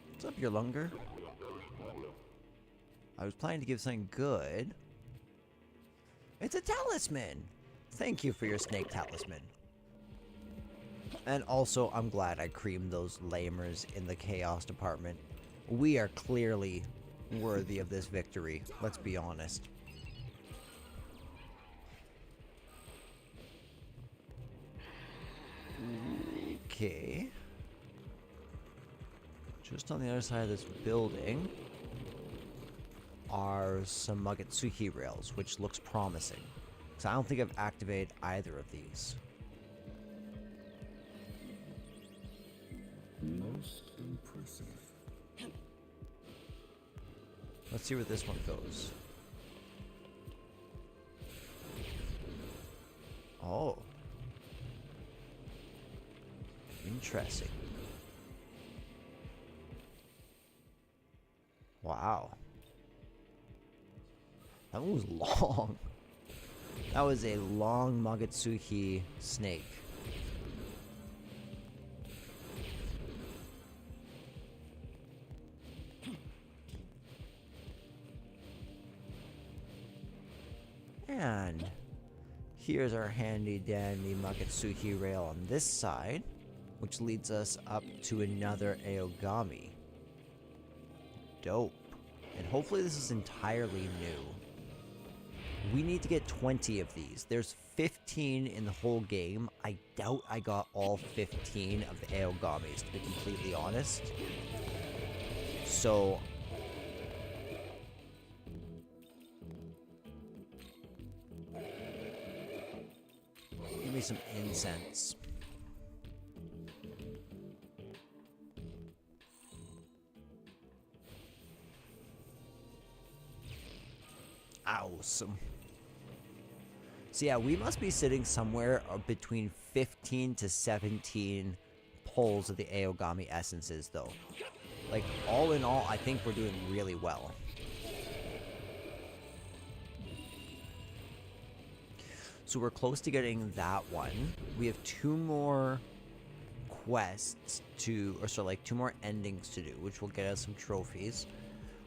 What's up, your lunger? I was planning to give something good. It's a talisman! Thank you for your snake talisman. And also, I'm glad I creamed those lamers in the chaos department. We are clearly worthy of this victory, let's be honest. Okay. Just on the other side of this building are some Magatsuki rails, which looks promising. So I don't think I've activated either of these. Most impressive. Let's see where this one goes. Oh. Interesting. Wow. That one was long. That was a long Magatsuki snake. And here's our handy dandy Magatsuki rail on this side, which leads us up to another Aogami. Dope. And hopefully this is entirely new. We need to get 20 of these. There's 15 in the whole game. I doubt I got all 15 of the Aogamis, to be completely honest. So give me some incense. Awesome. So yeah, we must be sitting somewhere between 15 to 17 pulls of the Aogami essences, though. Like, all in all, I think we're doing really well. So we're close to getting that one. We have 2 more quests to, or so like 2 more endings to do, which will get us some trophies.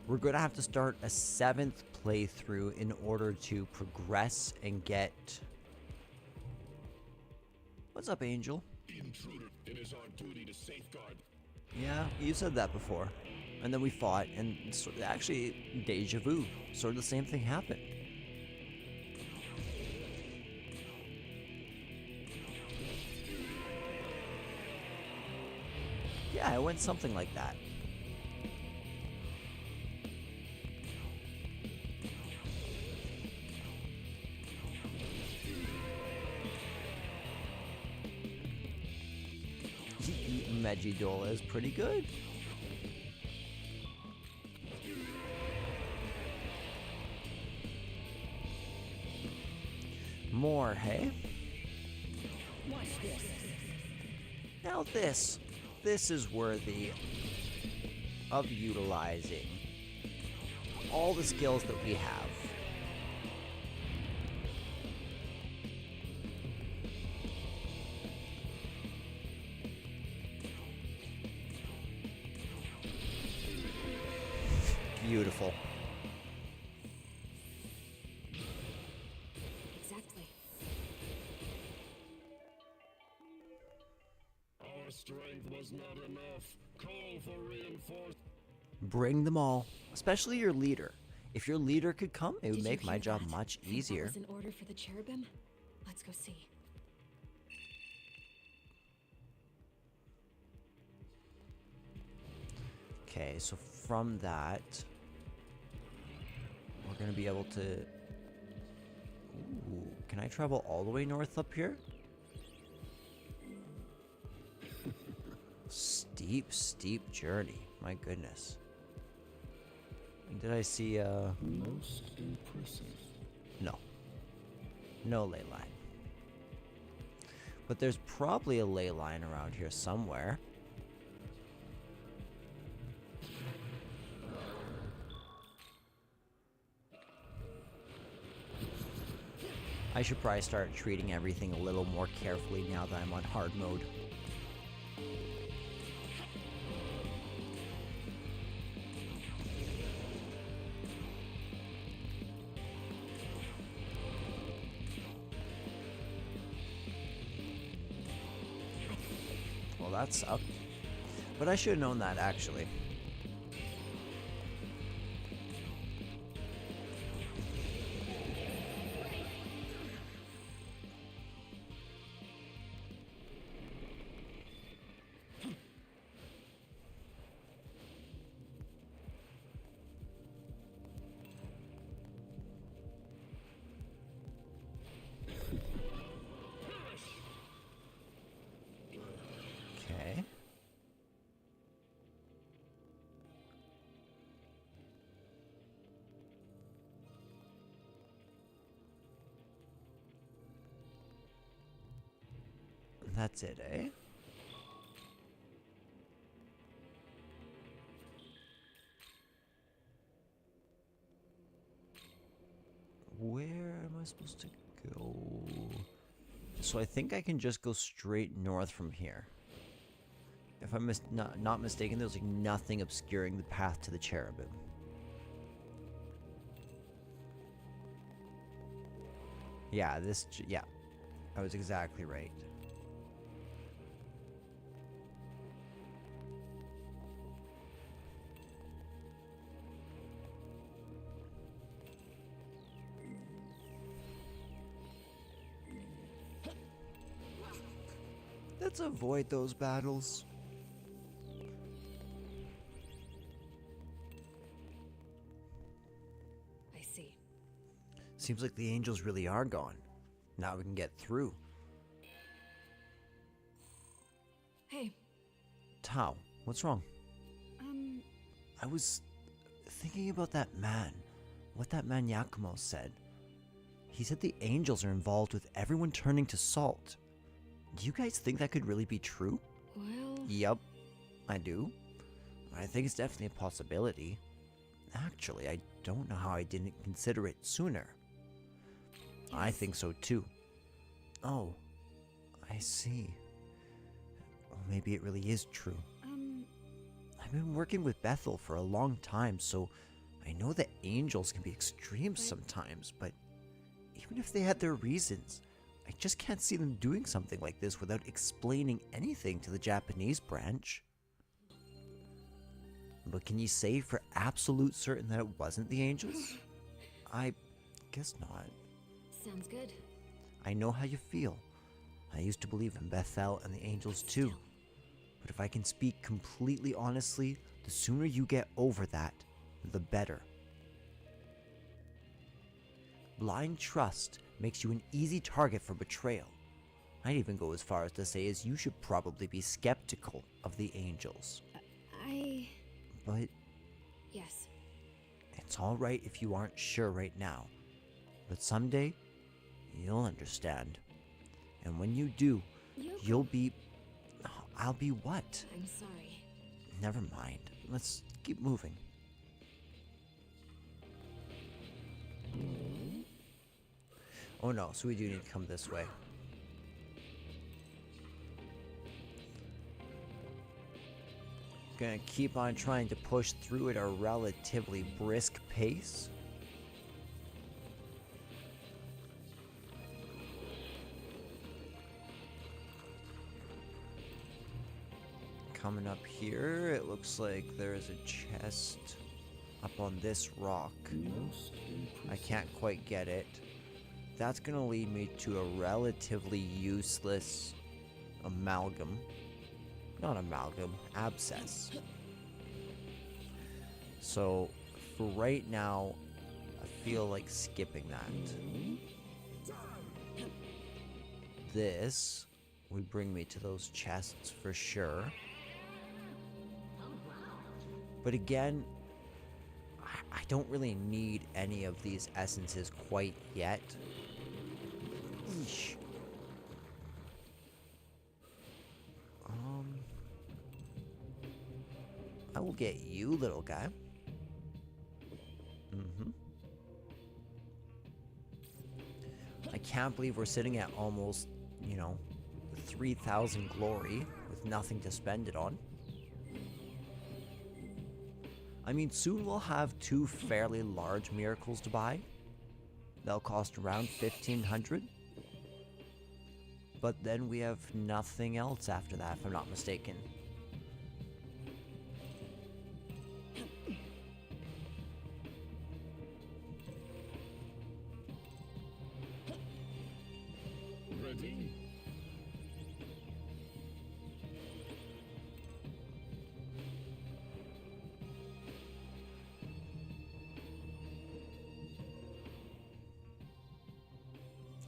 We're going to have to start a 7th playthrough in order to progress and get... What's up, Angel? Intruder, it is our duty to safeguard. Yeah, you said that before. And then we fought, and actually, deja vu. Sort of the same thing happened. Yeah, it went something like that. Megidola is pretty good. More, hey? Watch this. Now this. this is worthy of utilizing all the skills that we have. Beautiful. Exactly. Our strength was not enough. Call for reinforcements. Bring them all, especially your leader. If your leader could come, it would Did you make my hear job that? much Think easier. that was an order for the cherubim? Let's go see. Okay, so from that, we're gonna be able to... Ooh, can I travel all the way north up here? Steep, steep journey. My goodness. Did I see Most impressive. No. No ley line. But there's probably a ley line around here somewhere. I should probably start treating everything a little more carefully now that I'm on hard mode. Well, that sucked. But I should have known that, actually. Okay. That's it, eh? Where am I supposed to go? So I think I can just go straight north from here. If I'm not mistaken, there's like nothing obscuring the path to the cherubim. Yeah, yeah, I was exactly right. Let's avoid those battles. I see. Seems like the angels really are gone. Now we can get through. Hey. Tao, what's wrong? Um, I was thinking about that man. What that man Yakumo said. He said the angels are involved with everyone turning to salt. Do you guys think that could really be true? Well... Yup, I do. I think it's definitely a possibility. Actually, I don't know how I didn't consider it sooner. I think so too. Oh, I see. Well, maybe it really is true. I've been working with Bethel for a long time, so I know that angels can be extreme sometimes, but even if they had their reasons, I just can't see them doing something like this without explaining anything to the Japanese branch. But can you say for absolute certain that it wasn't the angels? I guess not. Sounds good. I know how you feel. I used to believe in Bethel and the angels too. But if I can speak completely honestly, the sooner you get over that, the better. Blind trust makes you an easy target for betrayal. I'd even go as far as to say as you should probably be skeptical of the angels. But Yes. it's alright if you aren't sure right now. But someday, you'll understand. And when you do, you'll be... I'll be what? I'm sorry. Never mind. Let's keep moving. Oh no, so we do need to come this way. Gonna keep on trying to push through at a relatively brisk pace. Coming up here, it looks like there is a chest up on this rock. I can't quite get it. That's gonna lead me to a relatively useless amalgam. Not amalgam, abscess. So, for right now, I feel like skipping that. This would bring me to those chests for sure. But again, I don't really need any of these essences quite yet. Eesh. I will get you, little guy. I can't believe we're sitting at almost, 3,000 glory with nothing to spend it on. I mean, soon we'll have 2 fairly large miracles to buy. They'll cost around 1,500. But then we have nothing else after that, if I'm not mistaken. Ready?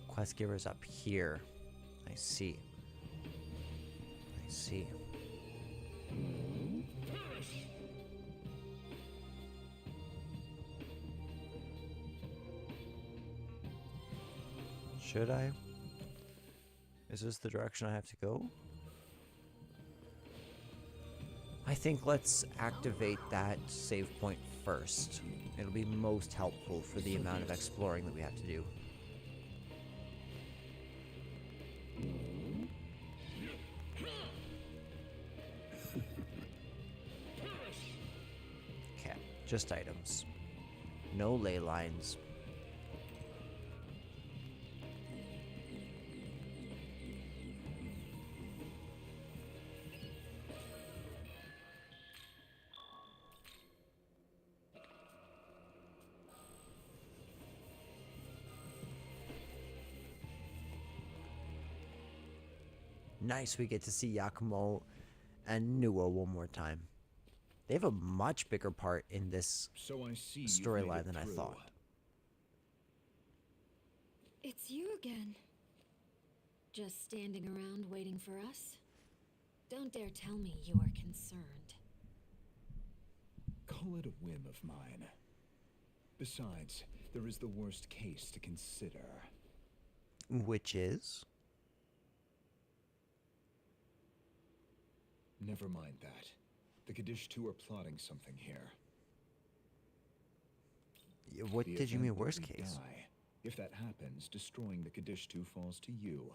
Quest giver's up here. I see. I see. Should I? Is this the direction I have to go? I think let's activate that save point first. It'll be most helpful for the amount of exploring that we have to do. Okay, just items. No ley lines. Nice, we get to see Yakumo and Nuo one more time. They have a much bigger part in this storyline than I thought. It's you again. Just standing around waiting for us? Don't dare tell me you are concerned. Call it a whim of mine. Besides, there is the worst case to consider. Which is? Never mind that. The Kaddish 2 are plotting something here. What did you mean event that worst we case? die. If that happens, destroying the Kaddish 2 falls to you.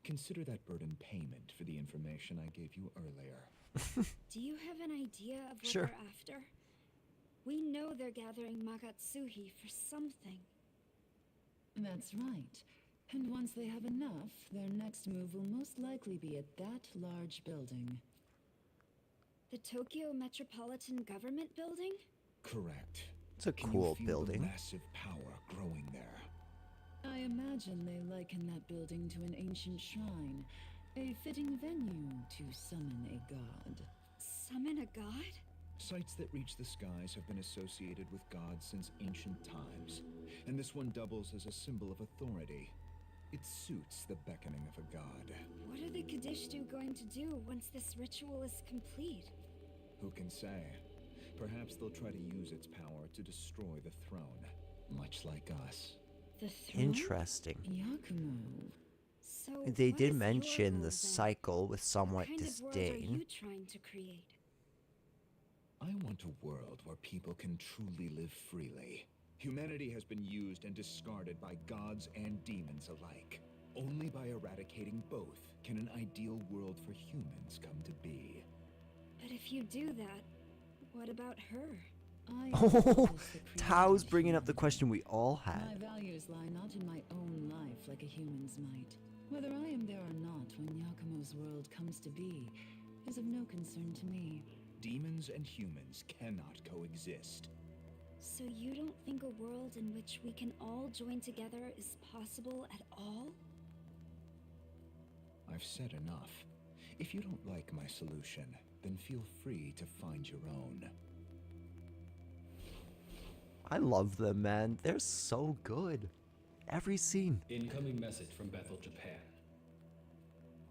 Consider that burden payment for the information I gave you earlier. Do you have an idea of what Sure. they're after? We know they're gathering Magatsuhi for something. That's right. And once they have enough, their next move will most likely be at that large building. The Tokyo Metropolitan Government Building? Correct. It's a Can cool you feel building. The massive power growing there. I imagine they liken that building to an ancient shrine, a fitting venue to summon a god. Summon a god? Sites that reach the skies have been associated with gods since ancient times, and this one doubles as a symbol of authority. It suits the beckoning of a god. What are the Kadishtu going to do once this ritual is complete? Who can say? Perhaps they'll try to use its power to destroy the throne, much like us. The throne? Interesting. Yakumo. So, They what did is your mention goal, the then? cycle with somewhat What kind of world are disdain. you trying to create? I want a world where people can truly live freely. Humanity has been used and discarded by gods and demons alike. Only by eradicating both can an ideal world for humans come to be. But if you do that, what about her? Oh, Tao's bringing up the question we all My had. values lie not in my own life like a human's might. Whether I am there or not when Yakumo's world comes to be is of no concern to me. Demons and humans cannot coexist. So you don't think a world in which we can all join together is possible at all? I've said enough. If you don't like my solution, then feel free to find your own. I love them, man. They're so good. Every scene. Incoming message from Bethel, Japan.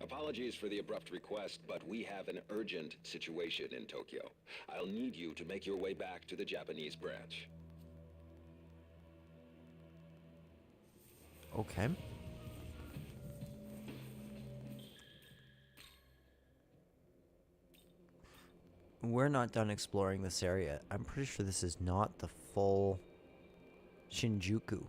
Apologies for the abrupt request, but we have an urgent situation in Tokyo. I'll need you to make your way back to the Japanese branch. Okay. We're not done exploring this area. I'm pretty sure this is not the full Shinjuku.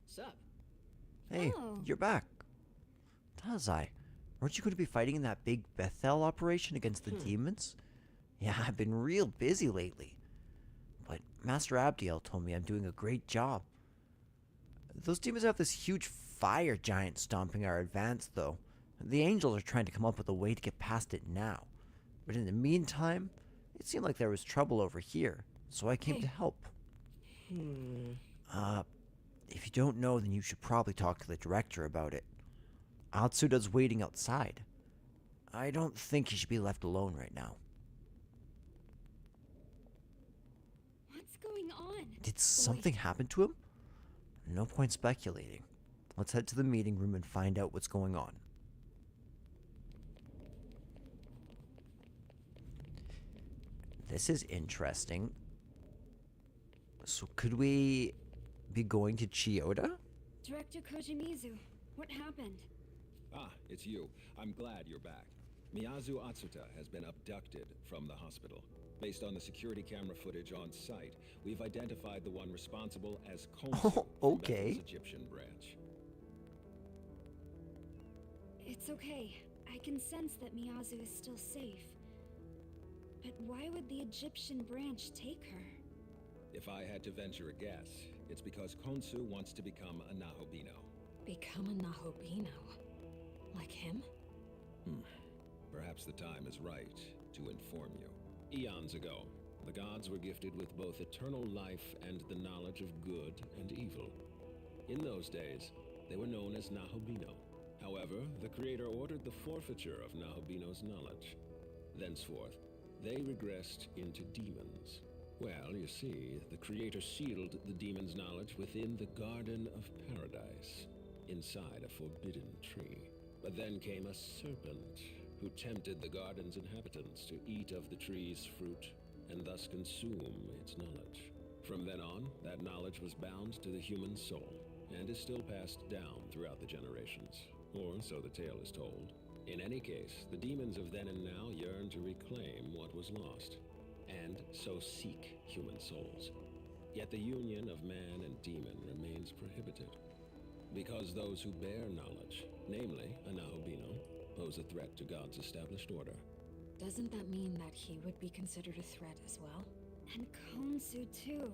Sup? Hey, Oh. you're back. Tazai, weren't you going to be fighting in that big Bethel operation against the demons? Yeah, I've been real busy lately. But Master Abdiel told me I'm doing a great job. Those demons have this huge fire giant stomping our advance, though. The angels are trying to come up with a way to get past it now. But in the meantime, it seemed like there was trouble over here, so I came to help. If you don't know, then you should probably talk to the director about it. Atsuda's waiting outside. I don't think he should be left alone right now. What's going on? Did something happen to him? No point speculating. Let's head to the meeting room and find out what's going on. This is interesting. So could we be going to Chiyoda? Director Kojimizu, what happened? Ah, it's you. I'm glad you're back. Miyazu Atsuta has been abducted from the hospital. Based on the security camera footage on site, we've identified the one responsible as Konsu from okay. Bethel's Egyptian branch. It's okay. I can sense that Miyazu is still safe. But why would the Egyptian branch take her? If I had to venture a guess, it's because Konsu wants to become a Nahobino. Become a Nahobino? Like him? Perhaps the time is right to inform you. Eons ago, the gods were gifted with both eternal life and the knowledge of good and evil. In those days, they were known as Nahobino. However, the Creator ordered the forfeiture of Nahobino's knowledge. Thenceforth, they regressed into demons. Well, you see, the Creator sealed the demon's knowledge within the Garden of Paradise, inside a forbidden tree. But then came a serpent, who tempted the garden's inhabitants to eat of the tree's fruit, and thus consume its knowledge. From then on, that knowledge was bound to the human soul, and is still passed down throughout the generations. Or so the tale is told. In any case, the demons of then and now yearn to reclaim what was lost, and so seek human souls. Yet the union of man and demon remains prohibited, because those who bear knowledge, namely a Nahobino, pose a threat to God's established order. Doesn't that mean that he would be considered a threat as well? And Konsu too.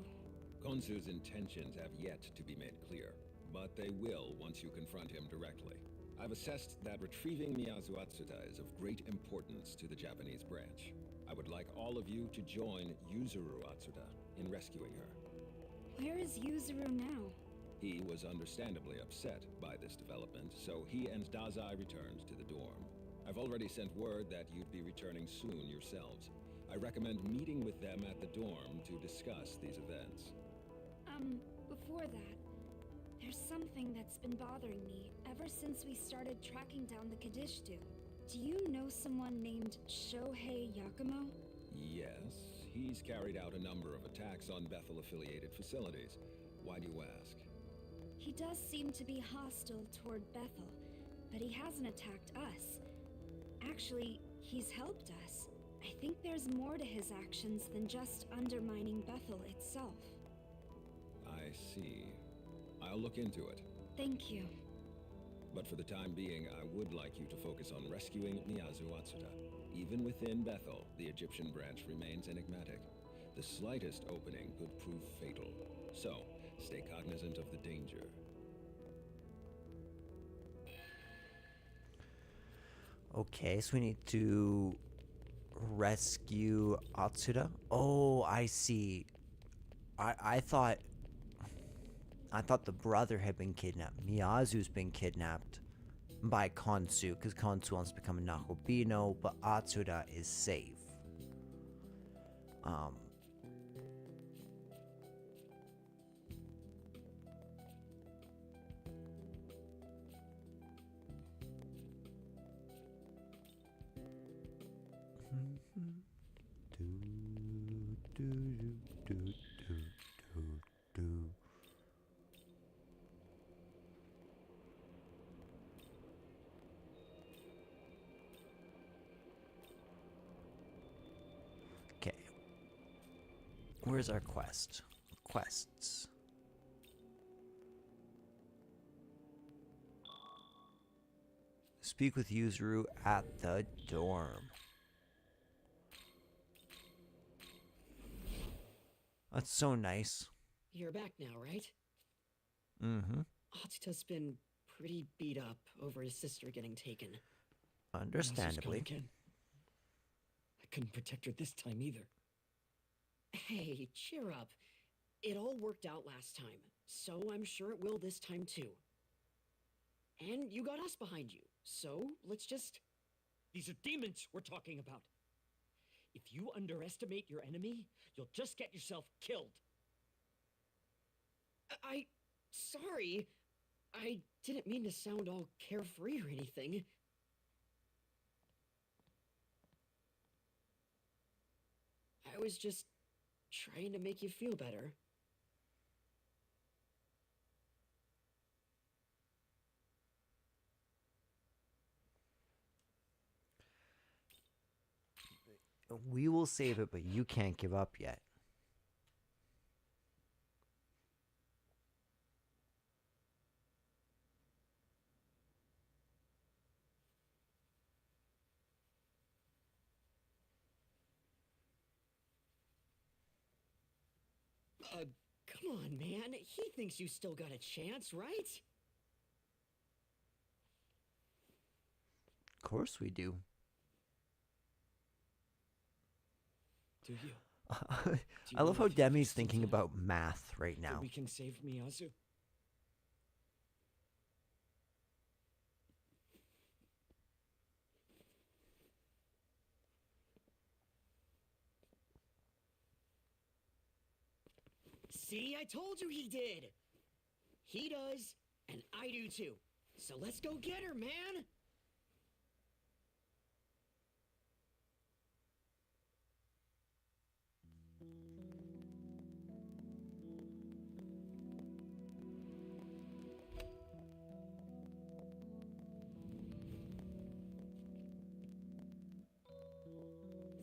Konsu's intentions have yet to be made clear, but they will once you confront him directly. I've assessed that retrieving Miyazu Atsuta is of great importance to the Japanese branch. I would like all of you to join Yuzuru Atsuta in rescuing her. Where is Yuzuru now? He was understandably upset by this development, so he and Dazai returned to the dorm. I've already sent word that you'd be returning soon yourselves. I recommend meeting with them at the dorm to discuss these events. Before that, there's something that's been bothering me ever since we started tracking down the Kadishtu. Do you know someone named Shohei Yakumo? Yes, he's carried out a number of attacks on Bethel-affiliated facilities. Why do you ask? He does seem to be hostile toward Bethel, but he hasn't attacked us. Actually, he's helped us. I think there's more to his actions than just undermining Bethel itself. I see. I'll look into it. Thank you. But for the time being, I would like you to focus on rescuing Miyazu Atsuta. Even within Bethel, the Egyptian branch remains enigmatic. The slightest opening could prove fatal. So, stay cognizant of the danger. Okay, so we need to rescue Atsuta. Oh, I see. I thought the brother had been kidnapped. Miyazu's been kidnapped by Konsu because Konsu wants to become a Nakobino, but Atsuta is safe. Okay. Where's our quest? Quests. Speak with Yuzuru at the dorm. That's so nice. You're back now, right? Mm-hmm. Atsuto's been pretty beat up over his sister getting taken. Understandably. Again. I couldn't protect her this time either. Hey, cheer up. It all worked out last time, so I'm sure it will this time too. And you got us behind you, so let's just... These are demons we're talking about. If you underestimate your enemy, you'll just get yourself killed. Sorry. I didn't mean to sound all carefree or anything. I was just trying to make you feel better. We will save it, but you can't give up yet. Come on, man. He thinks you still got a chance, right? Of course we do. Do you? I love how Demi's thinking about math right now. We can save Miyazu. See, I told you he did. He does, and I do too. So let's go get her, man.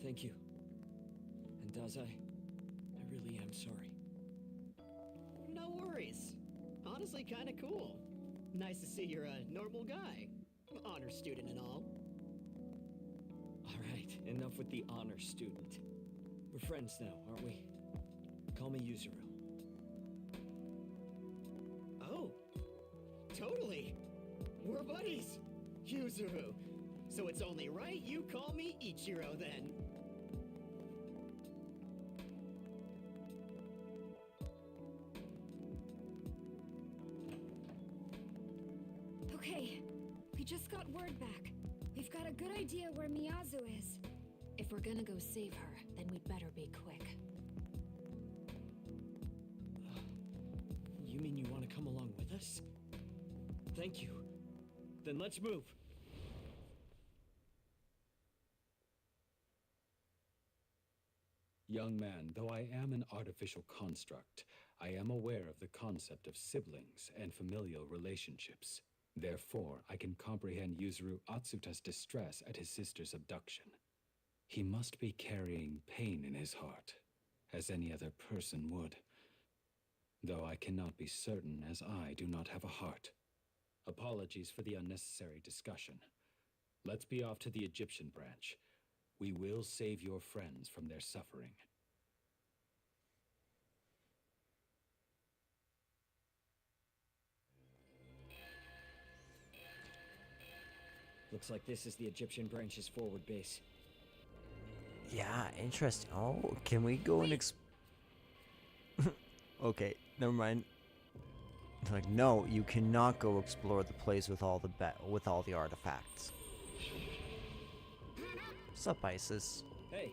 Thank you. And Dazai, I really am sorry. No worries. Honestly, kind of cool. Nice to see you're a normal guy. Honor student and all. All right, enough with the honor student. We're friends now, aren't we? Call me Yuzuru. Oh, totally. We're buddies. Yuzuru. So it's only right you call me Ichiro then. Okay, we just got word back. We've got a good idea where Miyazu is. If we're gonna go save her, then we'd better be quick. You mean you want to come along with us? Thank you. Then let's move. Young man, though I am an artificial construct, I am aware of the concept of siblings and familial relationships. Therefore, I can comprehend Yuzuru Atsuta's distress at his sister's abduction. He must be carrying pain in his heart, as any other person would. Though I cannot be certain, as I do not have a heart. Apologies for the unnecessary discussion. Let's be off to the Egyptian branch. We will save your friends from their suffering. Looks like this is the Egyptian branch's forward base. Yeah, interesting. Oh, can we go and Okay, never mind. It's like, no, you cannot go explore the place with all the artifacts. Sup, Isis? Hey.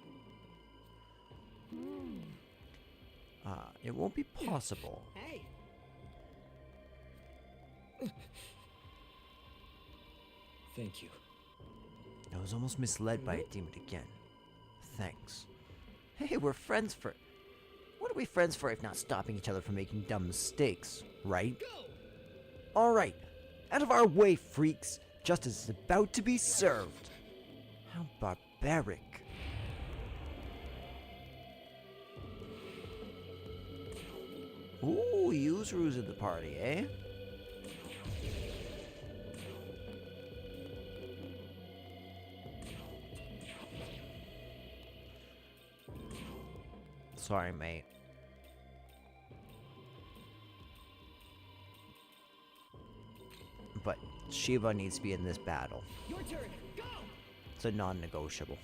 It won't be possible. Hey. Thank you. I was almost misled by a demon again. Thanks. Hey, we're friends for... What are we friends for if not stopping each other from making dumb mistakes, right? Alright, out of our way, freaks. Justice is about to be served. How barbaric. Ooh, Yuzuru's in the party, eh? Sorry, mate. But Shiva needs to be in this battle. Your turn. Go. It's a non-negotiable.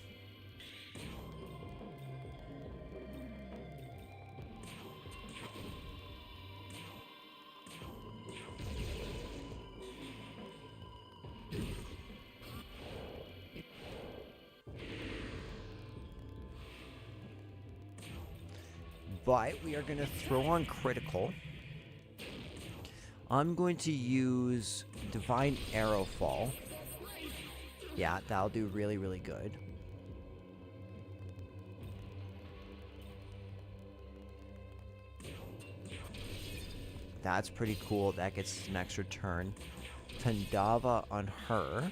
But we are going to throw on critical. I'm going to use Divine Arrow Fall. Yeah, that'll do really, really good. That's pretty cool. That gets an extra turn. Tandava on her.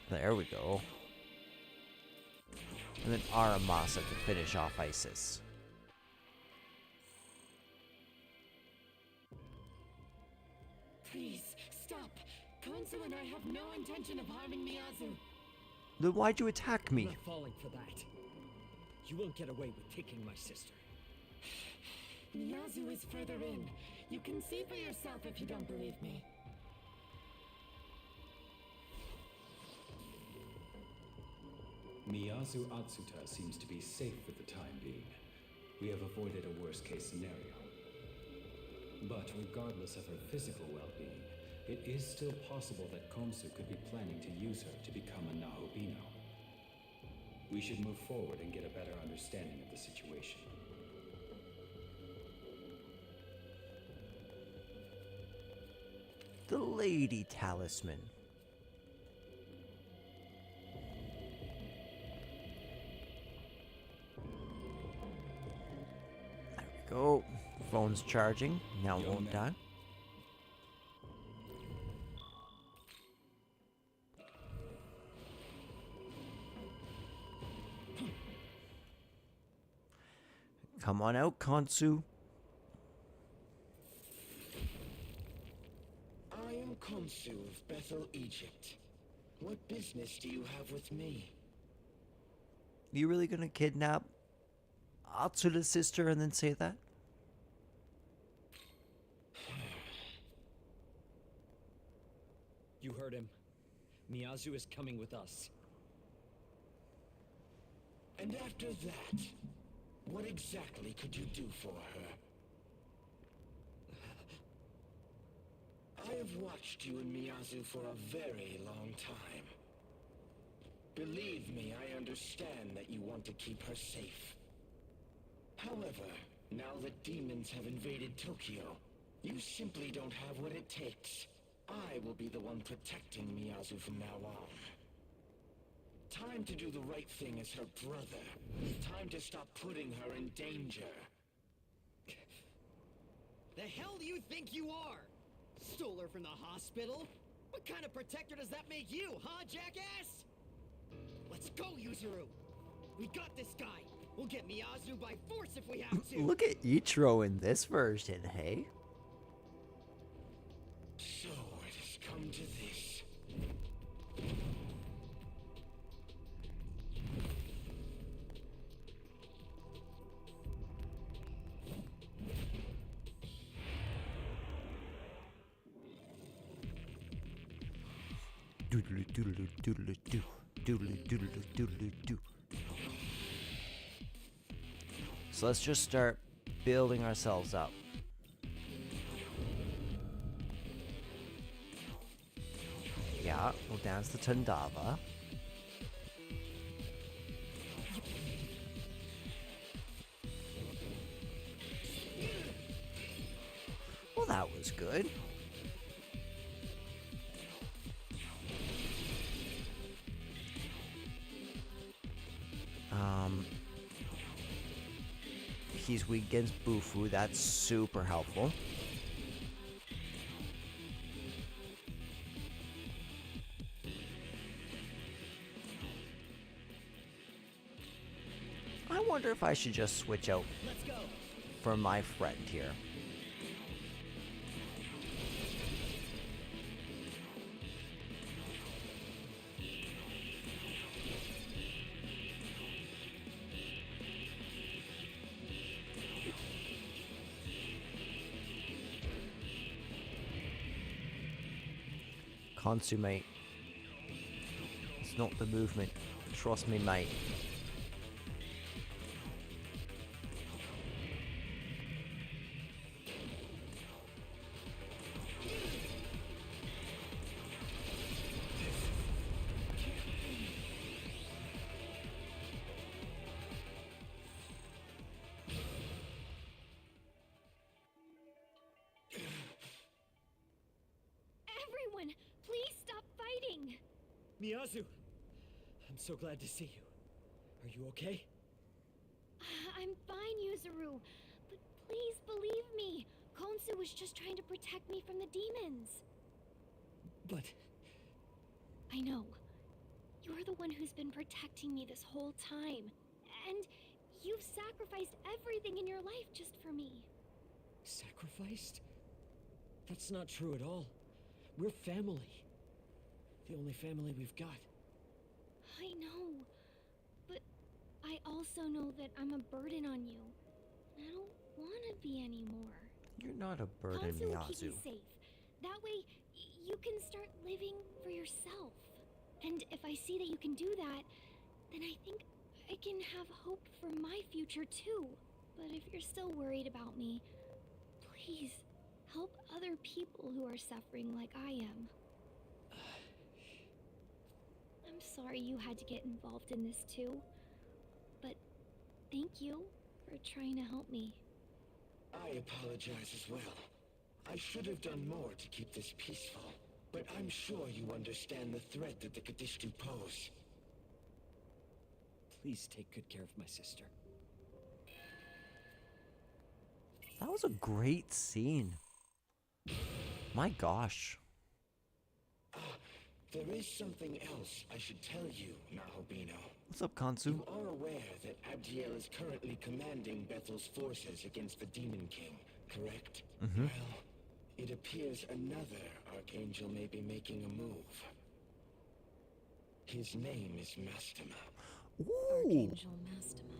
There we go. And then Aramasa to finish off Isis. Please, stop. Konsu and I have no intention of harming Miyazu. Then why'd you attack I'm me? not falling for that. You won't get away with taking my sister. Miyazu is further in. You can see for yourself if you don't believe me. Miyazu Atsuta seems to be safe for the time being. We have avoided a worst-case scenario. But regardless of her physical well-being, it is still possible that Konsu could be planning to use her to become a Nahobino. We should move forward and get a better understanding of the situation. The Lady Talisman. There we go. Phone's charging. Now it won't die. Come on out, Konsu. I am Konsu of Bethel, Egypt. What business do you have with me? You really gonna kidnap Atsuta's sister and then say that? You heard him. Miyazu is coming with us. And after that, what exactly could you do for her? I have watched you and Miyazu for a very long time. Believe me, I understand that you want to keep her safe. However, now that demons have invaded Tokyo, you simply don't have what it takes. I will be the one protecting Miyazu from now on. Time to do the right thing as her brother. Time to stop putting her in danger. The hell do you think you are? Stole her from the hospital? What kind of protector does that make you, huh, jackass? Let's go, Yuzuru! We got this guy! We'll get Miyazu by force if we have to! Look at Ichiro in this version, hey? So it has come to this. Doodly doodly doodly doo. Doodly doodly doodly doo. So let's just start building ourselves up. Yeah, we'll dance the Tandava. Well, that was good. He's weak against Bufu. That's super helpful. I wonder if I should just switch out for my friend here. Consummate. It's not the movement. Trust me, mate. Everyone, please stop fighting! Miyazu! I'm so glad to see you. Are you okay? I'm fine, Yuzuru. But please believe me. Konsu was just trying to protect me from the demons. But... I know. You're the one who's been protecting me this whole time. And you've sacrificed everything in your life just for me. Sacrificed? That's not true at all. We're family. The only family we've got. I know. But I also know that I'm a burden on you. I don't want to be anymore. You're not a burden, Konsu will keep Miyazu. me safe. That way, you can start living for yourself. And if I see that you can do that, then I think I can have hope for my future too. But if you're still worried about me, please help other people who are suffering like I am. I'm sorry you had to get involved in this too. But thank you for trying to help me. I apologize as well. I should have done more to keep this peaceful. But I'm sure you understand the threat that the Kadishtu pose. Please take good care of my sister. That was a great scene. My gosh. There is something else I should tell you, Nahobino. What's up, Kansu? You are aware that Abdiel is currently commanding Bethel's forces against the Demon King, correct? Mm-hmm. Well, it appears another Archangel may be making a move. His name is Mastema. Ooh. Archangel Mastema.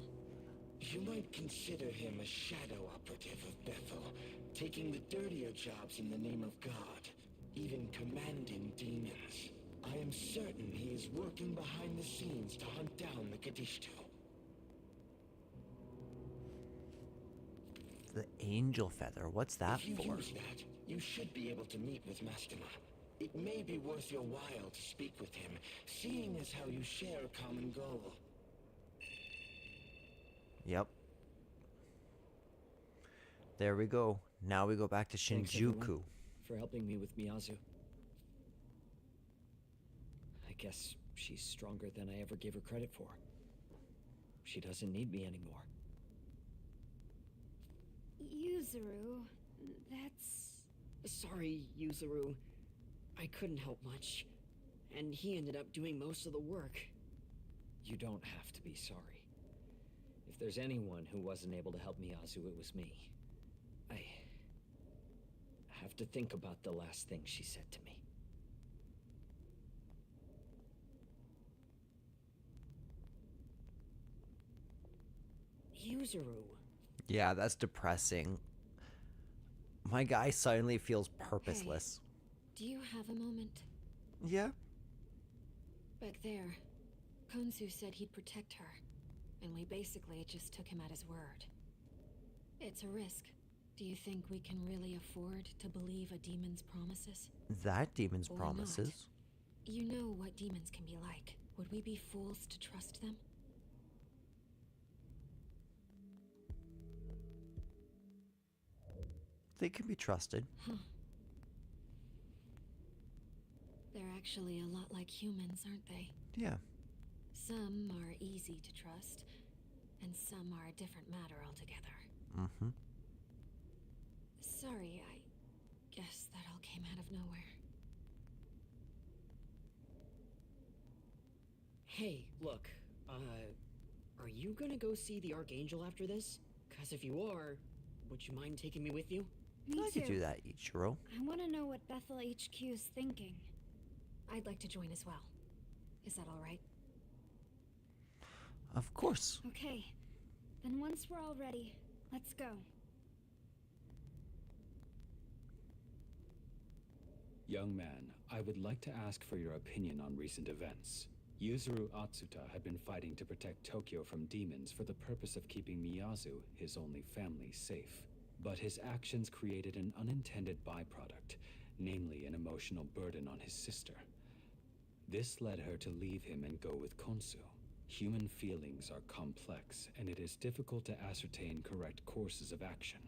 You might consider him a shadow operative of Bethel, taking the dirtier jobs in the name of God, even commanding demons. I am certain he is working behind the scenes to hunt down the Kadishtu. The angel feather. What's that If you for? use that, you should be able to meet with Mastema. It may be worth your while to speak with him, seeing as how you share a common goal. Yep. There we go. Now we go back to Thanks, Shinjuku. everyone, for helping me with Miyazu. I guess She's stronger than I ever gave her credit for. She doesn't need me anymore. Yuzuru, that's... Sorry, Yuzuru. I couldn't help much. And he ended up doing most of the work. You don't have to be sorry. If there's anyone who wasn't able to help Miyazu, it was me. I have to think about the last thing she said to me. Yuzuru. Yeah, that's depressing. My guy suddenly feels purposeless. Do you have a moment? Yeah. Back there, Konsu said he'd protect her, and we basically just took him at his word. It's a risk. Do you think we can really afford to believe a demon's promises? That demon's Or promises? not? You know what demons can be like. Would we be fools to trust them? They can be trusted. Huh. They're actually a lot like humans, aren't they? Yeah. Some are easy to trust, and some are a different matter altogether. Mm-hmm. Sorry, I guess that all came out of nowhere. Hey, look, are you gonna go see the Archangel after this? 'Cause if you are, would you mind taking me with you? Me I too. could do that, Ichiro. I want to know what Bethel HQ's thinking. I'd like to join as well. Is that all right? Of course. Okay, then once we're all ready, let's go. Young man, I would like to ask for your opinion on recent events. Yuzuru Atsuta had been fighting to protect Tokyo from demons for the purpose of keeping Miyazu, his only family, safe. But his actions created an unintended byproduct, namely an emotional burden on his sister. This led her to leave him and go with Konsu. Human feelings are complex, and it is difficult to ascertain correct courses of action.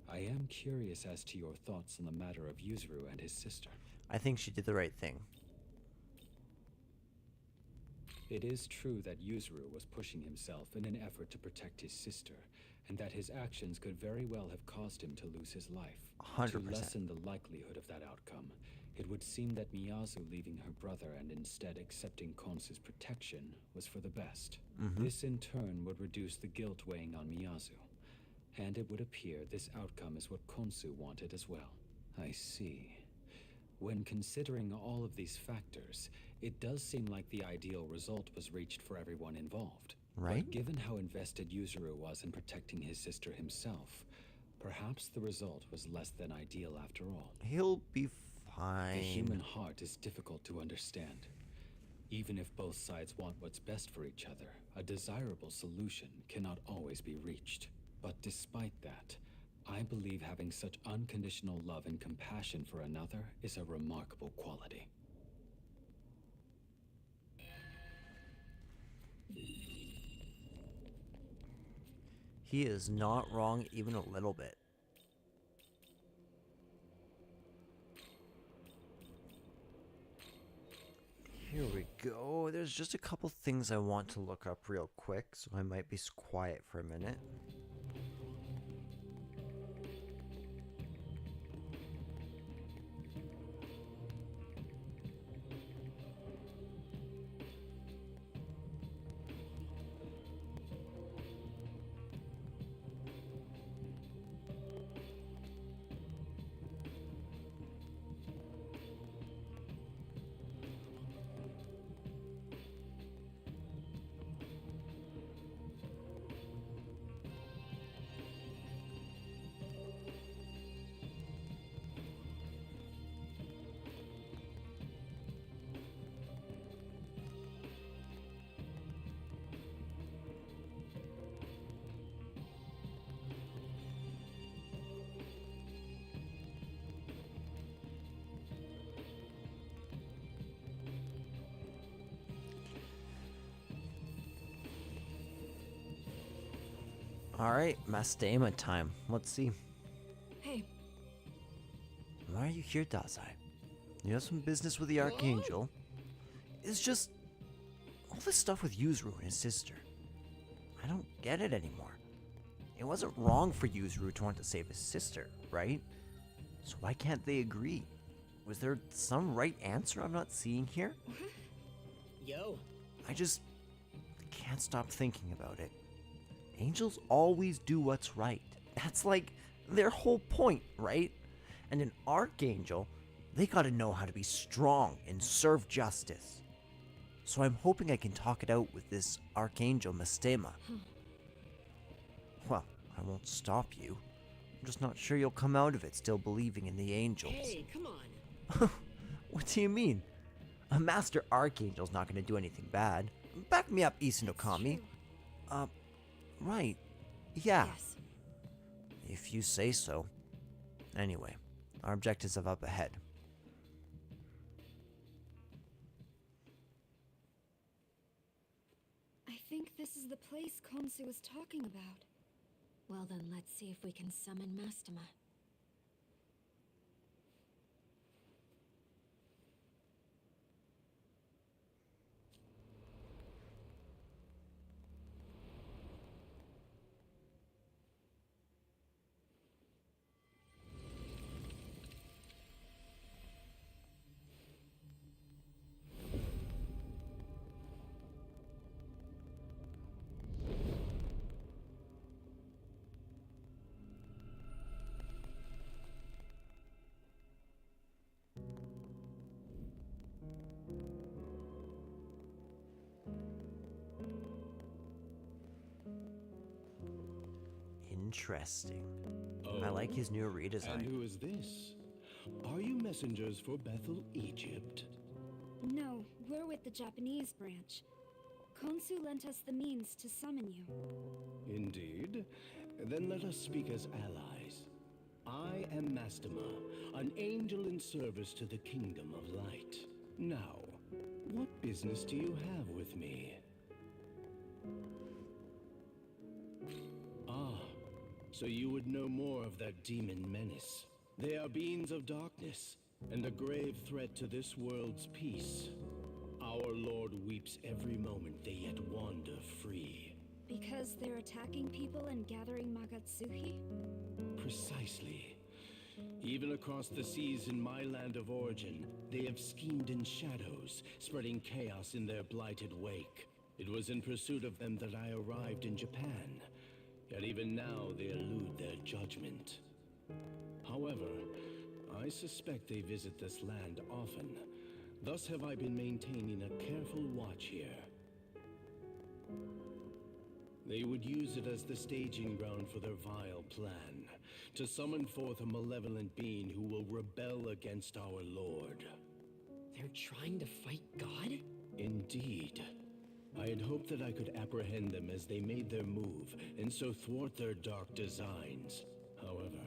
I am curious as to your thoughts on the matter of Yuzuru and his sister. I think she did the right thing. It is true that Yuzuru was pushing himself in an effort to protect his sister, and that his actions could very well have caused him to lose his life. 100%. To lessen the likelihood of that outcome, it would seem that Miyazu leaving her brother and instead accepting Konsu's protection was for the best. This in turn would reduce the guilt weighing on Miyazu, and it would appear this outcome is what Konsu wanted as well. I see. When considering all of these factors, it does seem like the ideal result was reached for everyone involved. Right? But given how invested Yuzuru was in protecting his sister himself, perhaps the result was less than ideal after all. He'll be fine. The human heart is difficult to understand. Even if both sides want what's best for each other, a desirable solution cannot always be reached. But despite that, I believe having such unconditional love and compassion for another is a remarkable quality. He is not wrong even a little bit. Here we go. There's just a couple things I want to look up real quick, so I might be quiet for a minute. Alright, Mastema time. Let's see. Hey, Why are you here, Dazai? You have some business with the Archangel. It's just all this stuff with Yuzuru and his sister. I don't get it anymore. It wasn't wrong for Yuzuru to want to save his sister, right? So why can't they agree? Was there some right answer I'm not seeing here? Yo. I just can't stop thinking about it. Angels always do what's right. That's like their whole point, right? And an archangel, they gotta know how to be strong and serve justice. So I'm hoping I can talk it out with this archangel Mastema. Well, I won't stop you. I'm just not sure you'll come out of it still believing in the angels. Hey, come on. What do you mean? A master archangel's not gonna do anything bad. Back me up, Isin Okami. Right. Yeah. Yes. If you say so. Anyway, our objectives are up ahead. I think this is the place Konsu was talking about. Well then, let's see if we can summon Mastema. Interesting. I like his new redesign. And who is this? Are you messengers for Bethel, Egypt? No, we're with the Japanese branch. Konsu lent us the means to summon you. Indeed. Then let us speak as allies. I am Mastema, an angel in service to the Kingdom of Light. Now, what business do you have with me? Ah, so you would know more of that demon menace. They are beings of darkness, and a grave threat to this world's peace. Our Lord weeps every moment they yet wander free. Because they're attacking people and gathering Magatsuhi? Precisely. Even across the seas in my land of origin, they have schemed in shadows, spreading chaos in their blighted wake. It was in pursuit of them that I arrived in Japan. Yet even now they elude their judgment. However, I suspect they visit this land often. Thus have I been maintaining a careful watch here. They would use it as the staging ground for their vile plan, to summon forth a malevolent being who will rebel against our Lord. They're trying to fight God? Indeed. I had hoped that I could apprehend them as they made their move, and so thwart their dark designs. However,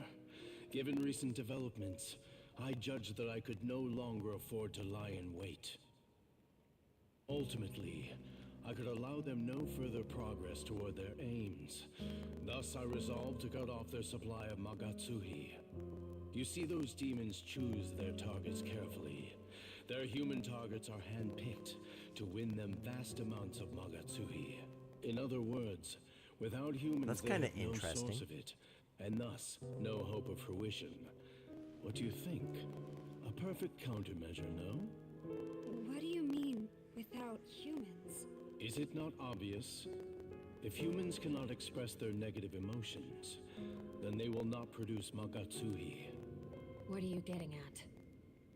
given recent developments, I judged that I could no longer afford to lie in wait. Ultimately, I could allow them no further progress toward their aims. Thus, I resolved to cut off their supply of Magatsuhi. You see, those demons choose their targets carefully. Their human targets are handpicked to win them vast amounts of Magatsuhi. In other words, without humans, That's they kinda have no interesting. source of it, and thus no hope of fruition. What do you think? A perfect countermeasure, no? What do you mean, without humans? Is it not obvious? If humans cannot express their negative emotions, then they will not produce Magatsuhi. What are you getting at?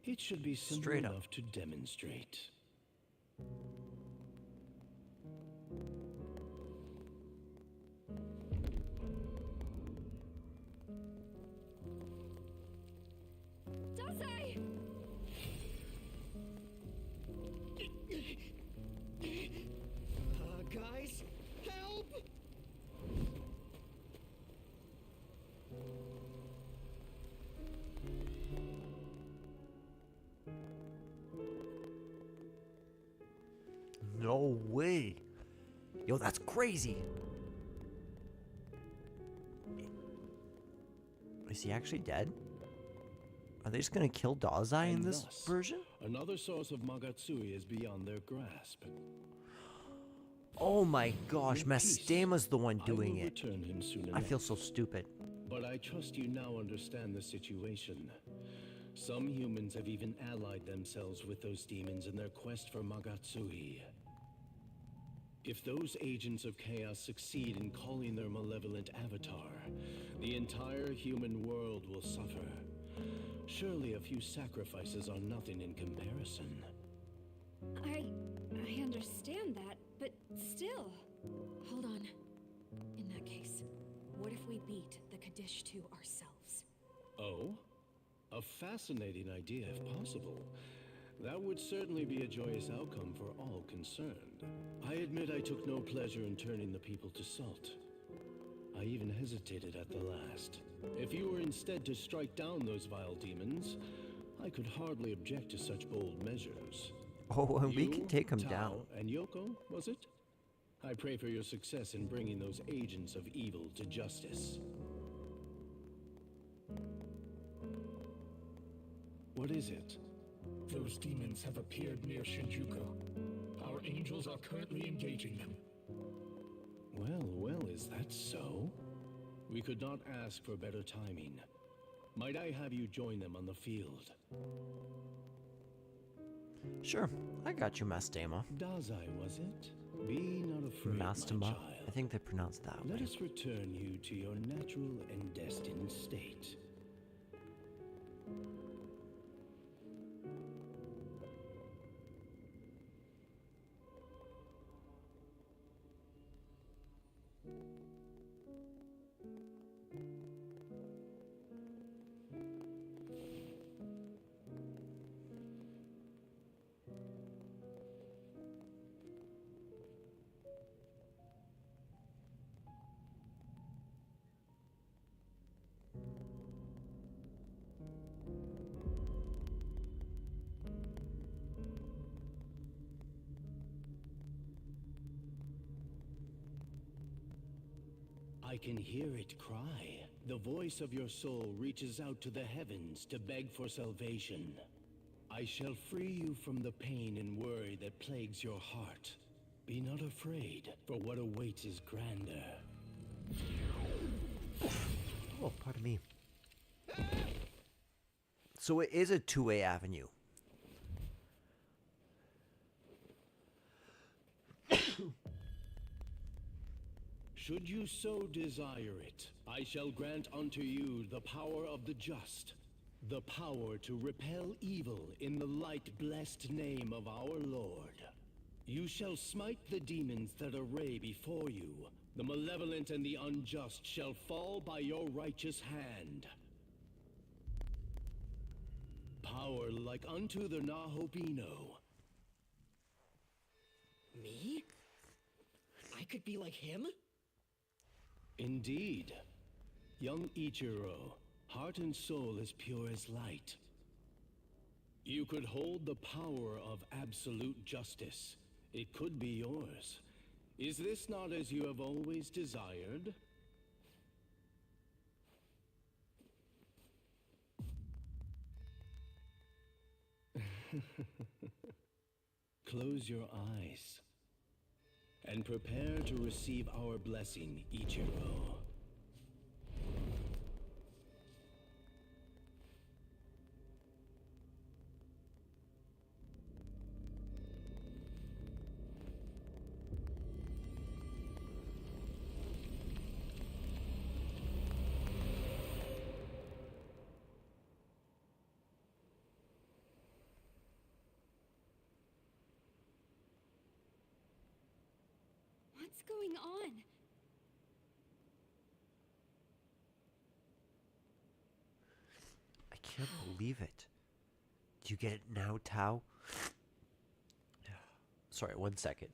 It should be simple Straight up. enough to demonstrate. Dazai! Guys, help! No way. Yo, that's crazy. Is he actually dead? Are they just gonna kill Dazai in And this thus, version? Another source of Magatsui is beyond their grasp. Oh my gosh, Your peace. Mastema's the one I doing will it. return him soon I feel enough. so stupid. But I trust you now understand the situation. Some humans have even allied themselves with those demons in their quest for Magatsui. If those agents of chaos succeed in calling their malevolent avatar, the entire human world will suffer. Surely a few sacrifices are nothing in comparison. I understand that, but still. Hold on. In that case, what if we beat the Kaddish 2 ourselves? Oh? A fascinating idea if possible. That would certainly be a joyous outcome for all concerned. I admit I took no pleasure in turning the people to salt. I even hesitated at the last. If you were instead to strike down those vile demons, I could hardly object to such bold measures. Oh, and we You, can take him Tao, down. and Yoko, was it? I pray for your success in bringing those agents of evil to justice. What is it? Those demons have appeared near Shinjuku. Our angels are currently engaging them. Well, is that so? We could not ask for better timing. Might I have you join them on the field? Sure, I got you, Mastema. Dazai, was it? Be not afraid, my Mastema? child. I think they pronounce it that Let way. us return you to your natural and destined state. I can hear it cry. The voice of your soul reaches out to the heavens to beg for salvation. I shall free you from the pain and worry that plagues your heart. Be not afraid, for what awaits is grander. Oh, pardon me. So it is a two-way avenue. Should you so desire it, I shall grant unto you the power of the just, the power to repel evil in the light-blessed name of our Lord. You shall smite the demons that array before you. The malevolent and the unjust shall fall by your righteous hand. Power like unto the Nahobino. Me? I could be like him? Indeed. Young Ichiro, heart and soul as pure as light. You could hold the power of absolute justice. It could be yours. Is this not as you have always desired? Close your eyes and prepare to receive our blessing, Ichiro. What's going on? I can't believe it. Do you get it now, Tao? Sorry, 1 second.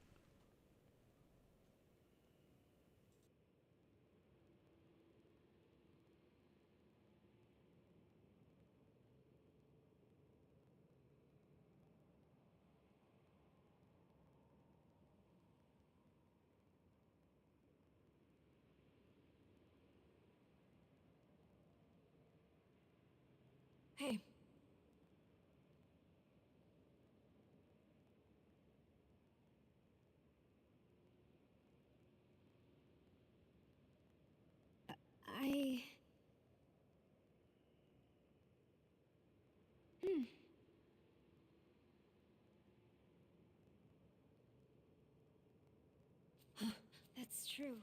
Hey, I... That's true.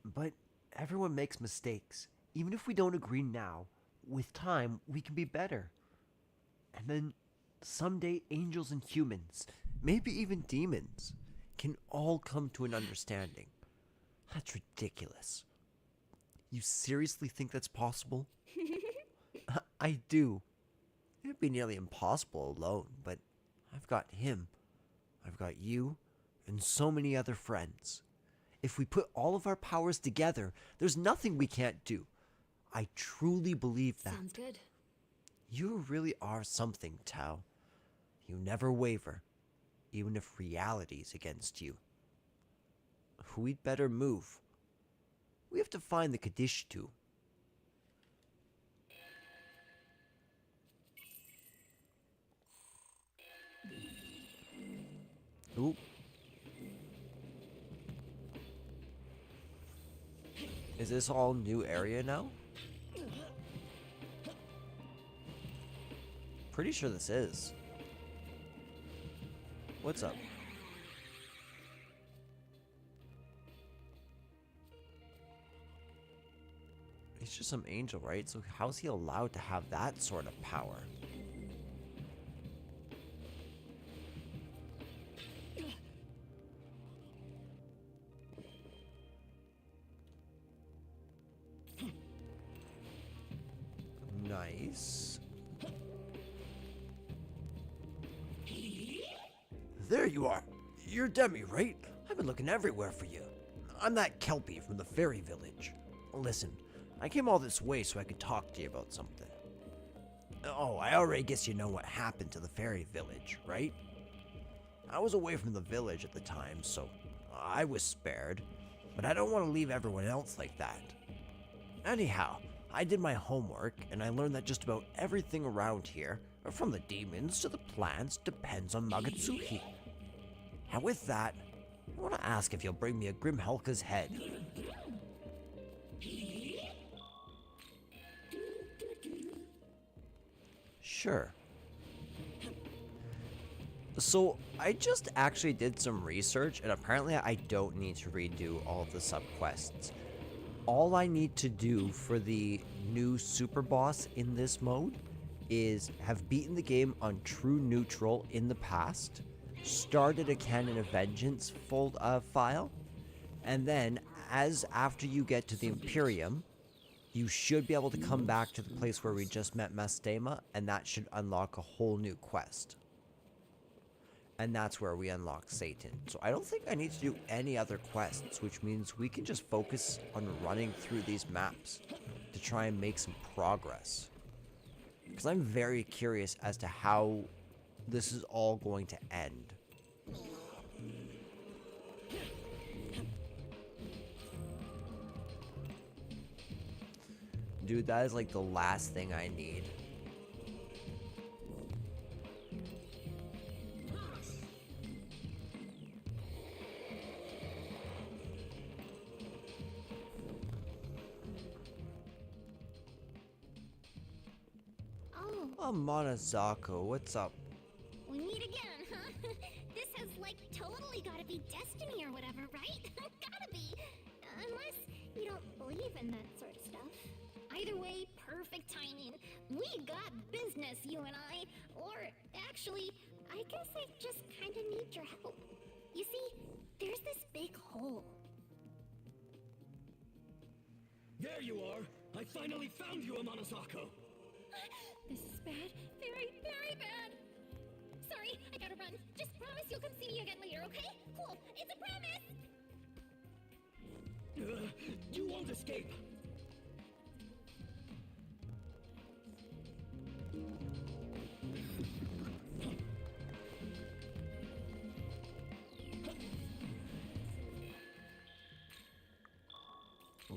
But everyone makes mistakes. Even if we don't agree now, with time, we can be better. And then someday, angels and humans, maybe even demons, can all come to an understanding. That's ridiculous. You seriously think that's possible? I do. It'd be nearly impossible alone, but I've got him. I've got you, and so many other friends. If we put all of our powers together, there's nothing we can't do. I truly believe that. Sounds good. You really are something, Tao. You never waver, even if reality's against you. We'd better move. We have to find the Kadishtu. Ooh. Is this all new area now? Pretty sure this is. What's up? He's just some angel, right? So how's he allowed to have that sort of power? Nice. There you are. You're Demi, right? I've been looking everywhere for you. I'm that Kelpie from the fairy village. Listen, I came all this way so I could talk to you about something. Oh, I already guess you know what happened to the fairy village, right? I was away from the village at the time, so I was spared. But I don't want to leave everyone else like that. Anyhow, I did my homework, and I learned that just about everything around here, from the demons to the plants, depends on Magatsuhi. And with that, I want to ask if you'll bring me a Grim Helka's head. Sure. So, I just actually did some research, and apparently I don't need to redo all of the subquests. All I need to do for the new super boss in this mode is have beaten the game on true neutral in the past, started a Canon of Vengeance file, and then after you get to the Imperium, you should be able to come back to the place where we just met Mastema, and that should unlock a whole new quest. And that's where we unlock Satan. So I don't think I need to do any other quests, which means we can just focus on running through these maps to try and make some progress. Because I'm very curious as to how this is all going to end. Dude, that is like the last thing I need. Oh, Monozako, what's up? We meet again, huh? This has, like, totally gotta be destiny or whatever, right? Gotta be. Unless you don't believe in that sort of stuff. Either way, perfect timing. We got business, you and I. Or, actually, I guess I just kinda need your help. You see, there's this big hole. There you are! I finally found you, Amanazako! This is bad. Very, very bad. Sorry, I gotta run. Just promise you'll come see me again later, okay? Cool. It's a promise! You won't escape!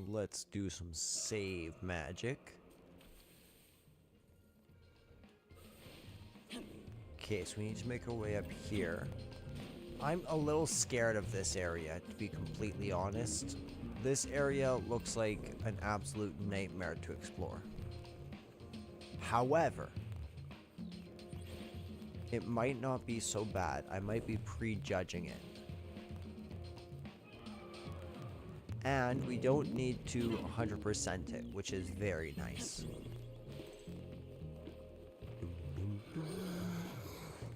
Let's do some save magic. Okay, so we need to make our way up here. I'm a little scared of this area, to be completely honest. This area looks like an absolute nightmare to explore. However, it might not be so bad. I might be prejudging it. And we don't need to 100% it, which is very nice.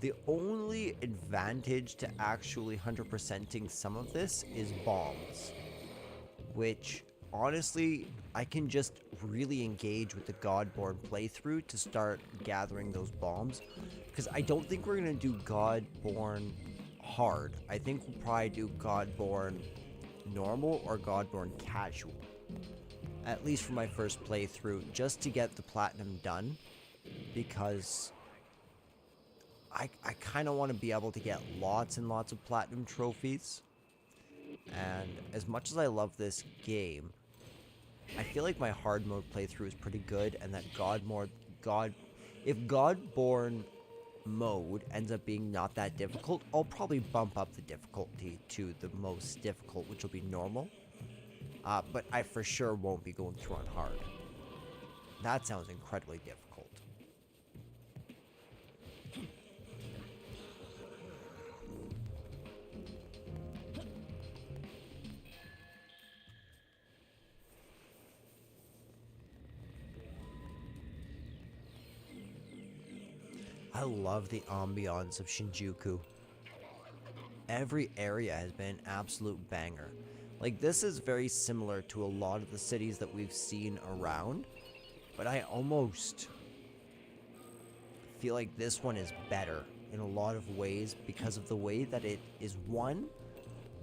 The only advantage to actually 100%ing some of this is bombs, which honestly I can just really engage with the Godborn playthrough to start gathering those bombs, because I don't think we're going to do Godborn hard. I think we'll probably do Godborn normal or Godborn casual, at least for my first playthrough, just to get the platinum done, because I kind of want to be able to get lots and lots of platinum trophies. And as much as I love this game, I feel like my hard mode playthrough is pretty good, and that if Godborn mode ends up being not that difficult, I'll probably bump up the difficulty to the most difficult, which will be normal. But I for sure won't be going through on hard. That sounds incredibly difficult. I love the ambiance of Shinjuku. Every area has been an absolute banger. Like, this is very similar to a lot of the cities that we've seen around, but I almost feel like this one is better in a lot of ways because of the way that it is, one,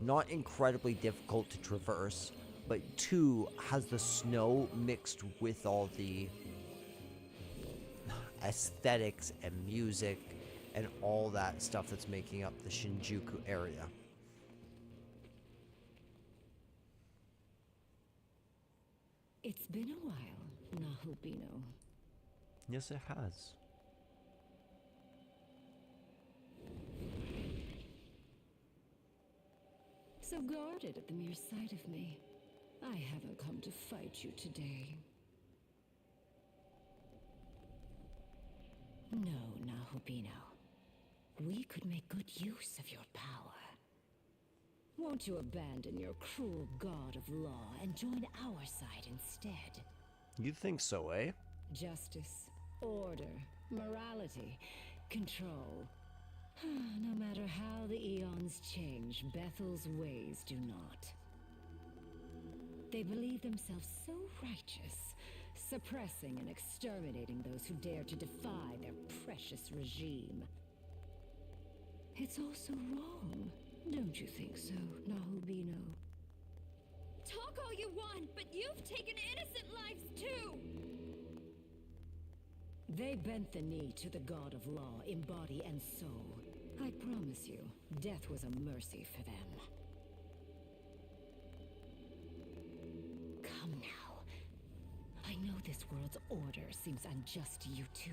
not incredibly difficult to traverse, but two, has the snow mixed with all the aesthetics and music and all that stuff that's making up the Shinjuku area. It's been a while, Nahubino. Yes, it has. So guarded at the mere sight of me. I haven't come to fight you today. No, Nahubino. We could make good use of your power. Won't you abandon your cruel god of law and join our side instead? You think so, eh? Justice, order, morality, control. No matter how the eons change, Bethel's ways do not. They believe themselves so righteous, suppressing and exterminating those who dare to defy their precious regime. It's also wrong, don't you think so, Nahubino? Talk all you want, but you've taken innocent lives too! They bent the knee to the god of law in body and soul. I promise you, death was a mercy for them. Come now. I know this world's order seems unjust to you too.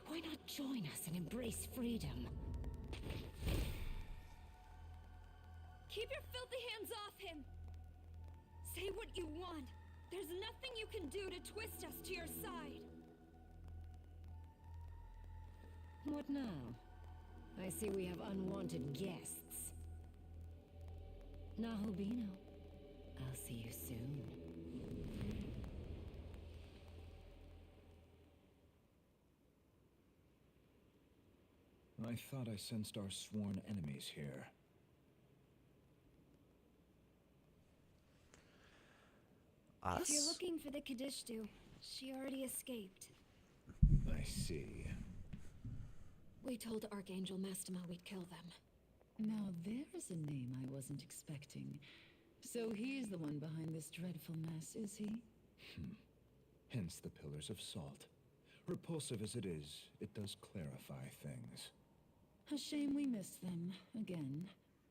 Why not join us and embrace freedom? Keep your filthy hands off him! Say what you want. There's nothing you can do to twist us to your side. What now? I see we have unwanted guests. Nahubino, I'll see you soon. I thought I sensed our sworn enemies here. If you're looking for the Kadishtu, she already escaped. I see. We told Archangel Mastema we'd kill them. Now there's a name I wasn't expecting. So he's the one behind this dreadful mess, is he? Hence the Pillars of Salt. Repulsive as it is, it does clarify things. A shame we missed them, again.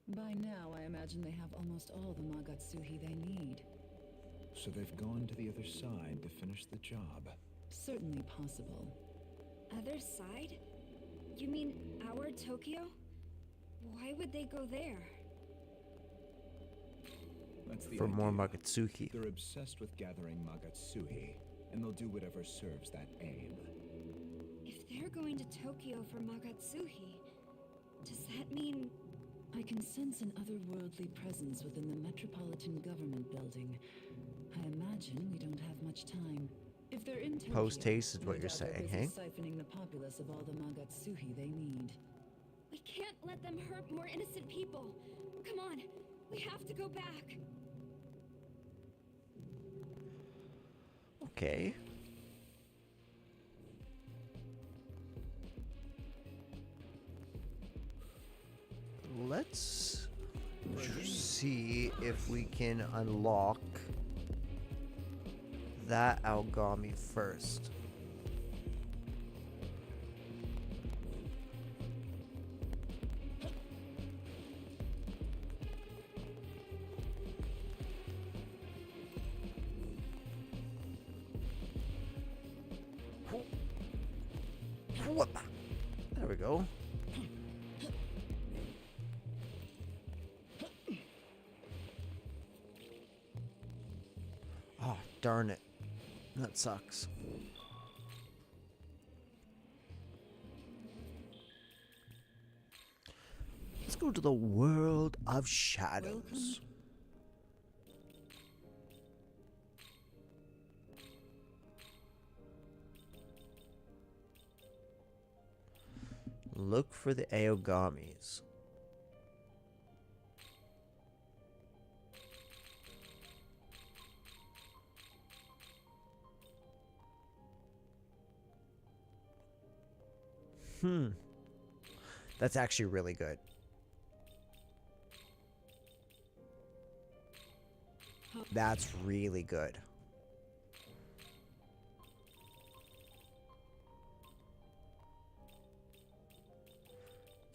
By now, I imagine they have almost all the Magatsuhi they need. So they've gone to the other side to finish the job. Certainly possible. Other side? You mean our Tokyo? Why would they go there? That's the For more idea. Magatsuki. They're obsessed with gathering Magatsuhi, and they'll do whatever serves that aim. If they're going to Tokyo for Magatsuhi, does that mean... I can sense an otherworldly presence within the Metropolitan Government Building. I imagine we don't have much time. If they're in Tokyo, Post-haste is no what you're doubt they're saying, busy hey? siphoning the populace of all the Magatsuhi they need. We can't let them hurt more innocent people. Come on, we have to go back. Okay. Let's see if we can unlock that Aogami first. There we go. Oh, darn it. That sucks. Let's go to the world of shadows. Look for the Aogamis. That's actually really good. That's really good.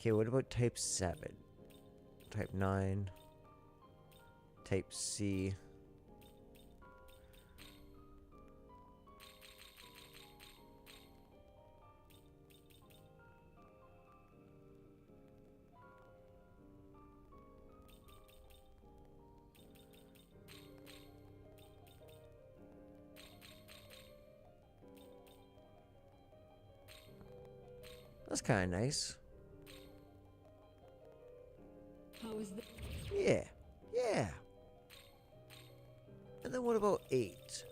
Okay, what about type 7? Type 9? Type C? That's kind of nice. How is the... Yeah. Yeah. And then what about 8?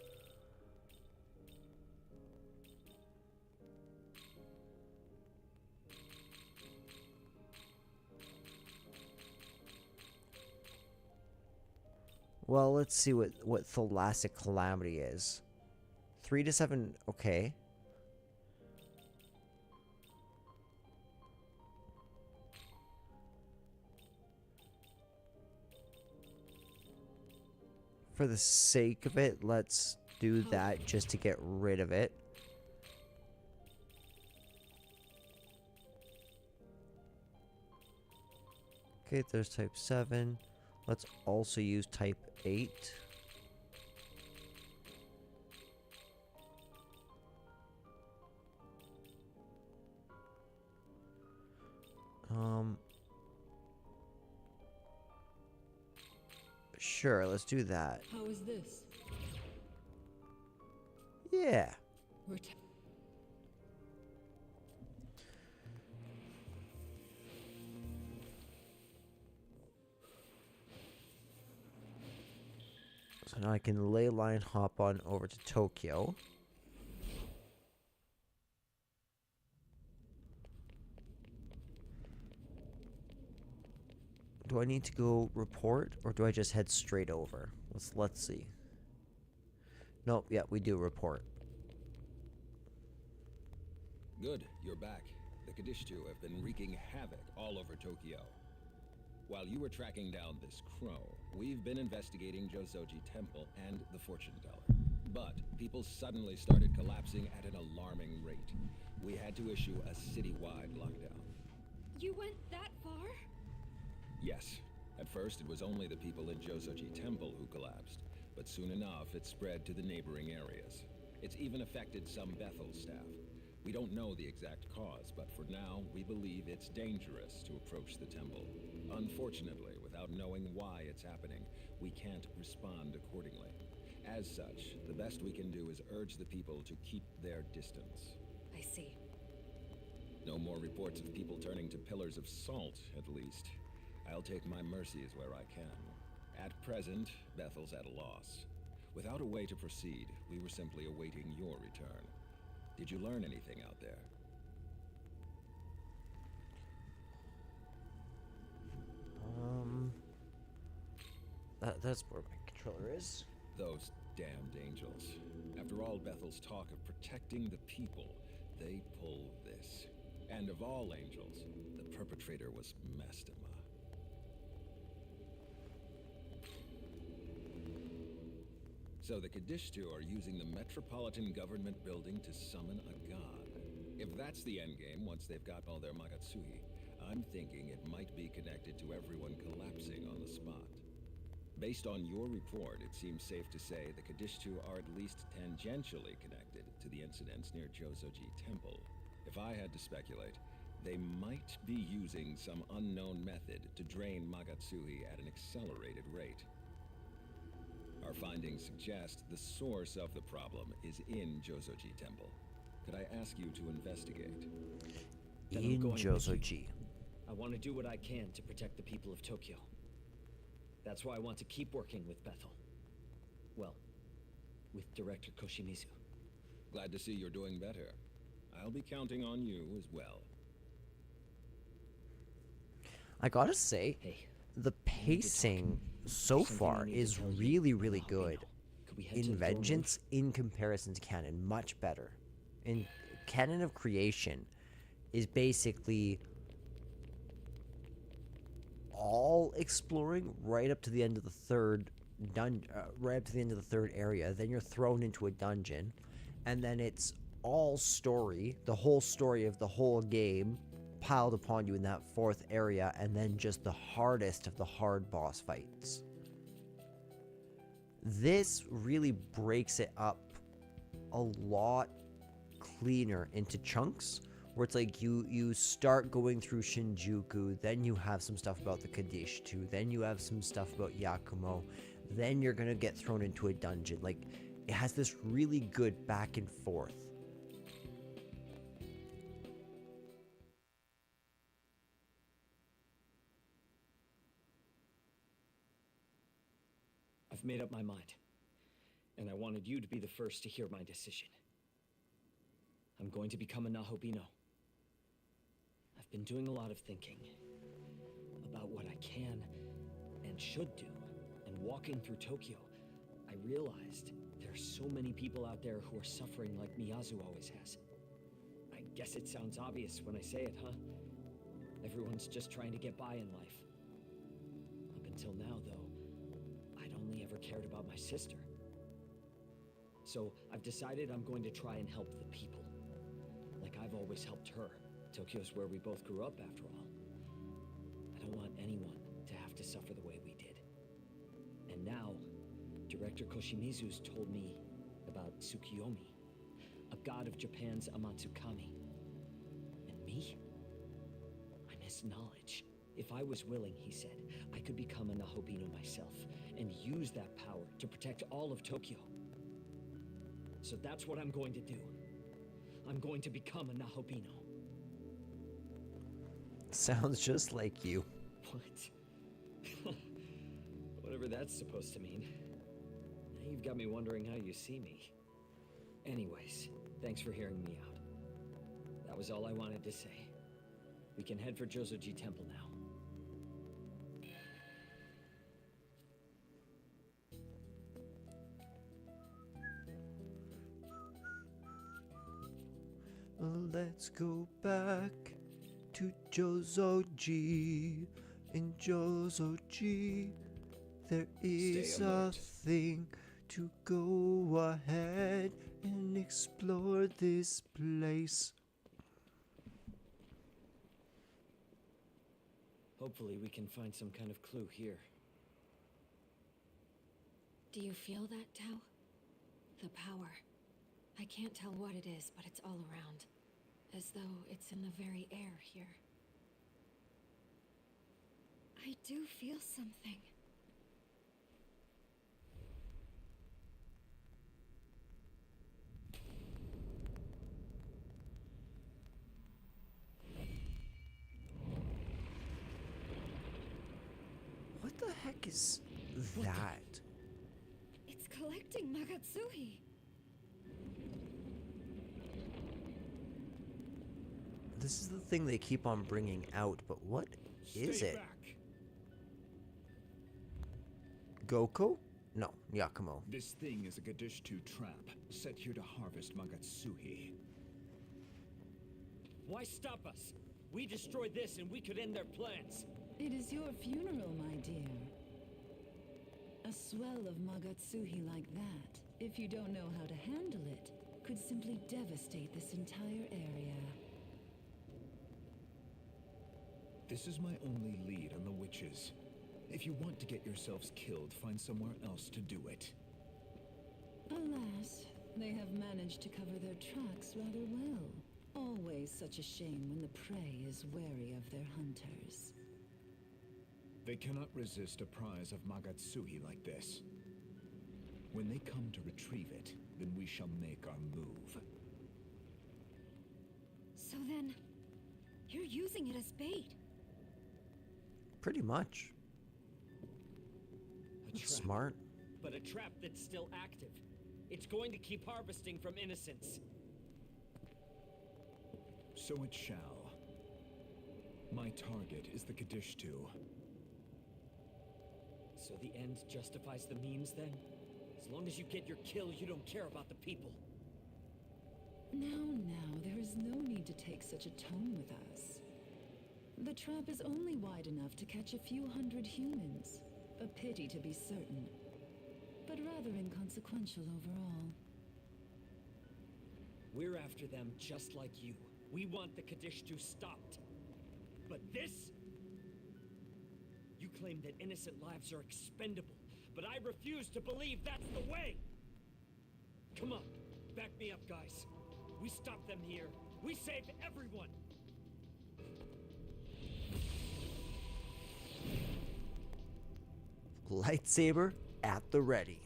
Well, let's see what Thalassic Calamity is. 3 to 7, okay. For the sake of it, let's do that just to get rid of it. Okay, there's type 7. Let's also use type 8. Sure, let's do that. How is this? Yeah. We're So now I can ley line hop on over to Tokyo. Do I need to go report, or do I just head straight over? Let's see. Nope, yeah, we do report. Good, you're back. The Kadishtu have been wreaking havoc all over Tokyo. While you were tracking down this crow, we've been investigating Josoji Temple and the Fortune Teller. But people suddenly started collapsing at an alarming rate. We had to issue a citywide lockdown. You went that far? Yes. At first, it was only the people in Josoji Temple who collapsed, but soon enough, it spread to the neighboring areas. It's even affected some Bethel staff. We don't know the exact cause, but for now, we believe it's dangerous to approach the temple. Unfortunately, without knowing why it's happening, we can't respond accordingly. As such, the best we can do is urge the people to keep their distance. I see. No more reports of people turning to pillars of salt, at least. I'll take my mercies where I can. At present, Bethel's at a loss. Without a way to proceed, we were simply awaiting your return. Did you learn anything out there? That's where my controller is. Those damned angels. After all Bethel's talk of protecting the people, they pull this. And of all angels, the perpetrator was Mastema. So the Kadishtu are using the Metropolitan Government Building to summon a god. If that's the endgame once they've got all their Magatsuhi, I'm thinking it might be connected to everyone collapsing on the spot. Based on your report, it seems safe to say the Kadishtu are at least tangentially connected to the incidents near Jozoji Temple. If I had to speculate, they might be using some unknown method to drain Magatsuhi at an accelerated rate. Our findings suggest the source of the problem is in Jozoji Temple. Could I ask you to investigate? In Jozoji. I want to do what I can to protect the people of Tokyo. That's why I want to keep working with Bethel. Well, with Director Koshimizu. Glad to see you're doing better. I'll be counting on you as well. I gotta say, the pacing so far is really, really good. In Vengeance, in comparison to Canon, much better. In Canon of Creation is basically all exploring right up to the end of the third area. Then you're thrown into a dungeon, and then it's all story, the whole story of the whole game piled upon you in that fourth area, and then just the hardest of the hard boss fights. This really breaks it up a lot cleaner into chunks, where it's like you start going through Shinjuku, then you have some stuff about the Kadishtu, then you have some stuff about Yakumo, then you're gonna get thrown into a dungeon. Like, it has this really good back and forth. I've made up my mind, and I wanted you to be the first to hear my decision. I'm going to become a Nahobino. I've been doing a lot of thinking about what I can and should do, and walking through Tokyo, I realized there are so many people out there who are suffering like Miyazu always has. I guess it sounds obvious when I say it, huh? Everyone's just trying to get by in life. Up until now, though, I'd only ever cared about my sister. So I've decided I'm going to try and help the people. Like I've always helped her. Tokyo's where we both grew up, after all. I don't want anyone to have to suffer the way we did. And now, Director Koshimizu's told me about Tsukiyomi, a god of Japan's Amatsukami. And me? I'm his knowledge. If I was willing, he said, I could become a Nahobino myself and use that power to protect all of Tokyo. So that's what I'm going to do. I'm going to become a Nahobino. Sounds just like you. What? Whatever that's supposed to mean. Now you've got me wondering how you see me. Anyways, thanks for hearing me out. That was all I wanted to say. We can head for Jozoji Temple now. Let's go back to Jozoji. In Jozoji, there is a thing to go ahead and explore this place. Hopefully we can find some kind of clue here. Do you feel that, Tao? The power. I can't tell what it is, but it's all around. as though it's in the very air here. I do feel something. What the heck is that? It's collecting Magatsuhi. This is the thing they keep on bringing out, but what is it? Goku? No, Yakumo. This thing is a Gadishtu trap, set here to harvest Magatsuhi. Why stop us? We destroy this and we could end their plans. It is your funeral, my dear. A swell of Magatsuhi like that, if you don't know how to handle it, could simply devastate this entire area. This is my only lead on the witches. If you want to get yourselves killed, find somewhere else to do it. Alas, they have managed to cover their tracks rather well. Always such a shame when the prey is wary of their hunters. They cannot resist a prize of Magatsuhi like this. When they come to retrieve it, then we shall make our move. So then, you're using it as bait. Pretty much. That's smart. But a trap that's still active. It's going to keep harvesting from innocents. So it shall. My target is the Kadishtu. So the end justifies the means then? As long as you get your kill, you don't care about the people. Now, there is no need to take such a tone with us. The trap is only wide enough to catch a few hundred humans. A pity to be certain, but rather inconsequential overall. We're after them just like you. We want the Kadishtu stopped. But this? You claim that innocent lives are expendable, but I refuse to believe that's the way! Come on, back me up, guys. We stop them here. We save everyone! Lightsaber at the ready.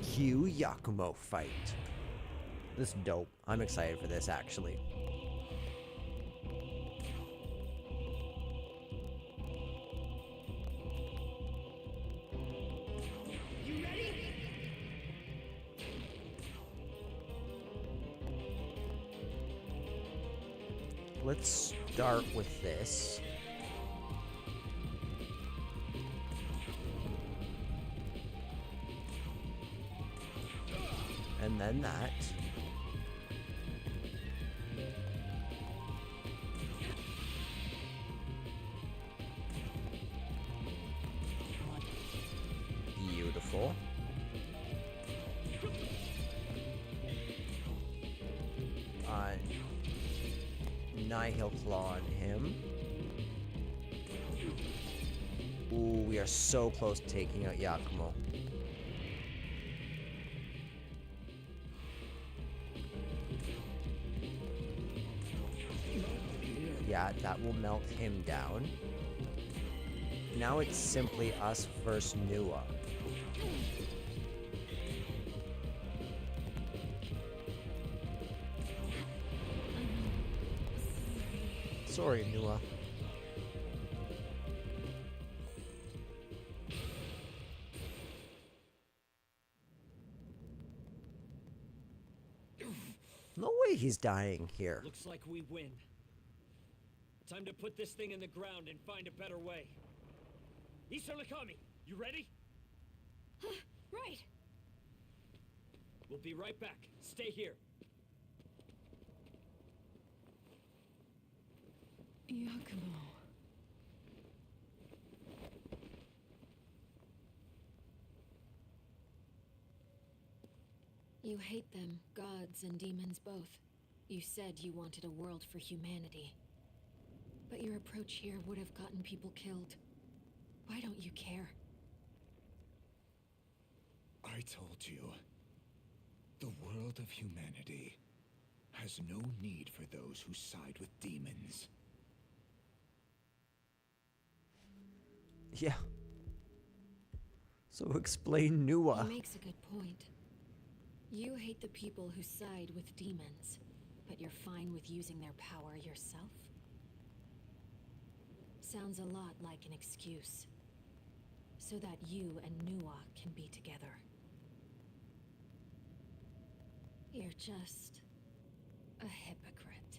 Cue Yakumo fight. This is dope. I'm excited for this, actually. You ready? Let's start with this. And then that. Beautiful. Nihil Claw on him. Ooh, we are so close to taking out Yakumo. Yeah, that will melt him down. Now it's simply us versus Nua. Sorry, Nua. No way he's dying here. Looks like we win. Time to put this thing in the ground and find a better way. Isarikami, you ready? Right. We'll be right back. Stay here. Yakumo. You hate them, gods and demons both. You said you wanted a world for humanity. But your approach here would have gotten people killed. Why don't you care? I I told you, the world of humanity has no need for those who side with demons. Yeah. So explain Nua. He makes a good point. You hate the people who side with demons, but you're fine with using their power yourself? Sounds a lot like an excuse. So that you and Nua can be together. You're just a hypocrite.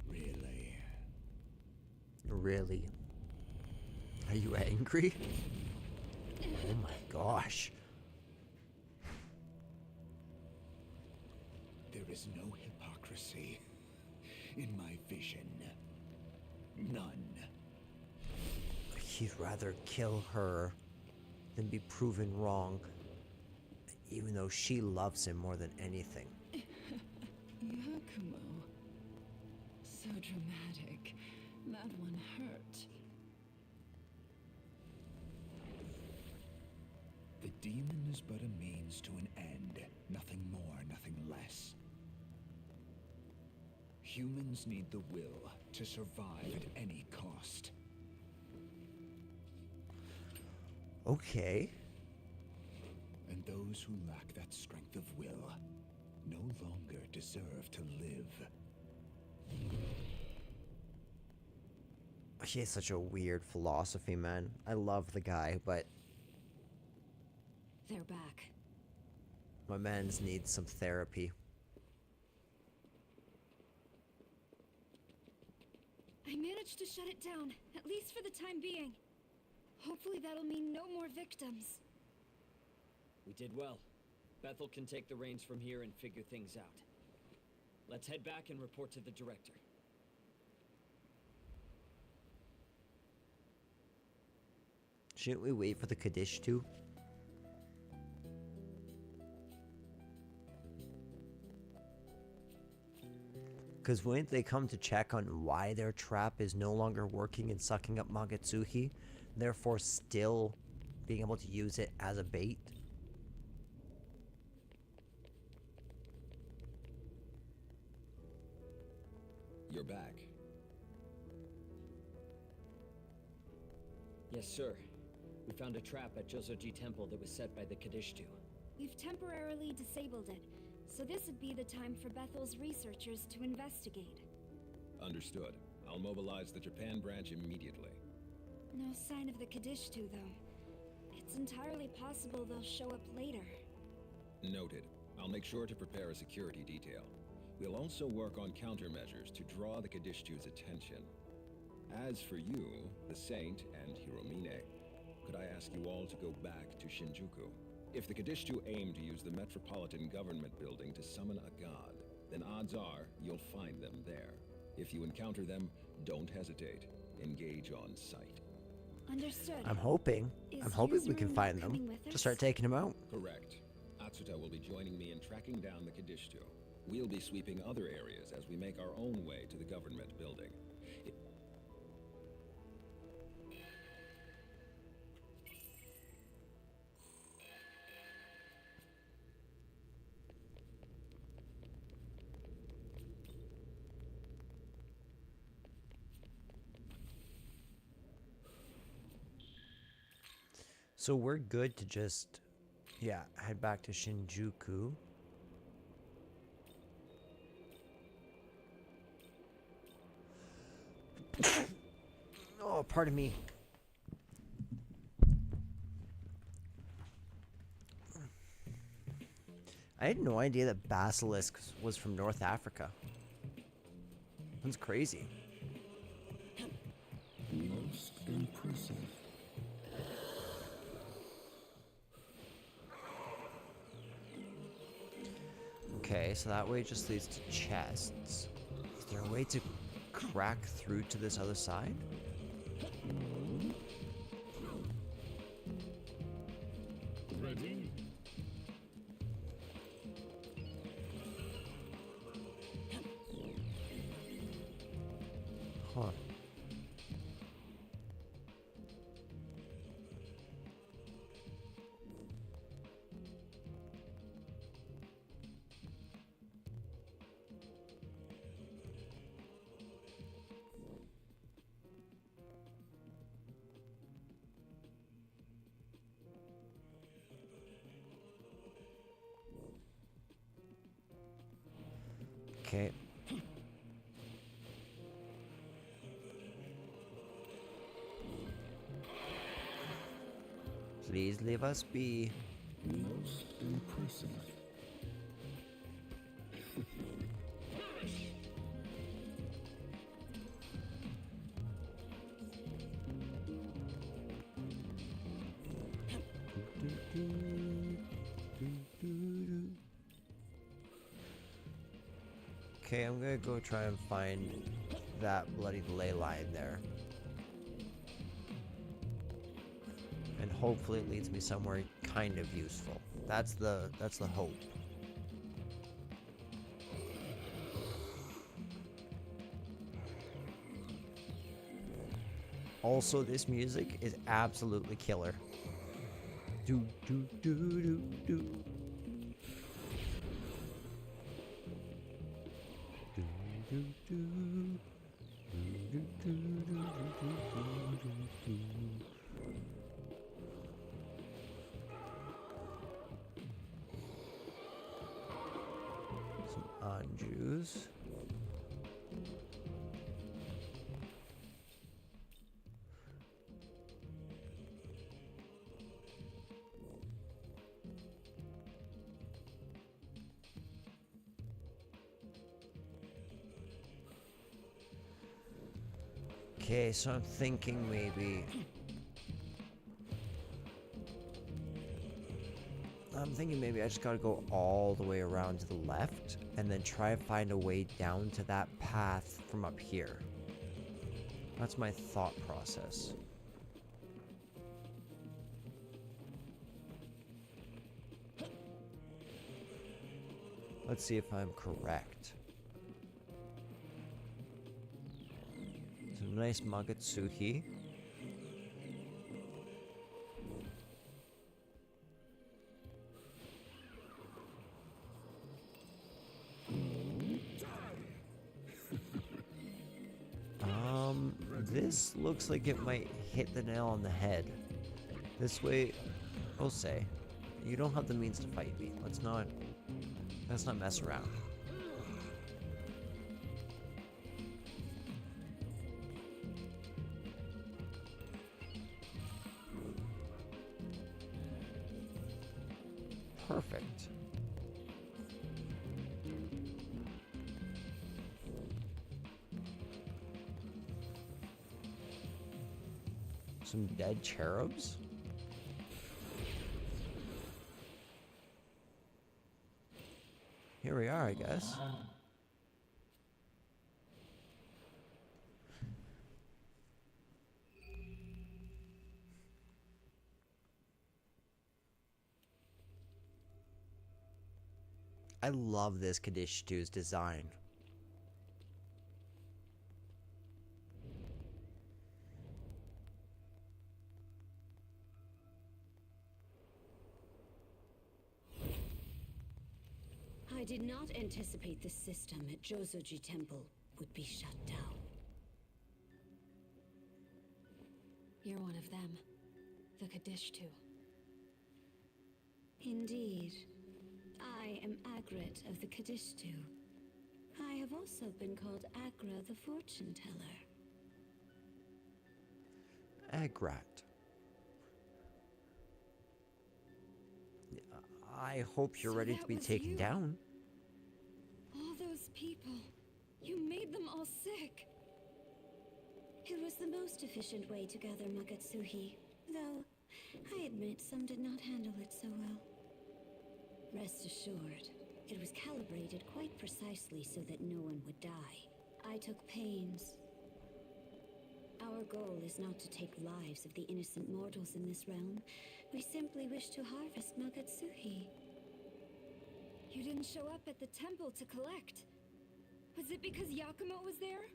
Really? Really? Are you angry? Oh my gosh. There is no hypocrisy in my vision. None. He'd rather kill her than be proven wrong, even though she loves him more than anything. Yakumo. So dramatic. That one hurt. The demon is but a means to an end. Nothing more, nothing less. Humans need the will to survive at any cost. Okay. And those who lack that strength of will no longer deserve to live. He has such a weird philosophy, man. I love the guy, but They're back. my man's needs some therapy. I managed to shut it down, at least for the time being. Hopefully that'll mean no more victims. We did well. Bethel can take the reins from here and figure things out. Let's head back and report to the director. Shouldn't we wait for the Kaddish too? Because wouldn't they come to check on why their trap is no longer working and sucking up Magatsuhi, therefore still being able to use it as a bait? You're back. Yes, sir. We found a trap at Jozoji Temple that was set by the Kadishtu. We've temporarily disabled it, so this would be the time for Bethel's researchers to investigate. Understood. I'll mobilize the Japan branch immediately. No sign of the Kadishtu, though. It's entirely possible they'll show up later. Noted. I'll make sure to prepare a security detail. We'll also work on countermeasures to draw the Kadishtu's attention. As for you, the Saint, and Hiromine, could I ask you all to go back to Shinjuku? If the Kadishtu aim to use the Metropolitan Government Building to summon a god, then odds are you'll find them there. If you encounter them, don't hesitate. Engage on sight. Understood. I'm hoping we can find them to start taking them out. Correct. Atsuta will be joining me in tracking down the Kadishtu. We'll be sweeping other areas as we make our own way to the government building. So we're good to just, yeah, head back to Shinjuku. Oh, pardon me. I had no idea that Basilisk was from North Africa. That's crazy. Most impressive. Okay, so that way just leads to chests. Is there a way to crack through to this other side? Ready? Huh. Okay. Please leave us be. Most impressive. Okay, I'm gonna go try and find that bloody ley line there. And hopefully it leads me somewhere kind of useful. That's the hope. Also, this music is absolutely killer. Do do do do do. Do do do. Do do do do do do. Some anjus. Okay, so I'm thinking maybe... I just gotta go all the way around to the left and then try and find a way down to that path from up here. That's my thought process. Let's see if I'm correct. Some nice Magatsuhi. This looks like it might hit the nail on the head. This way, we'll say, you don't have the means to fight me. Let's not mess around. Perfect. Some dead cherubs? Here we are, I guess. I love this Kadishtu's design. I did not anticipate the system at Jozoji Temple would be shut down. You're one of them. The Kadishtu. Indeed. I am Agrat of the Kadishtu. I have also been called Agra the Fortune Teller. Agrat. I hope you're ready to be taken down. All those people. You made them all sick. It was the most efficient way to gather Magatsuhi, though I admit some did not handle it so well. Rest assured, it was calibrated quite precisely so that no one would die. I took pains. Our goal is not to take lives of the innocent mortals in this realm. We simply wish to harvest Magatsuhi. You didn't show up at the temple to collect. Was it because Yakumo was there?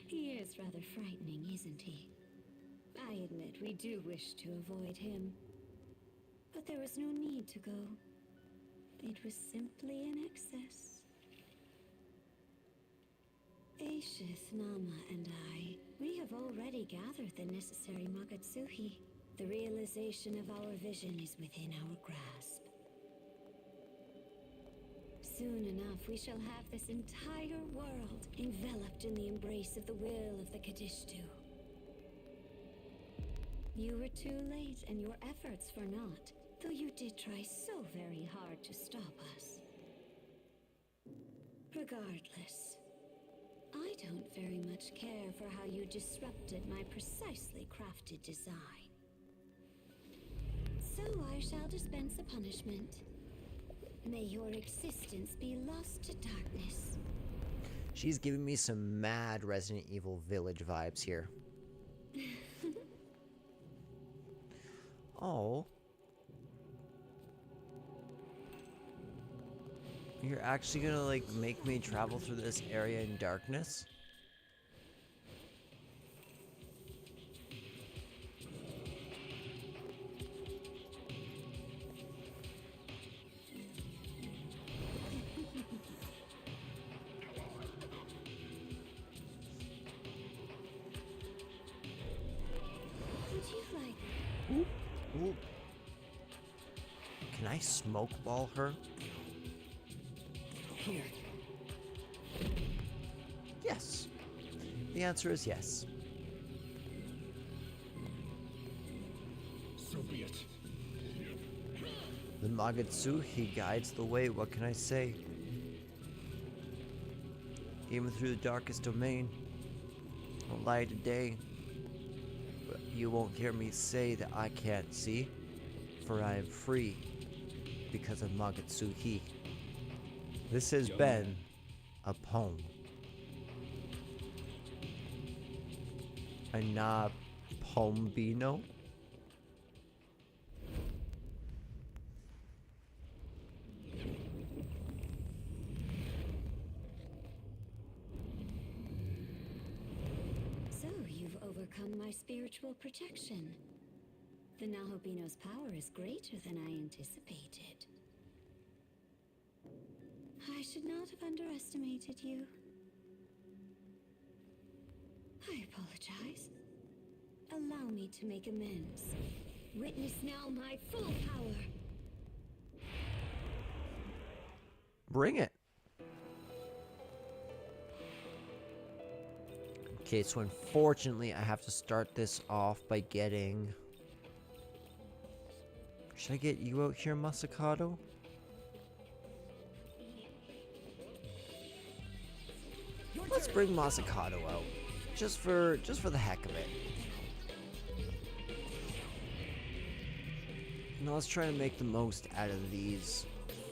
He is rather frightening, isn't he? I admit we do wish to avoid him. But there was no need to go. It was simply an excess. Aishith, Nama, and I, we have already gathered the necessary Magatsuhi. The realization of our vision is within our grasp. Soon enough, we shall have this entire world enveloped in the embrace of the will of the Kadishtu. You were too late, and your efforts for naught, though you did try so very hard to stop us. Regardless, I don't very much care for how you disrupted my precisely crafted design. So I shall dispense a punishment. May your existence be lost to darkness. She's giving me some mad Resident Evil Village vibes here. Oh. You're actually gonna, like, make me travel through this area in darkness? Would you like... Ooh. Can I smoke ball her? Here. Yes. The answer is yes. So be it. The Magatsuhi guides the way, what can I say? Even through the darkest domain, no light of day. But you won't hear me say that I can't see, for I am free because of Magatsuhi. This has been a poem. A na pombino. So you've overcome my spiritual protection. The Nahobino's power is greater than I anticipated. I should not have underestimated you. I apologize. Allow me to make amends. Witness now my full power. Bring it. Okay, so unfortunately I have to start this off by getting... Should I get you out here, Masakado? Let's bring Masakado out. Just for the heck of it. Now let's try to make the most out of these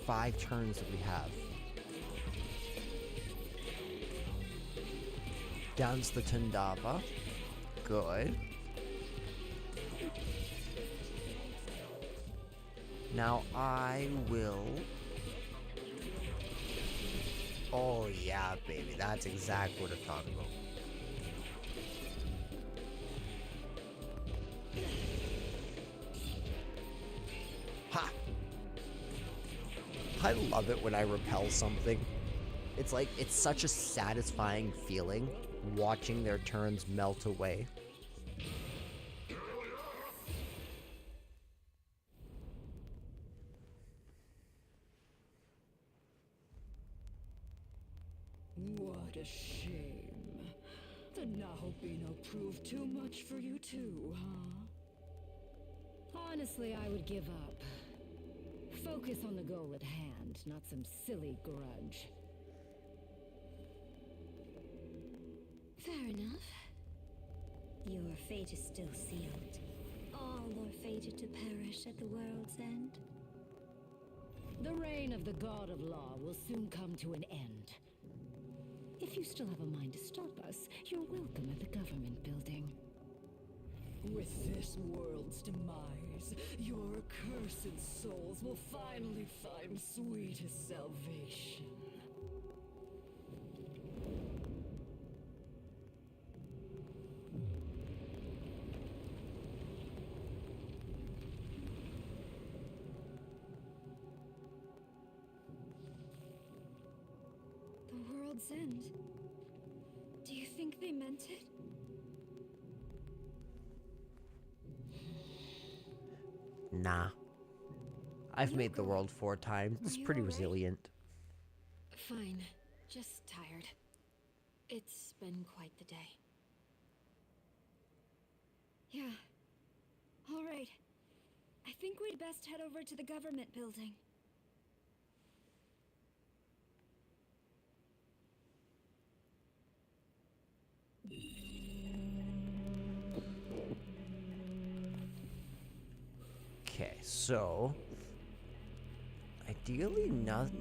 5 turns that we have. Downs the Tundava. Good. Now I will... Oh yeah, baby. That's exactly what I'm talking about. Ha! I love it when I repel something. It's like, it's such a satisfying feeling watching their turns melt away. What a shame. The Nahobino proved too much for you too, huh? Honestly, I would give up. Focus on the goal at hand, not some silly grudge. Fair enough. Your fate is still sealed. All are fated to perish at the world's end. The reign of the God of Law will soon come to an end. If you still have a mind to stop us, you're welcome at the government building. With this world's demise, your accursed souls will finally find sweetest salvation. World's End. Do you think they meant it? Nah. I've made the world 4 times. It's pretty resilient. Fine. Just tired. It's been quite the day. Yeah. All right. I think we'd best head over to the government building. Okay, so ideally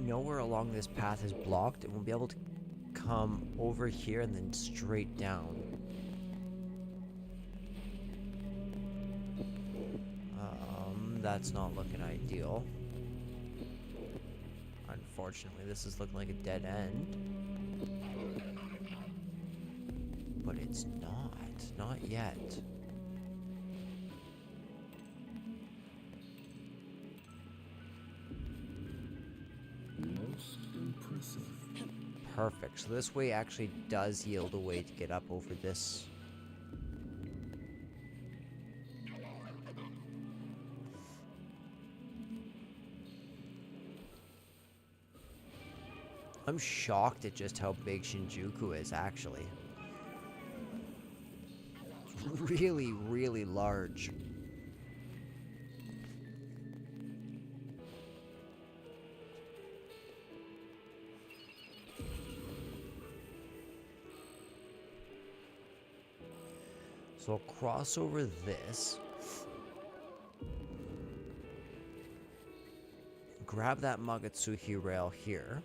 nowhere along this path is blocked, and we'll be able to come over here and then straight down. That's not looking ideal. Unfortunately, this is looking like a dead end. But it's not yet. Most impressive. Perfect. So this way actually does yield a way to get up over this. I'm shocked at just how big Shinjuku is, actually. It's really, really large. So I'll cross over this. Grab that Magatsuhi rail here.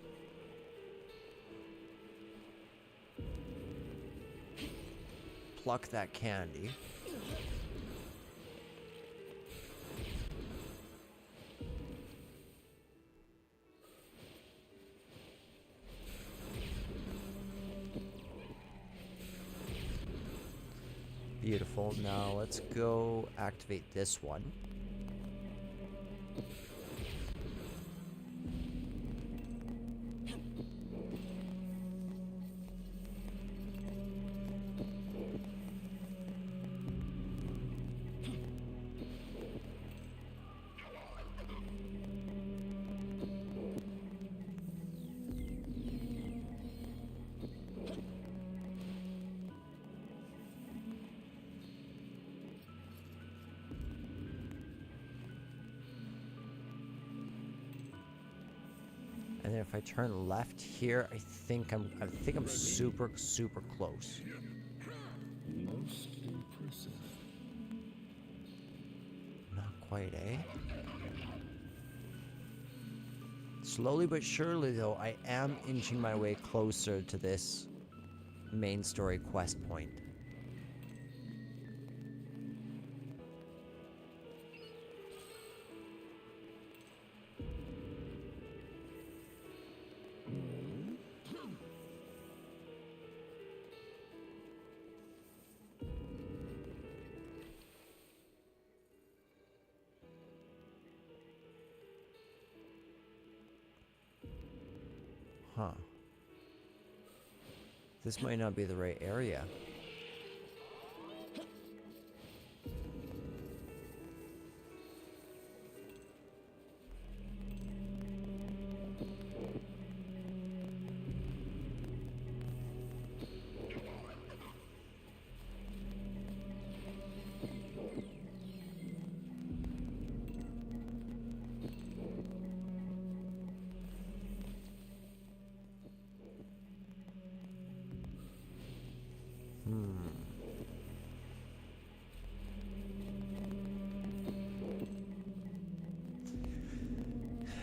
Pluck that candy. Beautiful. Now let's go activate this one. And then if I turn left here, I think I'm super close. Most impressive. Not quite, eh? Slowly but surely, though, I am inching my way closer to this main story quest point. Huh. This might not be the right area.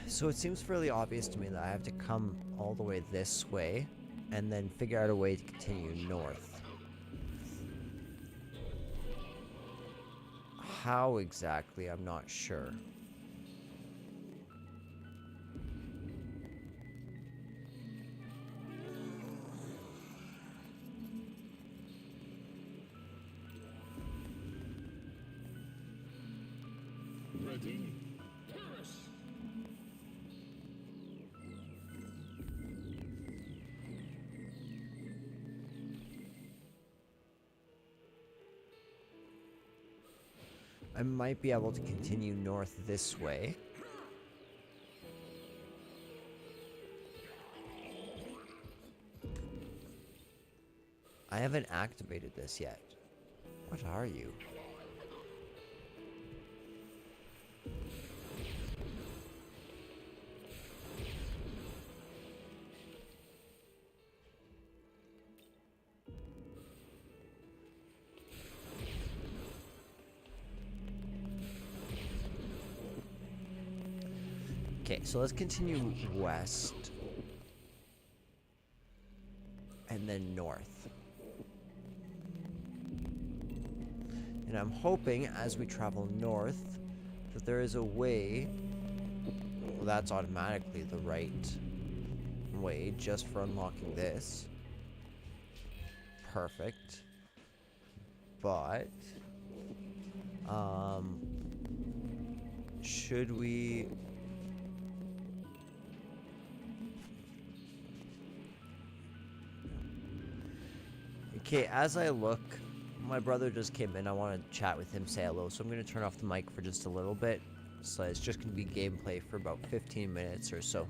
So it seems fairly obvious to me that I have to come all the way this way and then figure out a way to continue north. How exactly, I'm not sure. Ready? Paris! I might be able to continue north this way. I haven't activated this yet. What are you? Okay, so let's continue west. And then north. And I'm hoping as we travel north that there is a way. Well, that's automatically the right way just for unlocking this. Perfect. But should we Okay, as I look, my brother just came in. I want to chat with him, say hello. So I'm going to turn off the mic for just a little bit. So it's just going to be gameplay for about 15 minutes or so.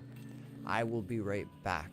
I will be right back.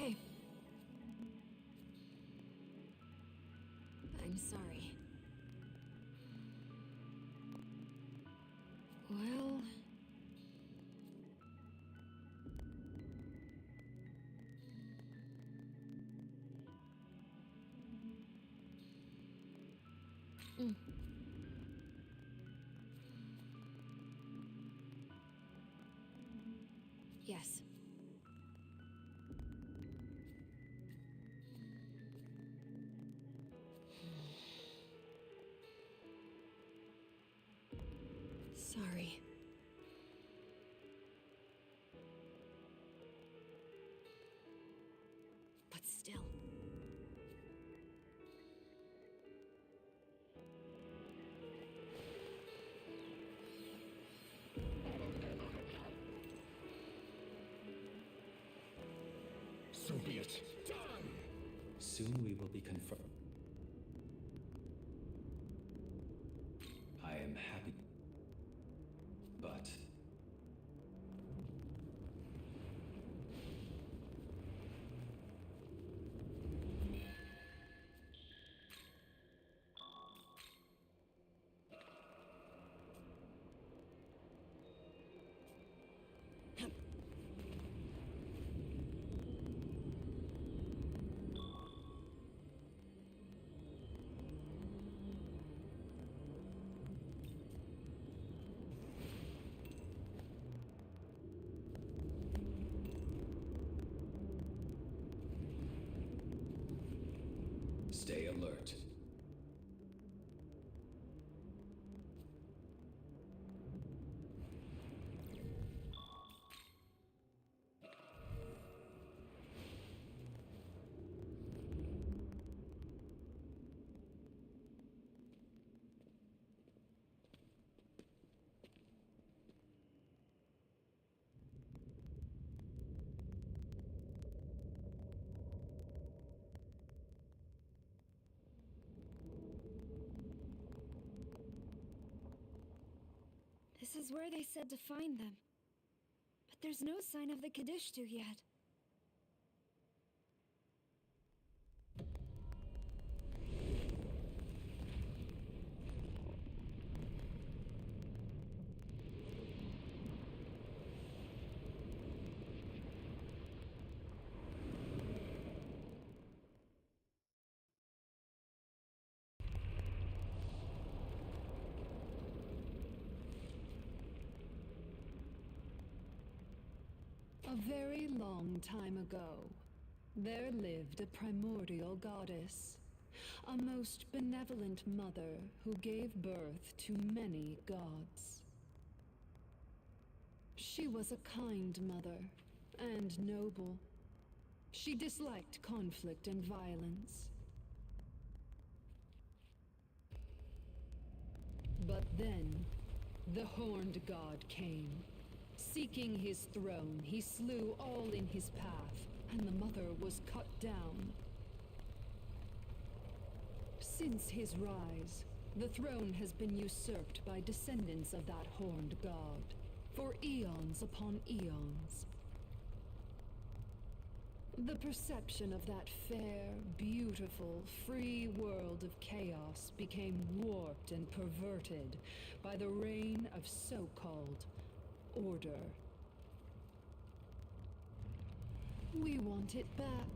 Hey. I'm sorry. Well... Mm. Yes. Sorry. But still. So be it. Done! Soon we will be confirmed. I am happy. But stay alert. where they said to find them. But there's no sign of the Kadishtu yet. A very long time ago, there lived a primordial goddess, a most benevolent mother who gave birth to many gods. She was a kind mother and noble. She disliked conflict and violence. But then, the Horned God came. Seeking his throne, he slew all in his path, and the mother was cut down. Since his rise, the throne has been usurped by descendants of that Horned God, for eons upon eons. The perception of that fair, beautiful, free world of chaos became warped and perverted by the reign of so-called order. We want it back.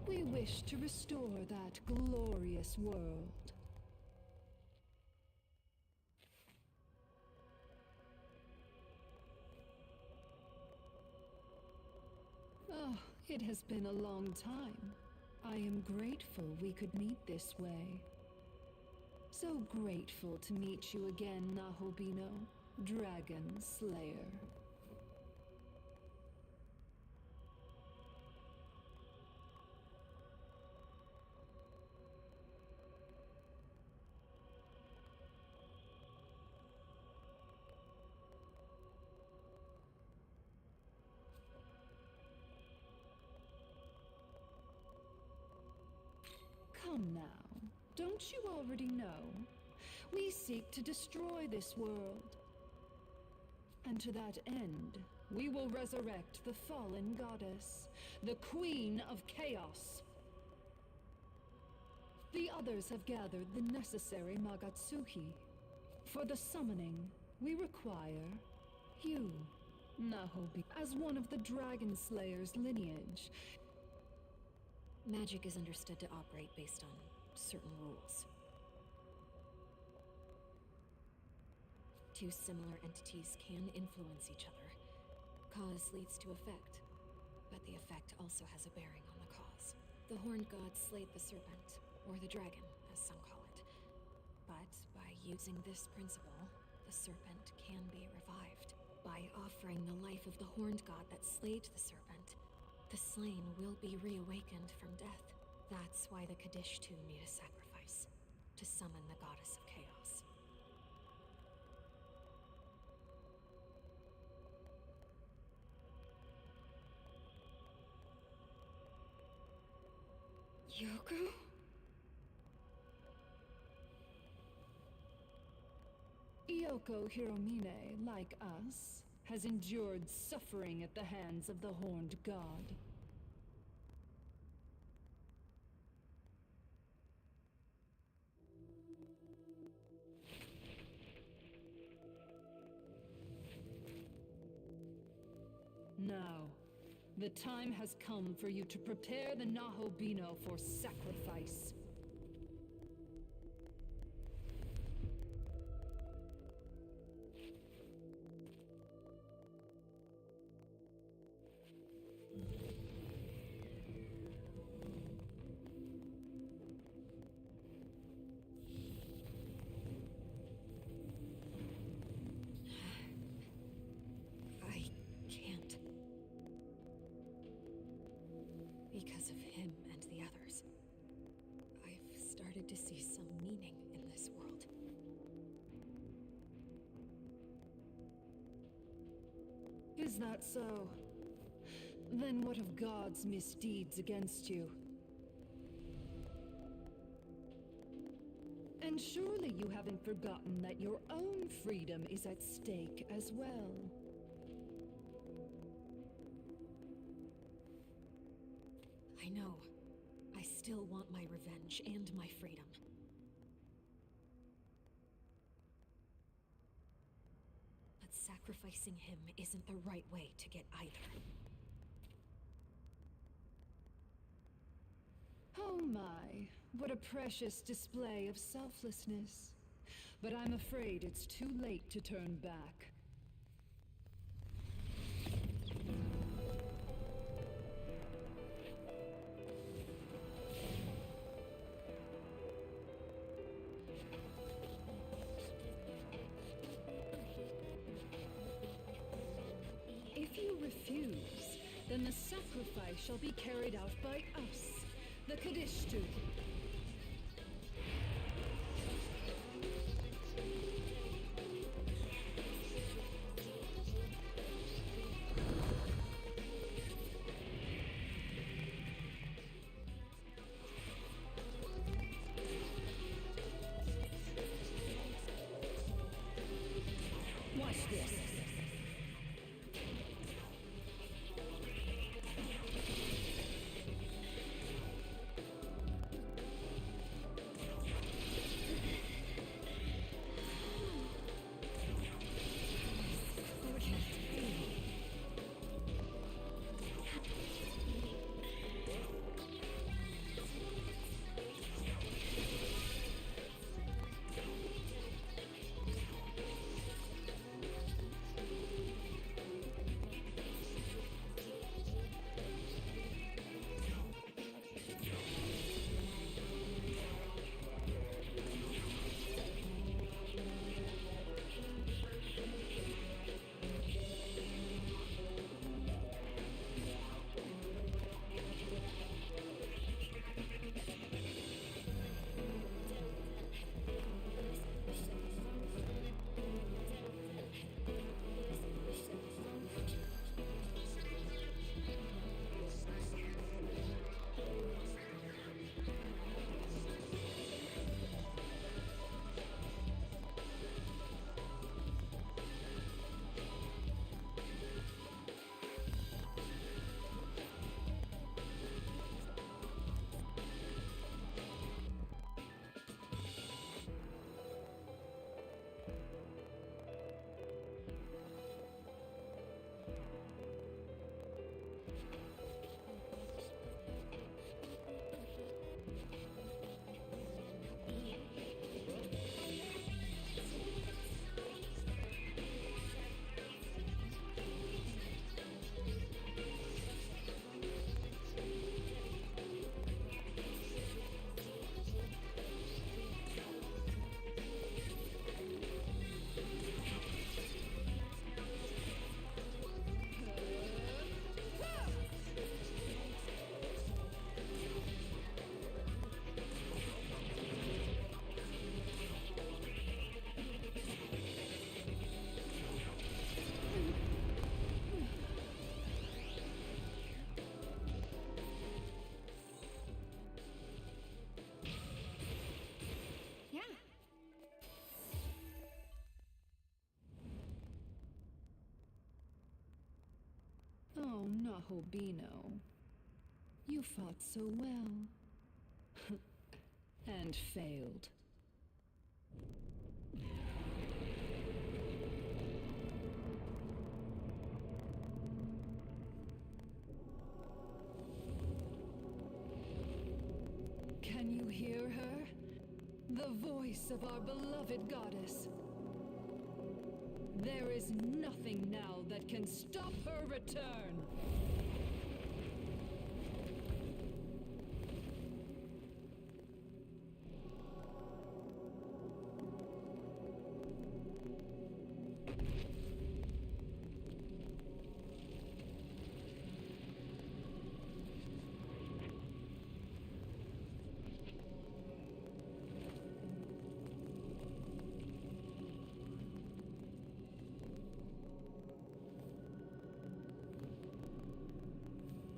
We wish to restore that glorious world. Oh, it has been a long time. I am grateful we could meet this way. So grateful to meet you again, Nahobino, Dragon Slayer. Come now, don't you already know? We seek to destroy this world. And to that end, we will resurrect the fallen goddess, the Queen of Chaos. The others have gathered the necessary Magatsuhi. For the summoning, we require you, Nahobi, as one of the Dragon Slayer's lineage. Magic is understood to operate based on certain rules. Two similar entities can influence each other. Cause leads to effect, but the effect also has a bearing on the cause. The Horned God slayed the serpent, or the dragon, as some call it. But by using this principle, the serpent can be revived. By offering the life of the Horned God that slayed the serpent, the slain will be reawakened from death. That's why the Kadishtu need a sacrifice, to summon the goddess of chaos. Yoko? Yoko Hiromine, like us, has endured suffering at the hands of the Horned God. Now, the time has come for you to prepare the Nahobino for sacrifice. I can't. Because of him and the others, I've started to see some meaning in this world. Is that so? Then what of God's misdeeds against you? And surely you haven't forgotten that your own freedom is at stake as well. I know. I still want my revenge and my freedom. But sacrificing him isn't the right way to get either. Oh my, what a precious display of selflessness. But I'm afraid it's too late to turn back. If you refuse, then the sacrifice shall be carried out by us, the Kadishtu. Watch this. Oh, Nahobino. You fought so well. And failed. Can you hear her? The voice of our beloved goddess. There is nothing now that can stop her return.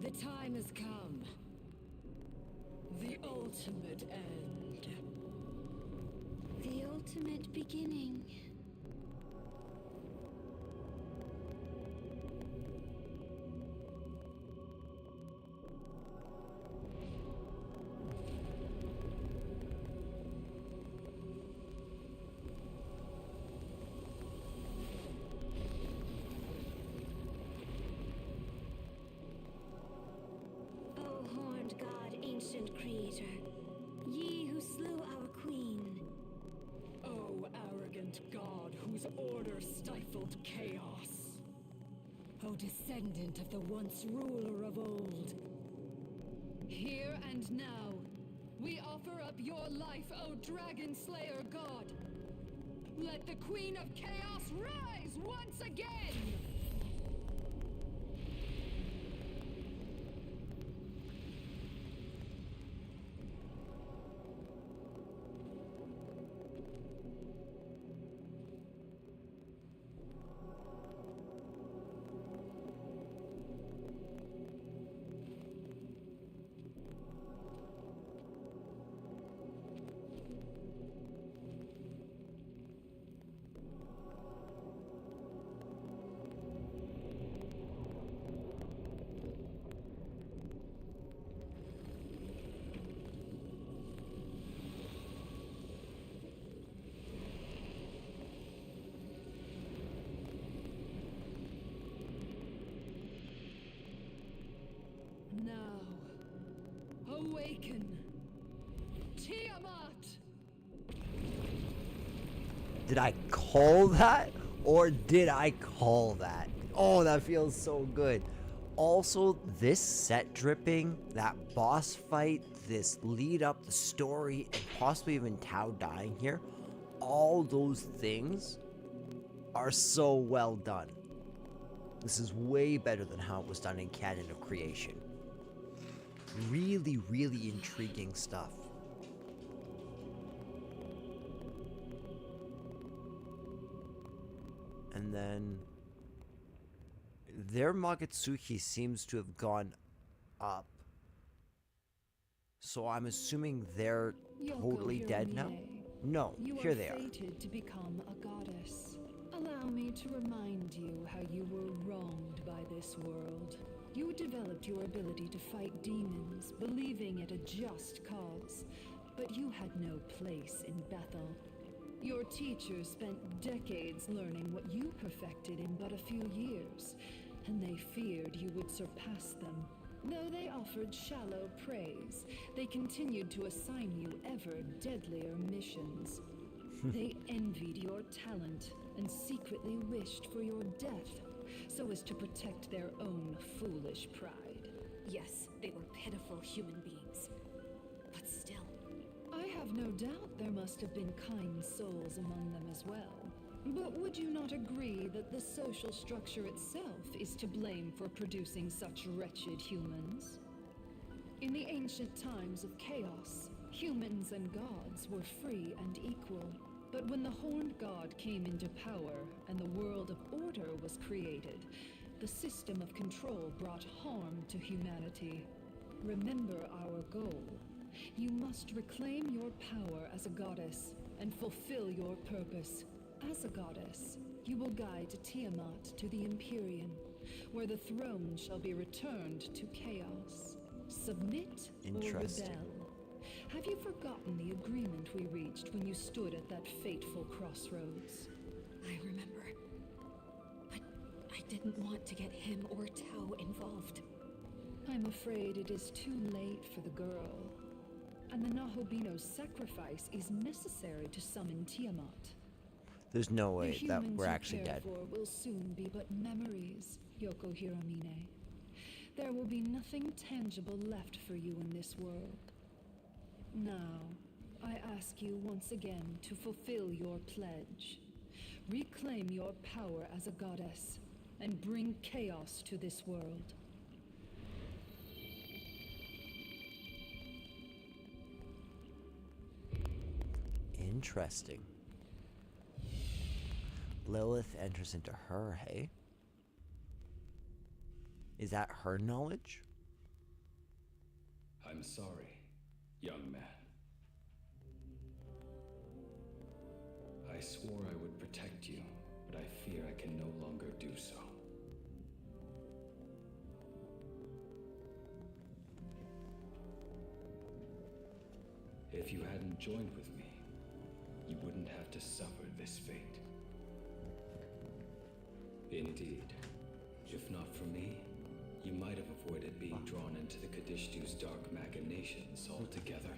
The time has come. The ultimate end. ultimate beginning. O horned god, ancient creator, ye who slew our queen. O arrogant god whose order stifled chaos. O descendant of the once ruler of old. Here and now, we offer up your life, O Dragon Slayer God. Let the Queen of Chaos rise once again! Now, awaken, Tiamat! Did I call that? Or did I call that? Oh, that feels so good. Also, this set dripping, that boss fight, this lead up, the story, and possibly even Tao dying here, all those things are so well done. This is way better than how it was done in Canon of Creation. Really, really intriguing stuff. And then their Magatsuki seems to have gone up. So I'm assuming they're totally dead now? No, here they are. You are fated to become a goddess. Allow me to remind you how you were wronged by this world. You developed your ability to fight demons, believing it a just cause, but you had no place in Bethel. Your teachers spent decades learning what you perfected in but a few years, and they feared you would surpass them. Though they offered shallow praise, they continued to assign you ever deadlier missions. They envied your talent and secretly wished for your death, so as to protect their own foolish pride. Yes, they were pitiful human beings. But still. I have no doubt there must have been kind souls among them as well. But would you not agree that the social structure itself is to blame for producing such wretched humans? In the ancient times of chaos, humans and gods were free and equal. But when the Horned God came into power and the world of order was created, the system of control brought harm to humanity. Remember our goal. You must reclaim your power as a goddess and fulfill your purpose. As a goddess, you will guide Tiamat to the Empyrean, where the throne shall be returned to chaos. Submit or rebel. Have you forgotten the agreement we reached when you stood at that fateful crossroads? I remember. But I didn't want to get him or Tao involved. I'm afraid it is too late for the girl. And the Nahobino's sacrifice is necessary to summon Tiamat. There's no way that we're actually dead. The humans you care for will soon be but memories, Yoko Hiramine. There will be nothing tangible left for you in this world. Now, I ask you once again to fulfill your pledge. Reclaim your power as a goddess, and bring chaos to this world. Interesting. Lilith enters into her, hey? Is that her knowledge? I'm sorry, young man. I swore I would protect you, but I fear I can no longer do so. If you hadn't joined with me, you wouldn't have to suffer this fate. Indeed. If not for me, you might have avoided being drawn into the Kadishtu's dark machinations altogether.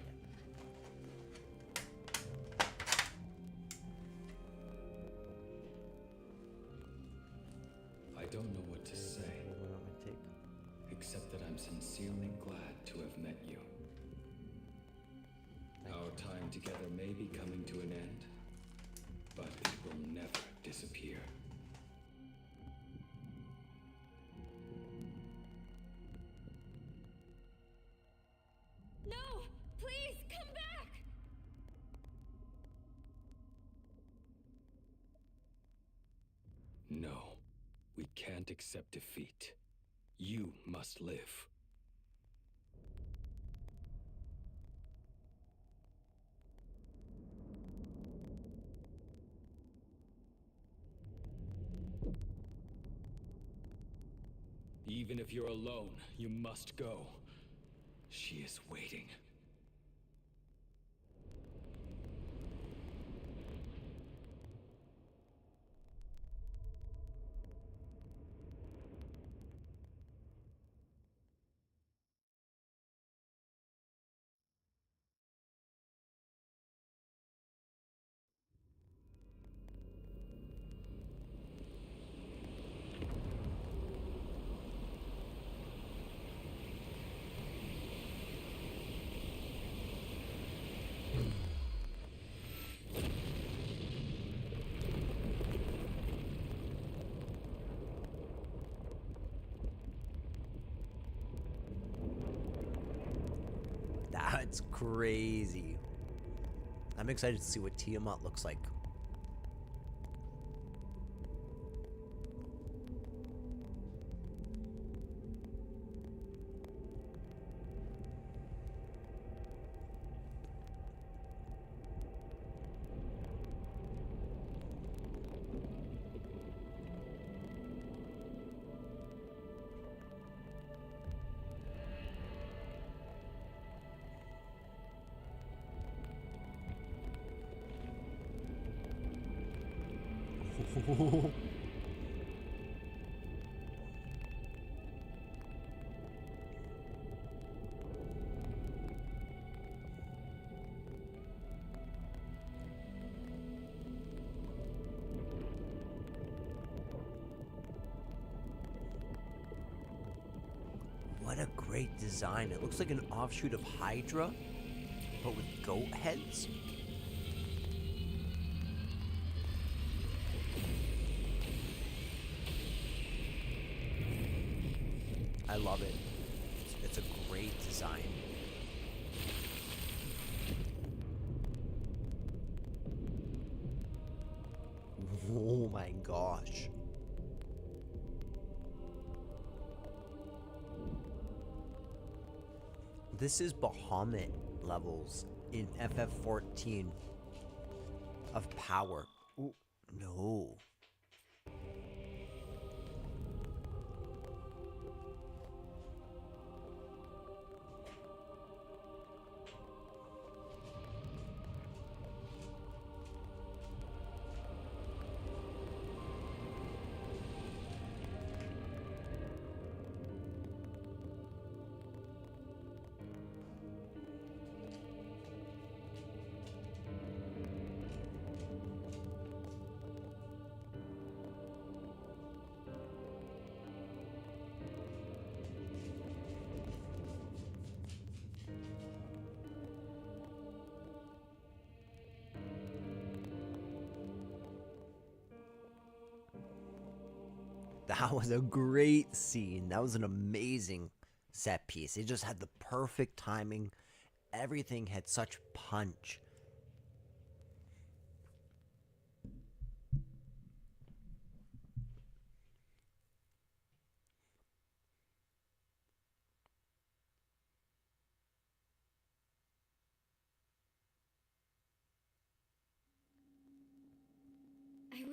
I don't know what to say, except that I'm sincerely glad to have met you. Our time together may be coming to an end, but it will never disappear. No! Please, come back! No, we can't accept defeat. You must live. Even if you're alone, you must go. She is waiting. That's crazy. I'm excited to see what Tiamat looks like. What a great design. It looks like an offshoot of Hydra, but with goat heads. I love it. It's a great design. Oh my gosh. This is Bahamut levels in FF14 of power. Ooh, no. That was a great scene. That was an amazing set piece. It just had the perfect timing. Everything had such punch.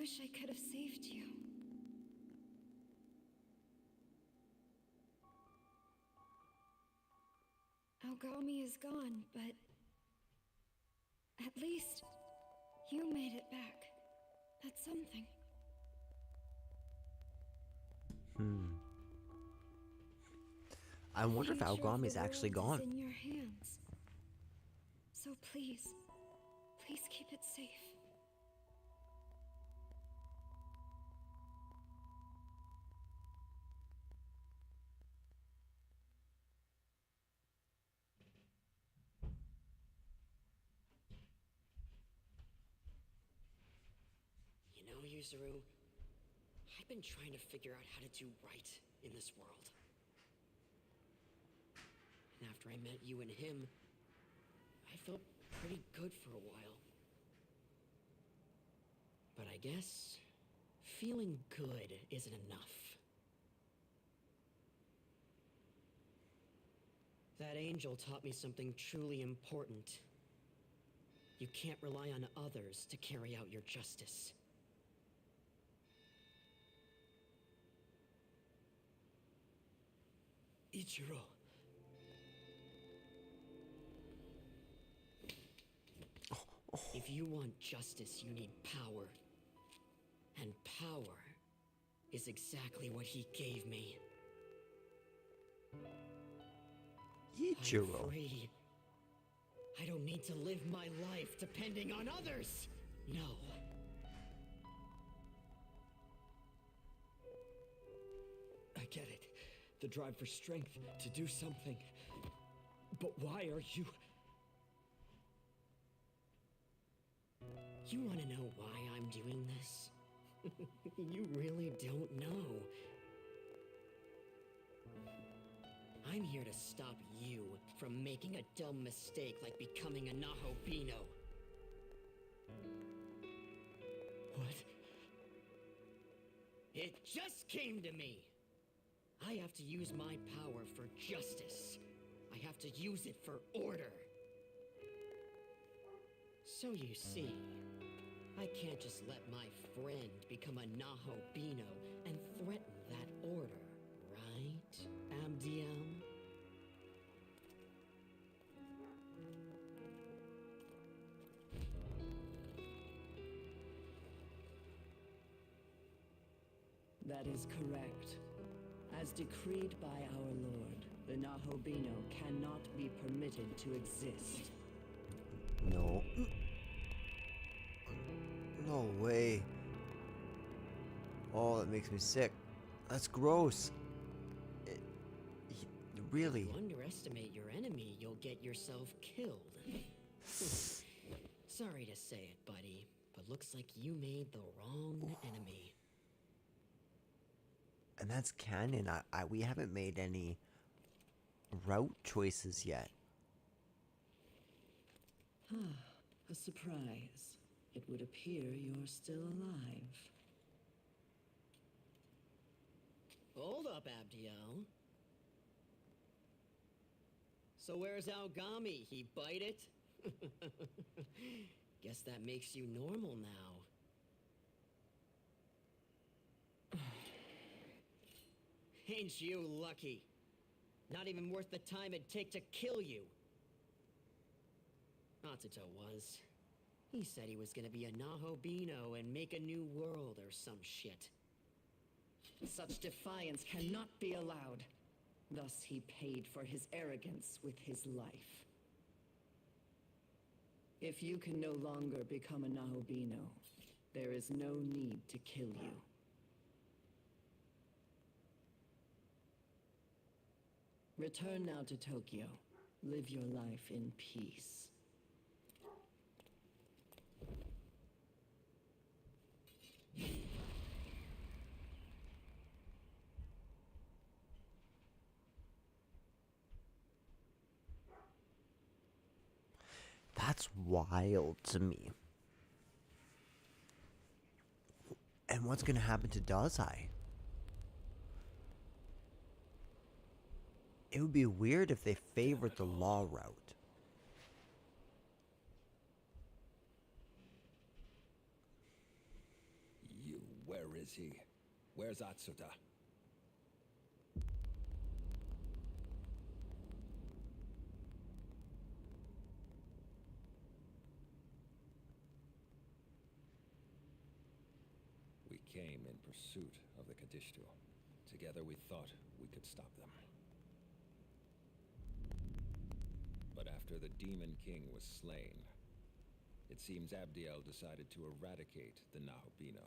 wish I could have saved you. Aogami is gone, but at least you made it back. That's something. I wonder if The future of Aogami's the actually world gone. is in your hands. So please keep it safe. You know, Yuzuru, I've been trying to figure out how to do right in this world. And after I met you and him, I felt pretty good for a while. But I guess feeling good isn't enough. That angel taught me something truly important. You can't rely on others to carry out your justice. Ichiro. If you want justice, you need power. And power is exactly what he gave me. Ichiro. I'm free. I don't need to live my life depending on others. No. I get it. The drive for strength to do something. But why are you... You want to know why I'm doing this? You really don't know. I'm here to stop you from making a dumb mistake like becoming a Nahobino. What? It just came to me! I have to use my power for justice. I have to use it for order. So you see, I can't just let my friend become a Nahobino and threaten that order, right, Abdiel? That is correct. As decreed by our lord, the Nahobino cannot be permitted to exist. No. No way. Oh, that makes me sick. That's gross. Really? If you underestimate your enemy, you'll get yourself killed. Sorry to say it, buddy, but looks like you made the wrong enemy. And that's canon. We haven't made any route choices yet. A surprise. It would appear you're still alive. Hold up, Abdiel. So where's Aogami? He bite it? Guess that makes you normal now. Ain't you lucky? Not even worth the time it'd take to kill you. Atsuto was. He said he was gonna be a Nahobino and make a new world or some shit. Such defiance cannot be allowed. Thus he paid for his arrogance with his life. If you can no longer become a Nahobino, there is no need to kill you. Return now to Tokyo. Live your life in peace. That's wild to me. And what's gonna happen to Dazai? It would be weird if they favored the law route. is he? Where's Atsuta? We came in pursuit of the Kadishtu. Together we thought we could stop them. But after the Demon King was slain, it seems Abdiel decided to eradicate the Nahobino.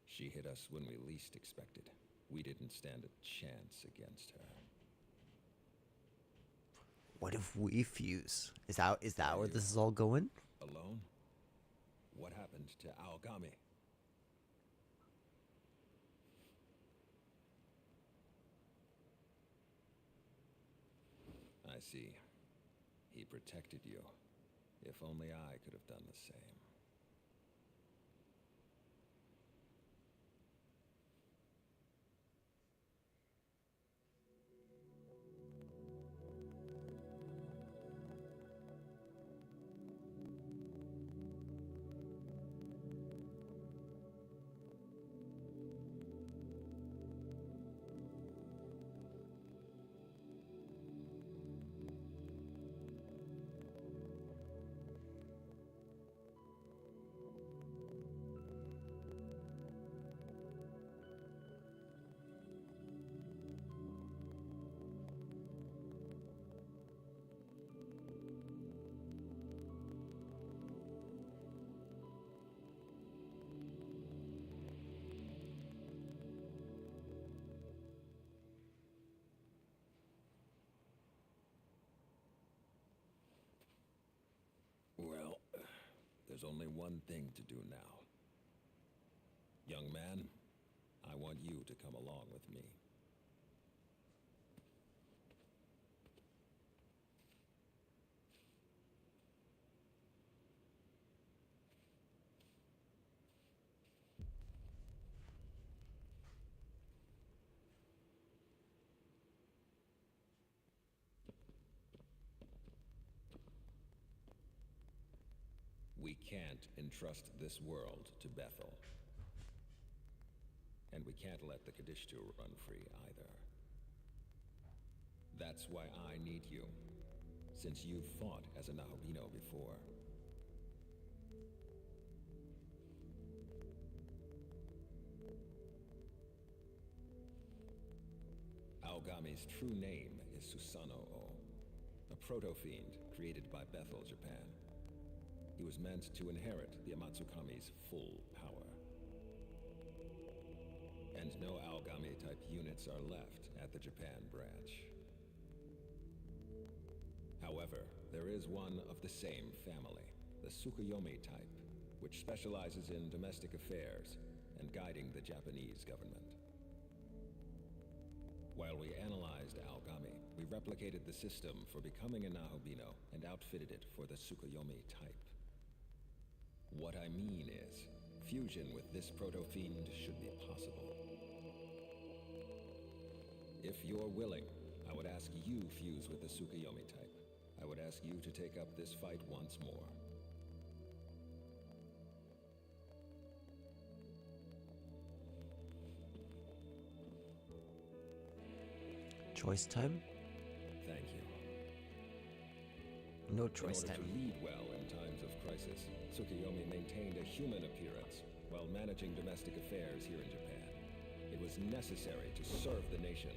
She hit us when we least expected. We didn't stand a chance against her. What if we fuse? Is that where this is all going? Alone? What happened to Aogami? I see. He protected you. If only I could have done the same. Well, there's only one thing to do now. Young man, I want you to come along with me. We can't entrust this world to Bethel. And we can't let the Kadishtu run free either. That's why I need you, since you've fought as a Nahobino before. Aogami's true name is Susanoo, a proto-fiend created by Bethel, Japan. He was meant to inherit the Amatsukami's full power. And no Aogami-type units are left at the Japan branch. However, there is one of the same family, the Tsukuyomi type, which specializes in domestic affairs and guiding the Japanese government. While we analyzed Aogami, we replicated the system for becoming a Nahobino and outfitted it for the Tsukuyomi type. What I mean is, fusion with this proto-fiend should be possible. If you're willing, I would ask you fuse with the Tsukuyomi type. I would ask you to take up this fight once more. Choice time? Thank you. No choice In order time. to lead well in times of crisis, Tsukuyomi maintained a human appearance while managing domestic affairs here in Japan. It was necessary to serve the nation.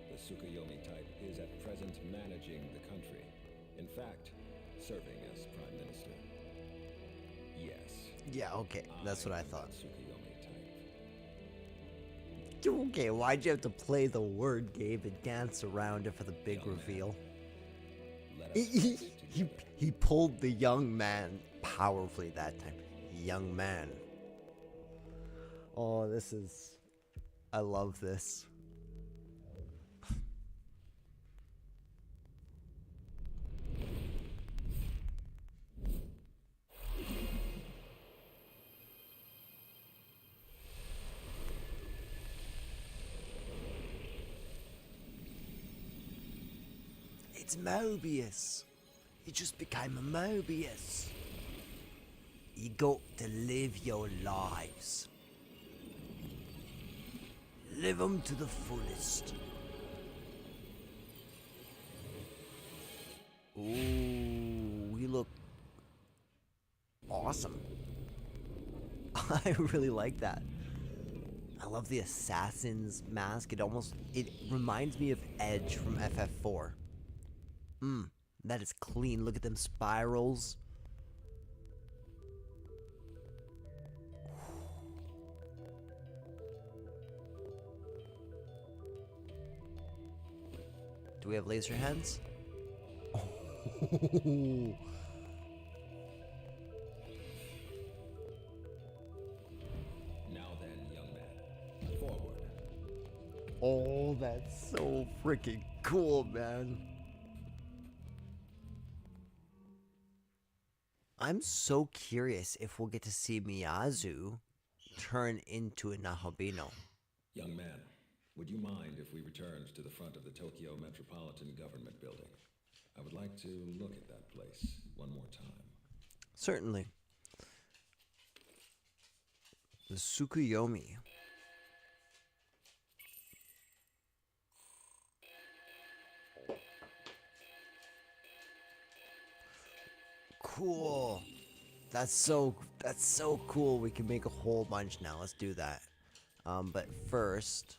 The Tsukuyomi type is at present managing the country. In fact, serving as Prime Minister. Yes. Yeah, okay. That's what I thought. Tsukuyomi type. Okay, why'd you have to play the word game and dance around it for the big reveal? He pulled the young man powerfully that time. Young man. Oh, this is... I love this. It's Mobius. He just became a Mobius. You got to live your lives. Live them to the fullest. Ooh, we look awesome. I really like that. I love the assassin's mask. It reminds me of Edge from FF4. That is clean. Look at them spirals. Do we have laser hands? Oh. Now then, young man, forward. Oh, that's so freaking cool, man. I'm so curious if we'll get to see Miyazu turn into a Nahabino. Young man, would you mind if we returned to the front of the Tokyo Metropolitan Government Building? I would like to look at that place one more time. Certainly. The Tsukuyomi. Cool. That's so cool. We can make a whole bunch now. Let's do that. But first,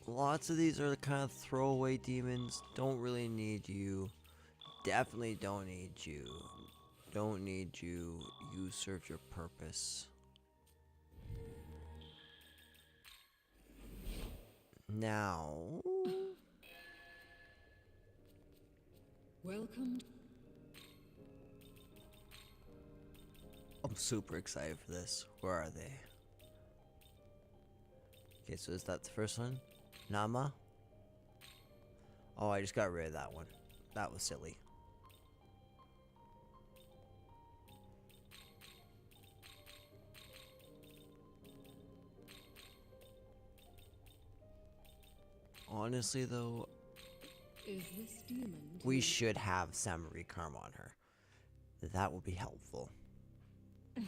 lots of these are the kind of throwaway demons. Don't really need you. Definitely don't need you. Don't need you. You serve your purpose. Now, Welcome. I'm super excited for this. Where are they? Okay, so is that the first one? Nama? Oh, I just got rid of that one. That was silly. Honestly, though, Is this demon we should have Samurai Karma on her. That would be helpful. Let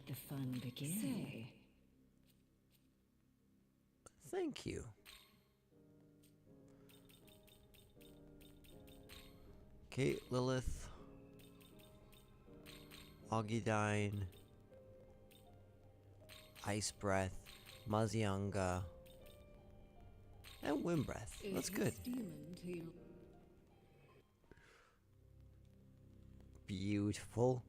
the fun begin. Say. Thank you. Okay, Lilith. Ogidine. Ice Breath. Mazianga. And Wind Breath. That's good. Beautiful.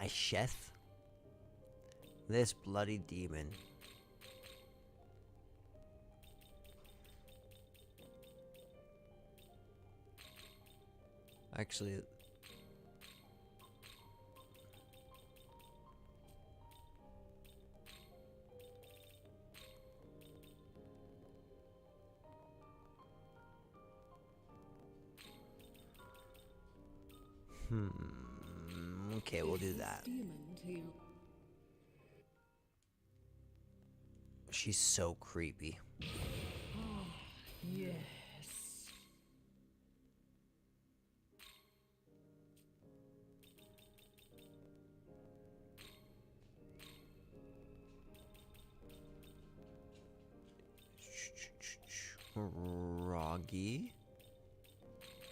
Isheth. This bloody demon. Actually, okay, we'll do that. She's so creepy. Yes. Roggy.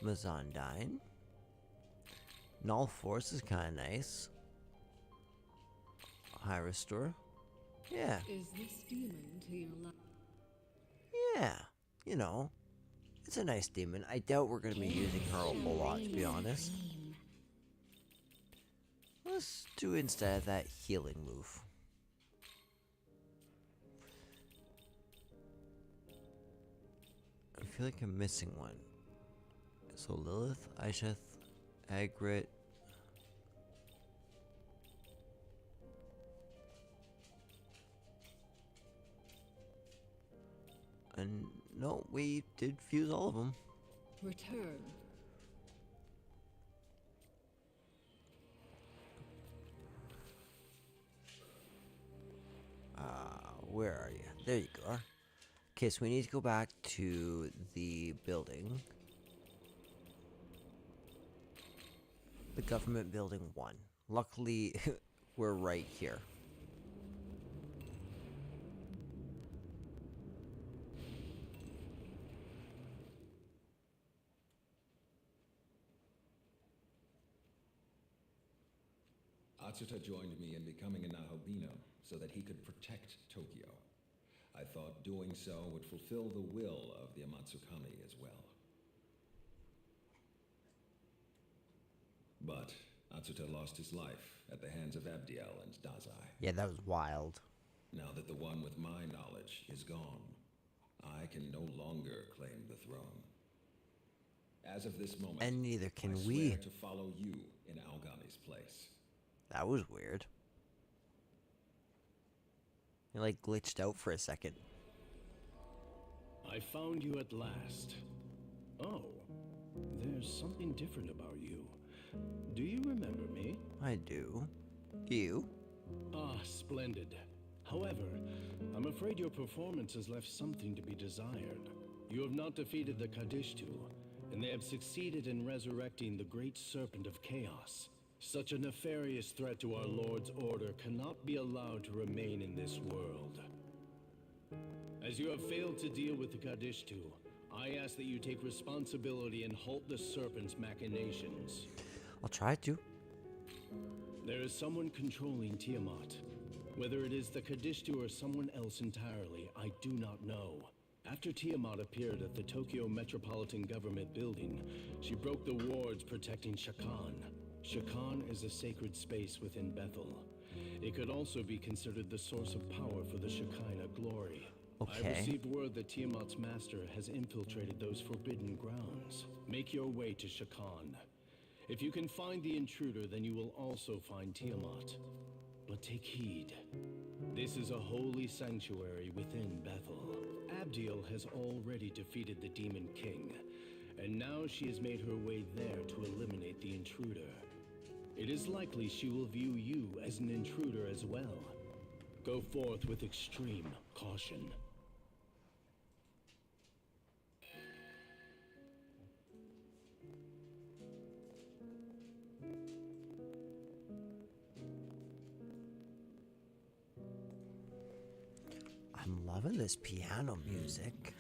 Mazandine. Null Force is kind of nice. High Restore. Yeah. Is this demon to your left? Yeah. You know, it's a nice demon. I doubt we're going to be using her a whole lot, to be honest. Let's do instead of that healing move. I feel like I'm missing one. So Lilith, Isheth, Agrit. And no, we did fuse all of them. Return. where are you? There you go. Okay, so we need to go back to the building. The government building 1. Luckily, we're right here. Atsuta joined me in becoming a Nahobino so that he could protect Tokyo. I thought doing so would fulfill the will of the Amatsukami as well. But Atsuta lost his life at the hands of Abdiel and Dazai. Yeah, that was wild. Now that the one with my knowledge is gone, I can no longer claim the throne. As of this moment, And neither can I we. swear to follow you in Algani's place. That was weird. It like glitched out for a second. I found you at last. Oh, there's something different about you. Do you remember me? I do. You? Ah, splendid. However, I'm afraid your performance has left something to be desired. You have not defeated the Kadishtu, and they have succeeded in resurrecting the great serpent of chaos. Such a nefarious threat to our Lord's order cannot be allowed to remain in this world. As you have failed to deal with the Kadishtu, I ask that you take responsibility and halt the serpent's machinations. I'll try to. There is someone controlling Tiamat. Whether it is the Kadishtu or someone else entirely, I do not know. After Tiamat appeared at the Tokyo Metropolitan Government building, she broke the wards protecting Shakan. Shakan is a sacred space within Bethel. It could also be considered the source of power for the Shekinah glory. Okay. I received word that Tiamat's master has infiltrated those forbidden grounds. Make your way to Shakan. If you can find the intruder, then you will also find Tiamat. But take heed. This is a holy sanctuary within Bethel. Abdiel has already defeated the Demon King, and now she has made her way there to eliminate the intruder. It is likely she will view you as an intruder as well. Go forth with extreme caution. I'm loving this piano music.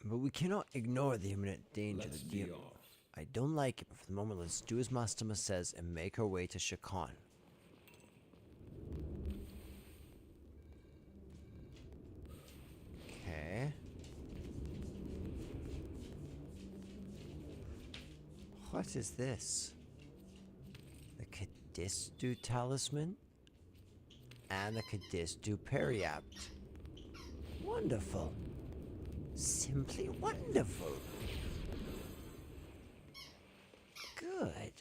But we cannot ignore the imminent danger. Let's be off. I don't like it, but for the moment, let's do as Mastama says and make our way to Shakan. Okay. What is this? The Kadistu talisman? And the Kadistu periapt. Wonderful. Simply wonderful. Good.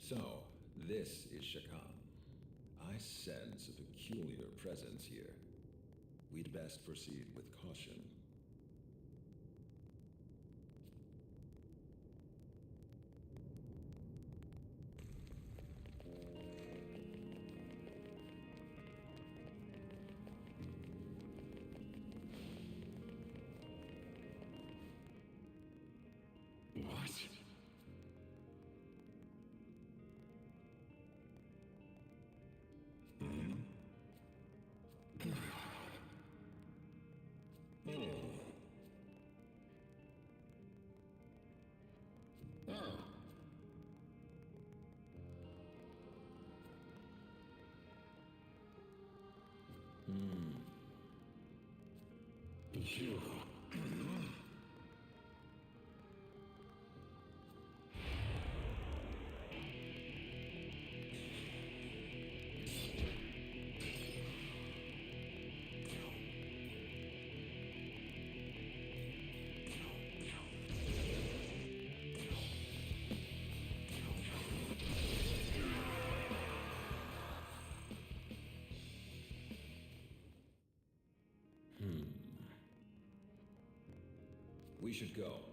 So, this is Shakan. I sense a peculiar presence here. We'd best proceed with caution. What? You. We should go.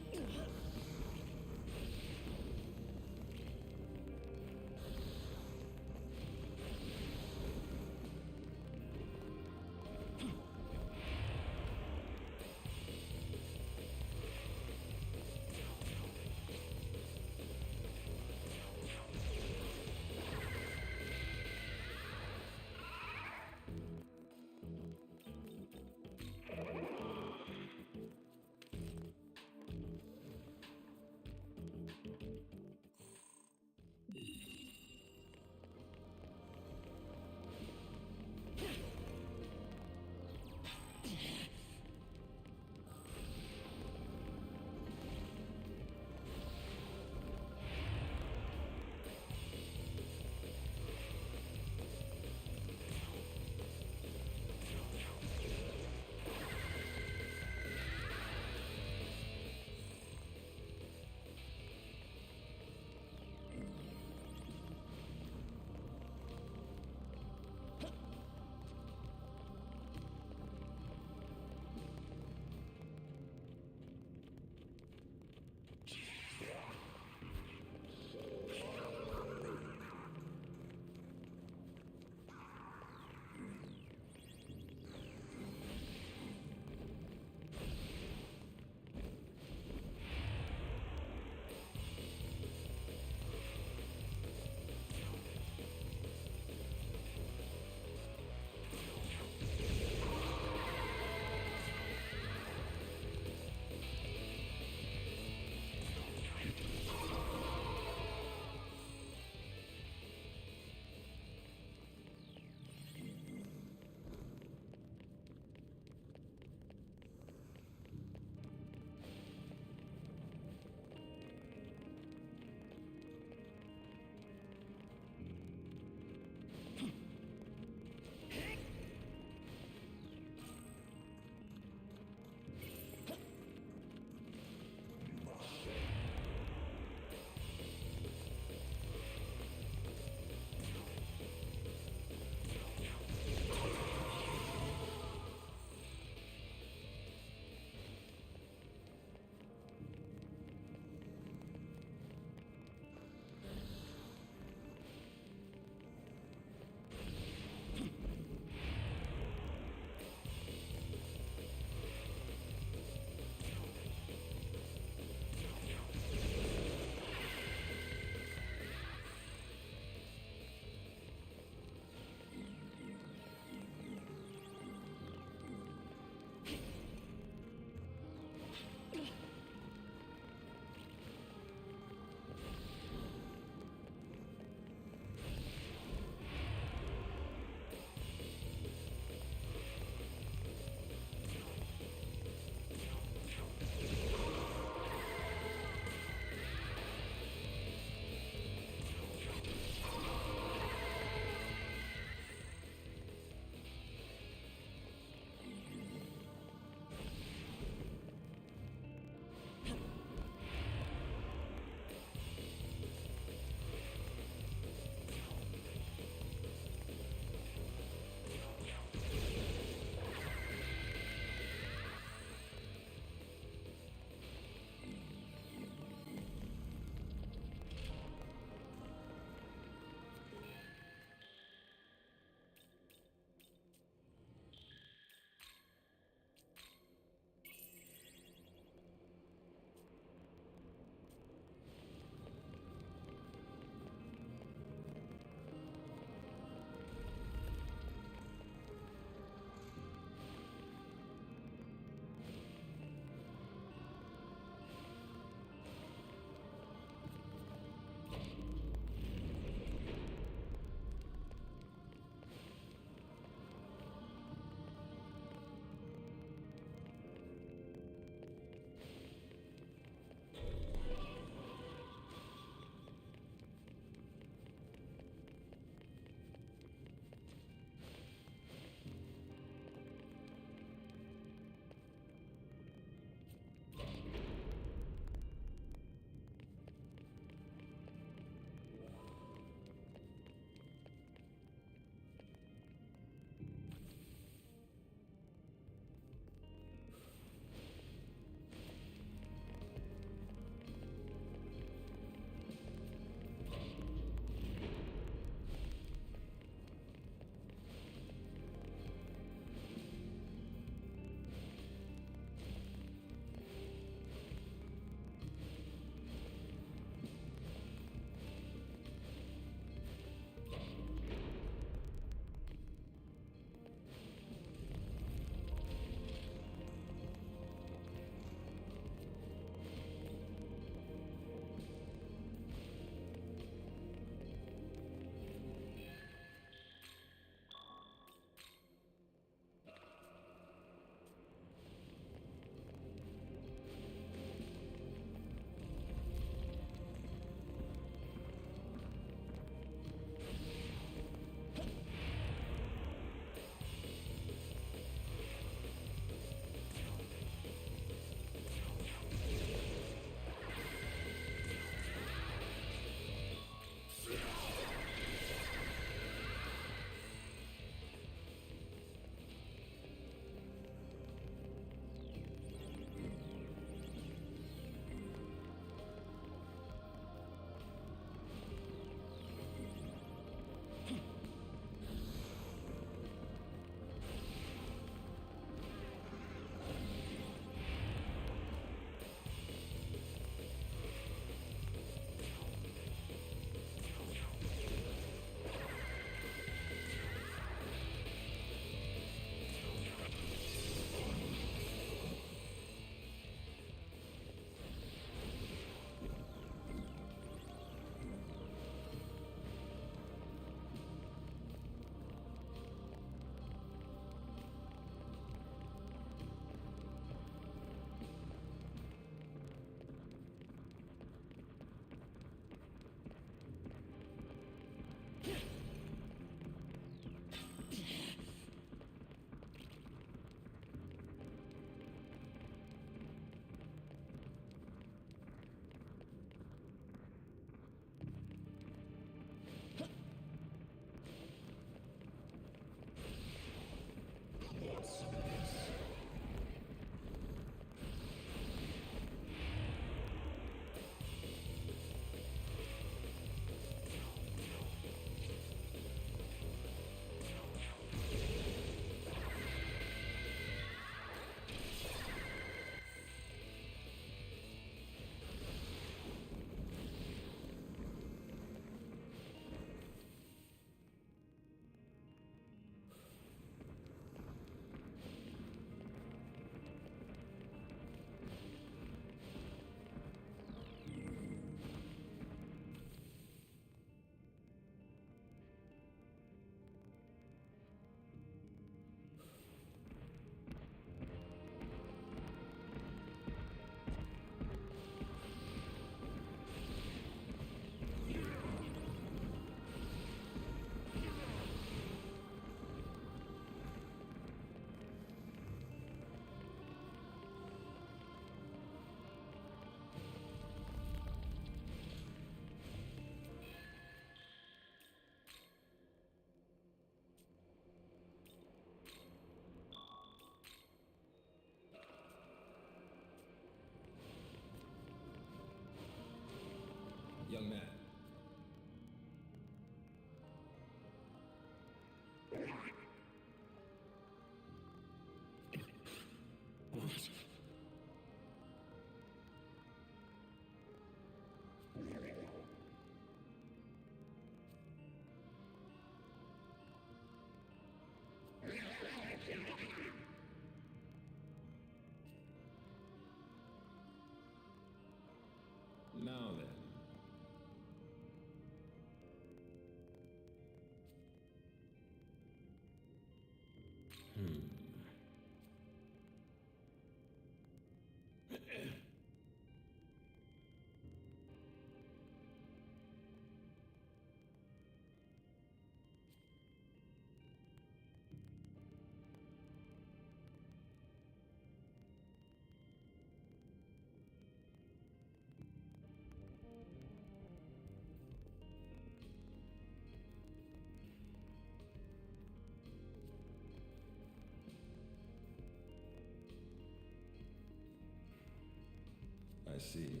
I see.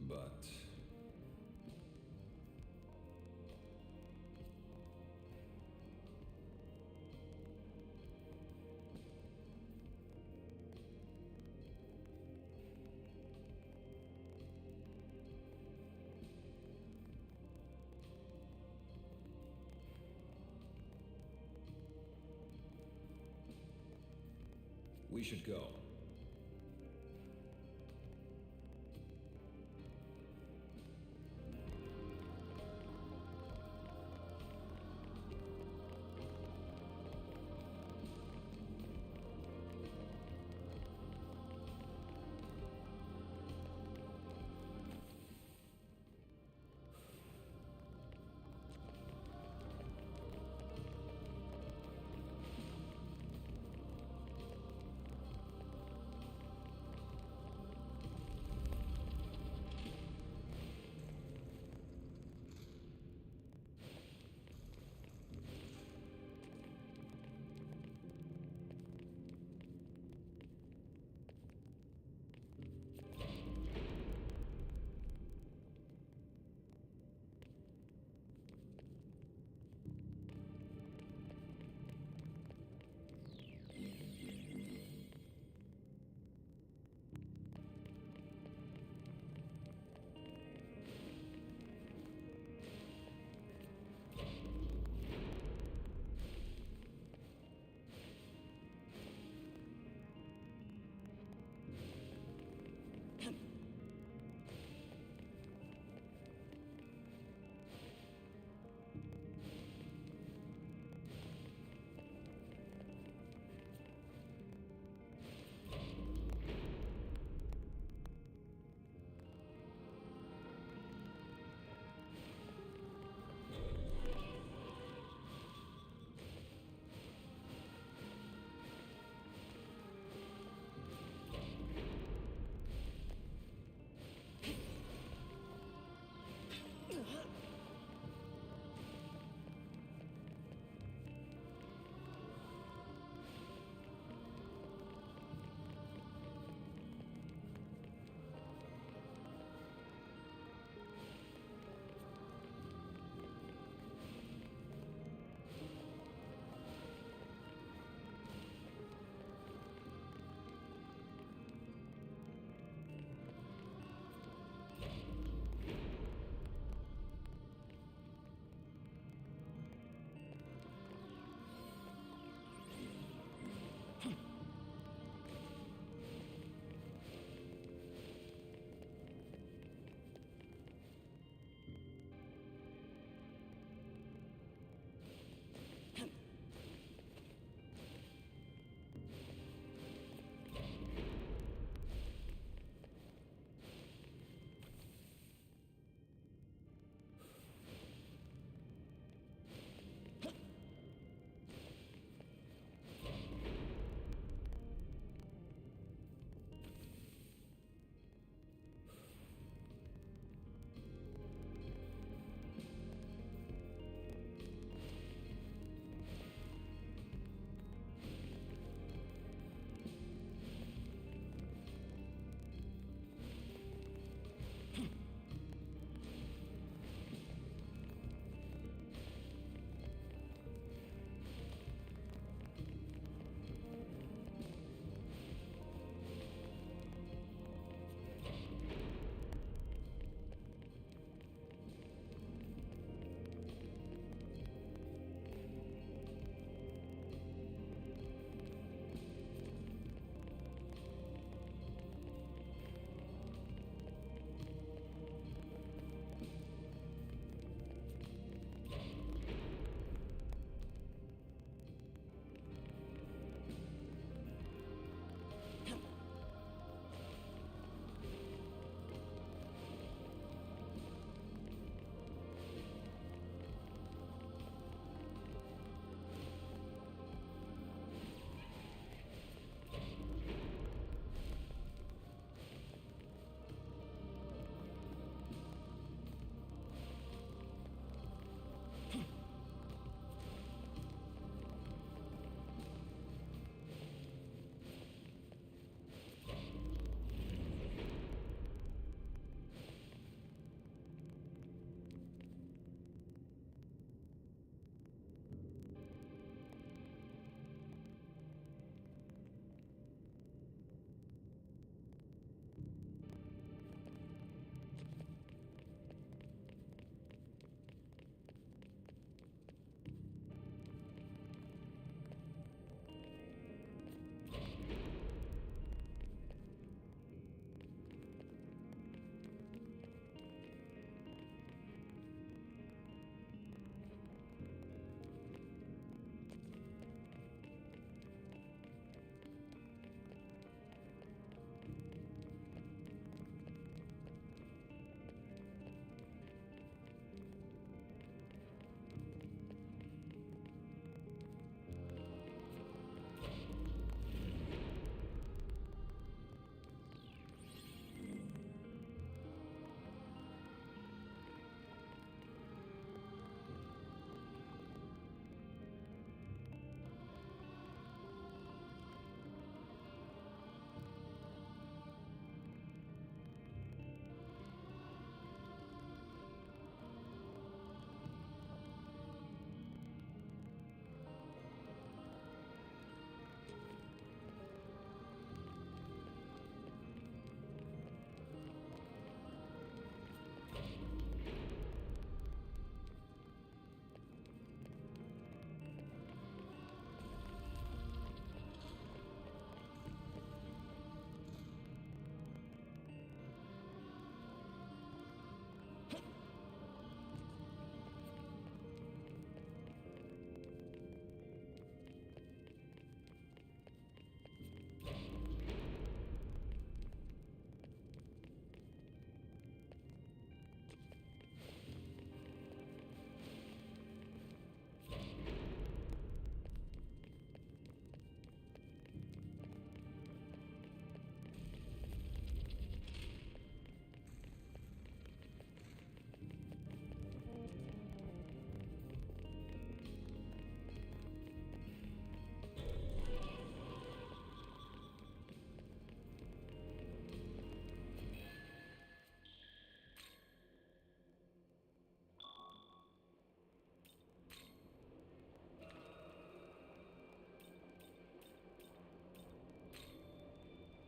But we should go.